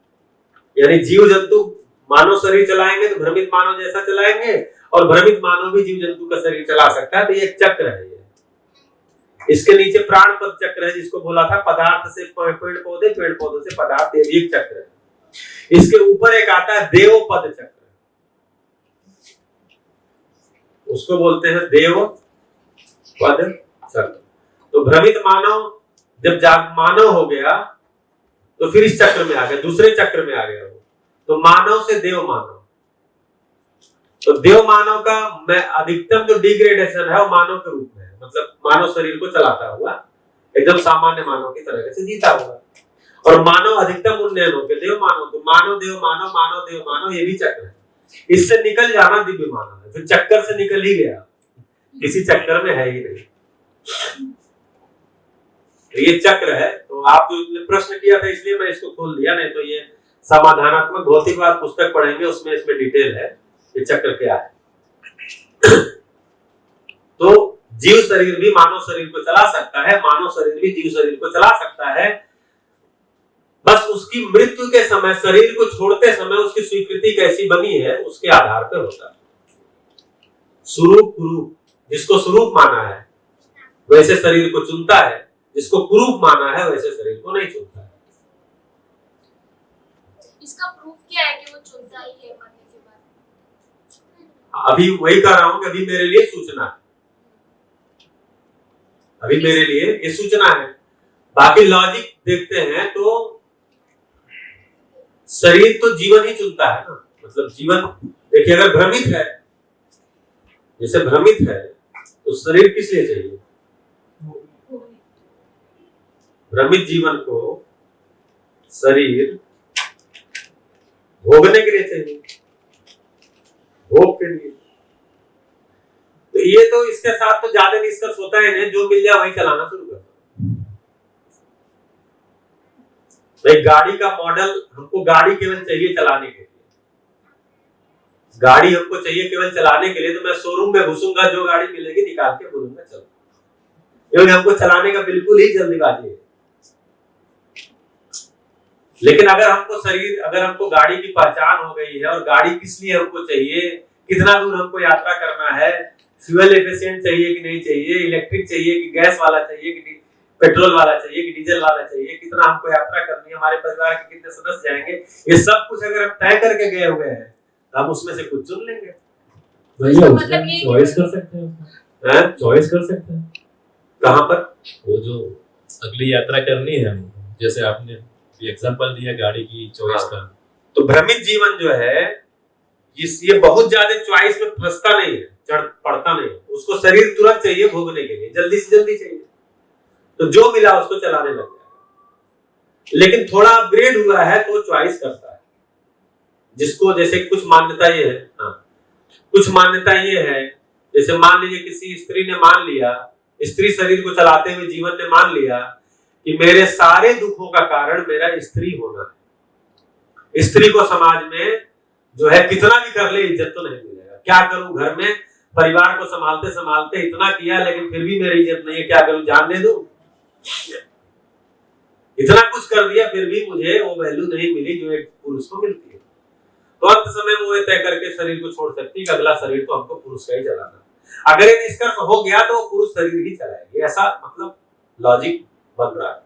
यानी जीव जंतु मानव शरीर चलाएंगे तो भ्रमित मानव जैसा चलाएंगे, और भ्रमित मानव भी जीव जंतु का शरीर चला सकता है। तो ये एक चक्र है। ये इसके नीचे प्राण पद चक्र है, जिसको बोला था पदार्थ से पेड़ पौधे, पेड़ पौधों से पदार्थ, ये भी एक चक्र है। इसके ऊपर एक आता है देव पद चक्र, उसको बोलते हैं देव पद चक्र। तो भ्रमित मानव जब मानव हो गया तो फिर इस चक्र में आ गया, दूसरे चक्र में आ गया वो। तो मानव से देव मानव। तो देव मानव का मैं अधिकतम जो डिग्रेडेशन है वो मानव के रूप में है। मतलब मानव शरीर को चलाता हुआ एकदम सामान्य मानव की तरह से जीता हुआ, और मानव अधिकतम उन्नयन हो गया देव मानव। तो मानव देव मानव, मानव देव मानव, ये भी चक्र है। इससे निकल जाना दिव्य मानव है। फिर चक्कर से निकल ही गया, किसी चक्कर में है ही नहीं। तो ये चक्र है। तो आप जो प्रश्न किया था इसलिए मैं इसको खोल दिया, नहीं तो ये समाधानात्मक भौतिकवाद पुस्तक पढ़ेंगे, उसमें इसमें डिटेल है ये चक्र क्या है। तो जीव शरीर भी मानव शरीर को चला सकता है, मानव शरीर भी जीव शरीर को चला सकता है। बस उसकी मृत्यु के समय, शरीर को छोड़ते समय उसकी स्वीकृति कैसी बनी है उसके आधार पर होता है। स्वरूप कुरूप, जिसको स्वरूप माना है वैसे शरीर को चुनता है, जिसको कुरूप माना है वैसे शरीर को नहीं चुनता है। इसका प्रूफ क्या है कि वो चुनता ही है मरने के बाद? अभी वही कह रहा हूं कि अभी मेरे लिए सूचना है, अभी मेरे लिए ये सूचना है। बाकी लॉजिक देखते हैं तो शरीर तो जीवन ही चुनता है ना। मतलब जीवन देखिए, अगर भ्रमित है, जैसे भ्रमित है तो शरीर किस लिए चाहिए? भ्रमित जीवन को शरीर भोगने के लिए चाहिए, भोग के लिए। तो ये तो इसके साथ तो ज्यादा निष्कर्ष होता है नहीं, जो मिल जाए वही चलाना शुरू कर। भाई गाड़ी का मॉडल, हमको गाड़ी केवल चाहिए चलाने के लिए, गाड़ी हमको चाहिए केवल चलाने के लिए, तो मैं शोरूम में घुसूंगा, जो गाड़ी मिलेगी निकाल के बोलूंगा चलो, क्योंकि हमको चलाने का बिल्कुल ही जल्दीबाजी है। लेकिन अगर हमको शरीर, अगर हमको गाड़ी की पहचान हो गई है और गाड़ी किस लिए हमको चाहिए, कितना दूर हमको यात्रा करना है, फ्यूल एफिशिएंट चाहिए कि नहीं चाहिए, इलेक्ट्रिक चाहिए कि गैस वाला चाहिए कि पेट्रोल वाला चाहिए कि डीजल वाला चाहिए, कितना हमको यात्रा करनी है, हमारे परिवार के कितने सदस्य जाएंगे, ये सब कुछ अगर हम तय करके गए हुए हैं तो हम उसमें से कुछ चुन लेंगे। मतलब ये चॉइस कर सकते हैं, चॉइस कर सकते हैं। कहाँ पर? वो जो अगली यात्रा करनी है, जैसे आपने एग्जांपल दिया गाड़ी की चॉइस का, तो भ्रमित जीवन जो है ये बहुत ज्यादा चॉइस में फंसता नहीं है, चढ़ पड़ता नहीं है। उसको शरीर तुरंत चाहिए भोगने के लिए, जल्दी से जल्दी चाहिए, तो जो मिला उसको चलाने लग जाएगा। लेकिन थोड़ा अपग्रेड हुआ है तो चॉइस करता है, जिसको जैसे कुछ मान्यता ये है, हाँ कुछ मान्यता ये है, जैसे मान लीजिए किसी स्त्री ने मान लिया, स्त्री शरीर को चलाते हुए जीवन ने मान लिया कि मेरे सारे दुखों का कारण मेरा स्त्री होना है। स्त्री को समाज में जो है कितना भी कर ले इज्जत तो नहीं मिलेगा। क्या करूं, घर में परिवार को संभालते संभालते इतना किया लेकिन फिर भी मेरी इज्जत नहीं है, क्या करूं, जान दे दूं? इतना कुछ कर दिया फिर भी मुझे वो वैल्यू नहीं मिली जो एक पुरुष को मिलती है। तो अंत समय वो तय करके शरीर को छोड़ सकती है कि अगला शरीर तो हमको पुरुष का ही चलाना। अगर ये निष्कर्ष हो गया तो वो पुरुष शरीर ही चलाएगी, ऐसा मतलब लॉजिक बन रहा है।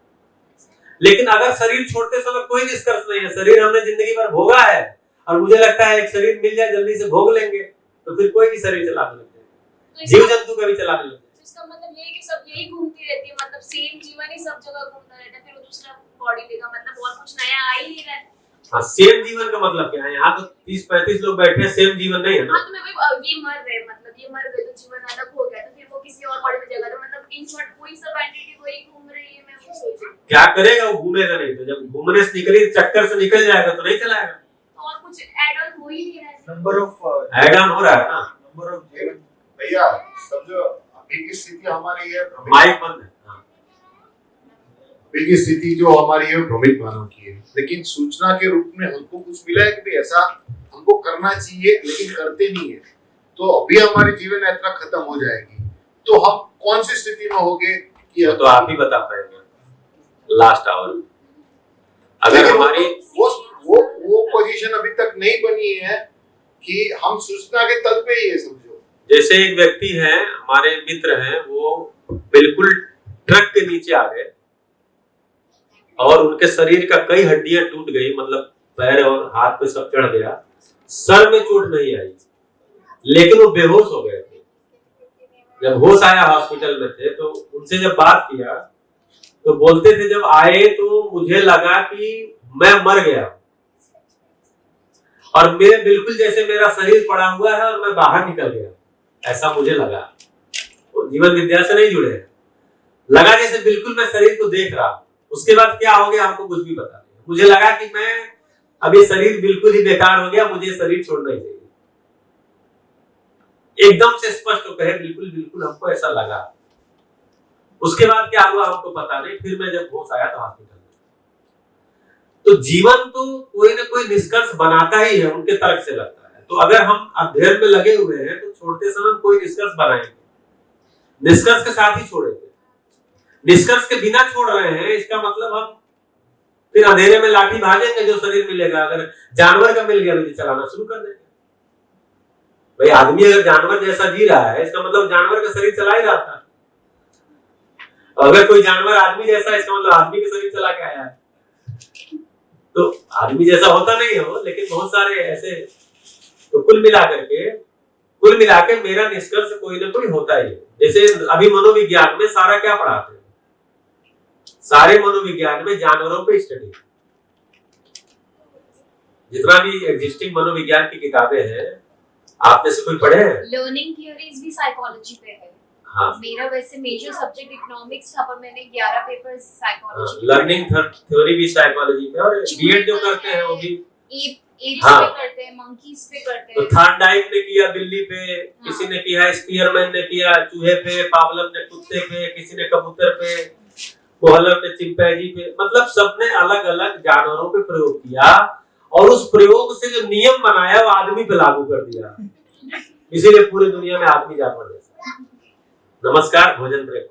लेकिन अगर शरीर छोड़ते समय कोई निष्कर्ष नहीं है, शरीर हमने जिंदगी भर भोगा है और मुझे लगता है एक शरीर मिल जाए जल्दी से भोग लेंगे, तो फिर कोई भी शरीर चलाने लग जाएगा, जीव जंतु का भी चलाने लग जाएगा। इसका मतलब ये है कि सब यही घूमती रहती है, मतलब सेम जीवन ही सब जगह घूमता रहता है, फिर वो दूसरा बॉडी लेगा, मतलब और कुछ नया आ ही नहीं रहा है। हाँ, सेम जीवन का मतलब क्या है? यहाँ तो 30-35 लोग बैठे हैं, सेम जीवन नहीं है ना। हाँ, तो मैं वही ये मर रहे, मतलब ये मर गए तो जीवन अलग हो गया, तो फिर वो किसी और बॉडी में जगह, तो मतलब इन शॉर्ट कोई सब एंटिटी वही घूम रही है। मैं वो सोच रही हूँ क्या करेगा, वो घूमेगा नहीं, तो जब घूमने से निकली चक्कर से निकल जाएगा तो नहीं चलाएगा। और कुछ ऐड ऑन हो ही नहीं रहा है। नंबर ऑफ ऐड ऑन हो रहा है ना। नंबर ऑफ भैया समझो अभी की स्थिति हमारी है, माइक बंद है। हाँ। अभी की स्थिति जो हमारी है भ्रमित मानव की है, लेकिन सूचना के रूप में हमको कुछ मिला है कि भाई ऐसा हमको करना चाहिए लेकिन करते नहीं है, तो अभी हमारी जीवन यात्रा खत्म हो जाएगी, तो हम कौन सी स्थिति में होंगे कि तो आप ही बता पाएंगे लास्ट आवर में। अगर हमारी वो पोजीशन अभी तक नहीं बनी है कि हम सूचना के तल पे ही है, समझो। जैसे एक व्यक्ति है, हमारे मित्र हैं, वो बिल्कुल ट्रक के नीचे आ गए और उनके शरीर का कई हड्डियां टूट गई, मतलब पैर और हाथ पे सब चढ़ गया, सर में चोट नहीं आई लेकिन वो बेहोश हो गए थे। जब होश आया हॉस्पिटल में थे तो उनसे जब बात किया तो बोलते थे जब आए तो मुझे लगा कि मैं मर गया और मेरे बिल्कुल जैसे मेरा शरीर पड़ा हुआ है और मैं बाहर निकल गया, ऐसा मुझे लगा। वो जीवन विद्या से नहीं जुड़े, लगा जैसे बिल्कुल मैं शरीर को देख रहा हूं। उसके बाद क्या हो गया हमको कुछ भी पता नहीं। मुझे लगा कि मैं अब ये शरीर बिल्कुल ही बेकार हो गया, मुझे शरीर छोड़ना ही चाहिए। एकदम से स्पष्ट हो कहे बिल्कुल बिल्कुल हमको ऐसा लगा। उसके बाद क्या हुआ हमको पता नहीं। फिर मैं जब होश आया तो हॉस्पिटल में। तो जीवन तो कोई ना कोई निष्कर्ष बनाता ही है, उनके तर्क से लगता है। तो अगर हम अध्ययन में लगे हुए हैं तो छोड़ते समय कोई निष्कर्ष बनाएंगे, निष्कर्ष के साथ ही छोड़ेंगे। निष्कर्ष के बिना छोड़ रहे हैं इसका मतलब हम फिर अंधेरे में लाठी भाजेंगे जो शरीर मिलेगा। अगर जानवर का मिल गया तो चलाना शुरू कर देंगे। भाई आदमी अगर जानवर जैसा जी रहा है इसका मतलब जानवर का शरीर चला ही रहा था। अगर कोई जानवर आदमी जैसा है इसका मतलब आदमी का शरीर चला के आया है। तो आदमी जैसा होता नहीं है वो, लेकिन बहुत सारे ऐसे। तो कुल मिला के मेरा निष्कर्ष कोई ना कोई होता ही है। जैसे अभी मनोविज्ञान में सारा क्या पढ़ाते हैं, सारे मनोविज्ञान में जानवरों पे स्टडी। जितना भी एग्जिस्टिंग मनोविज्ञान की किताबें हैं आप में से कोई पढ़े हैं? लर्निंग थ्योरीज भी साइकोलॉजी पे है। हाँ, मेरा वैसे मेजर सब्जेक्ट इकोनॉमिक्स था पर मैंने 11 पेपर्स साइकोलॉजी लर्निंग थ्योरी भी साइकोलॉजी पे, और बीएड जो करते हैं वो भी एप्स हाँ। पे करते हैं, मंकीज पे करते तो हैं। थॉर्नडाइक ने किया बिल्ली पे, किसी ने किया स्पीयरमैन ने किया चूहे पे, पावलव ने कुत्ते पे, किसी ने कबूतर पे, कोहलर ने चिंपैंजी पे। मतलब सबने अलग अलग जानवरों पे प्रयोग किया और उस प्रयोग से जो नियम बनाया वो आदमी पे लागू कर दिया। इसीलिए पूरी दुनिया में आदमी जानवर जैसा। नमस्कार, भोजन ब्रेक।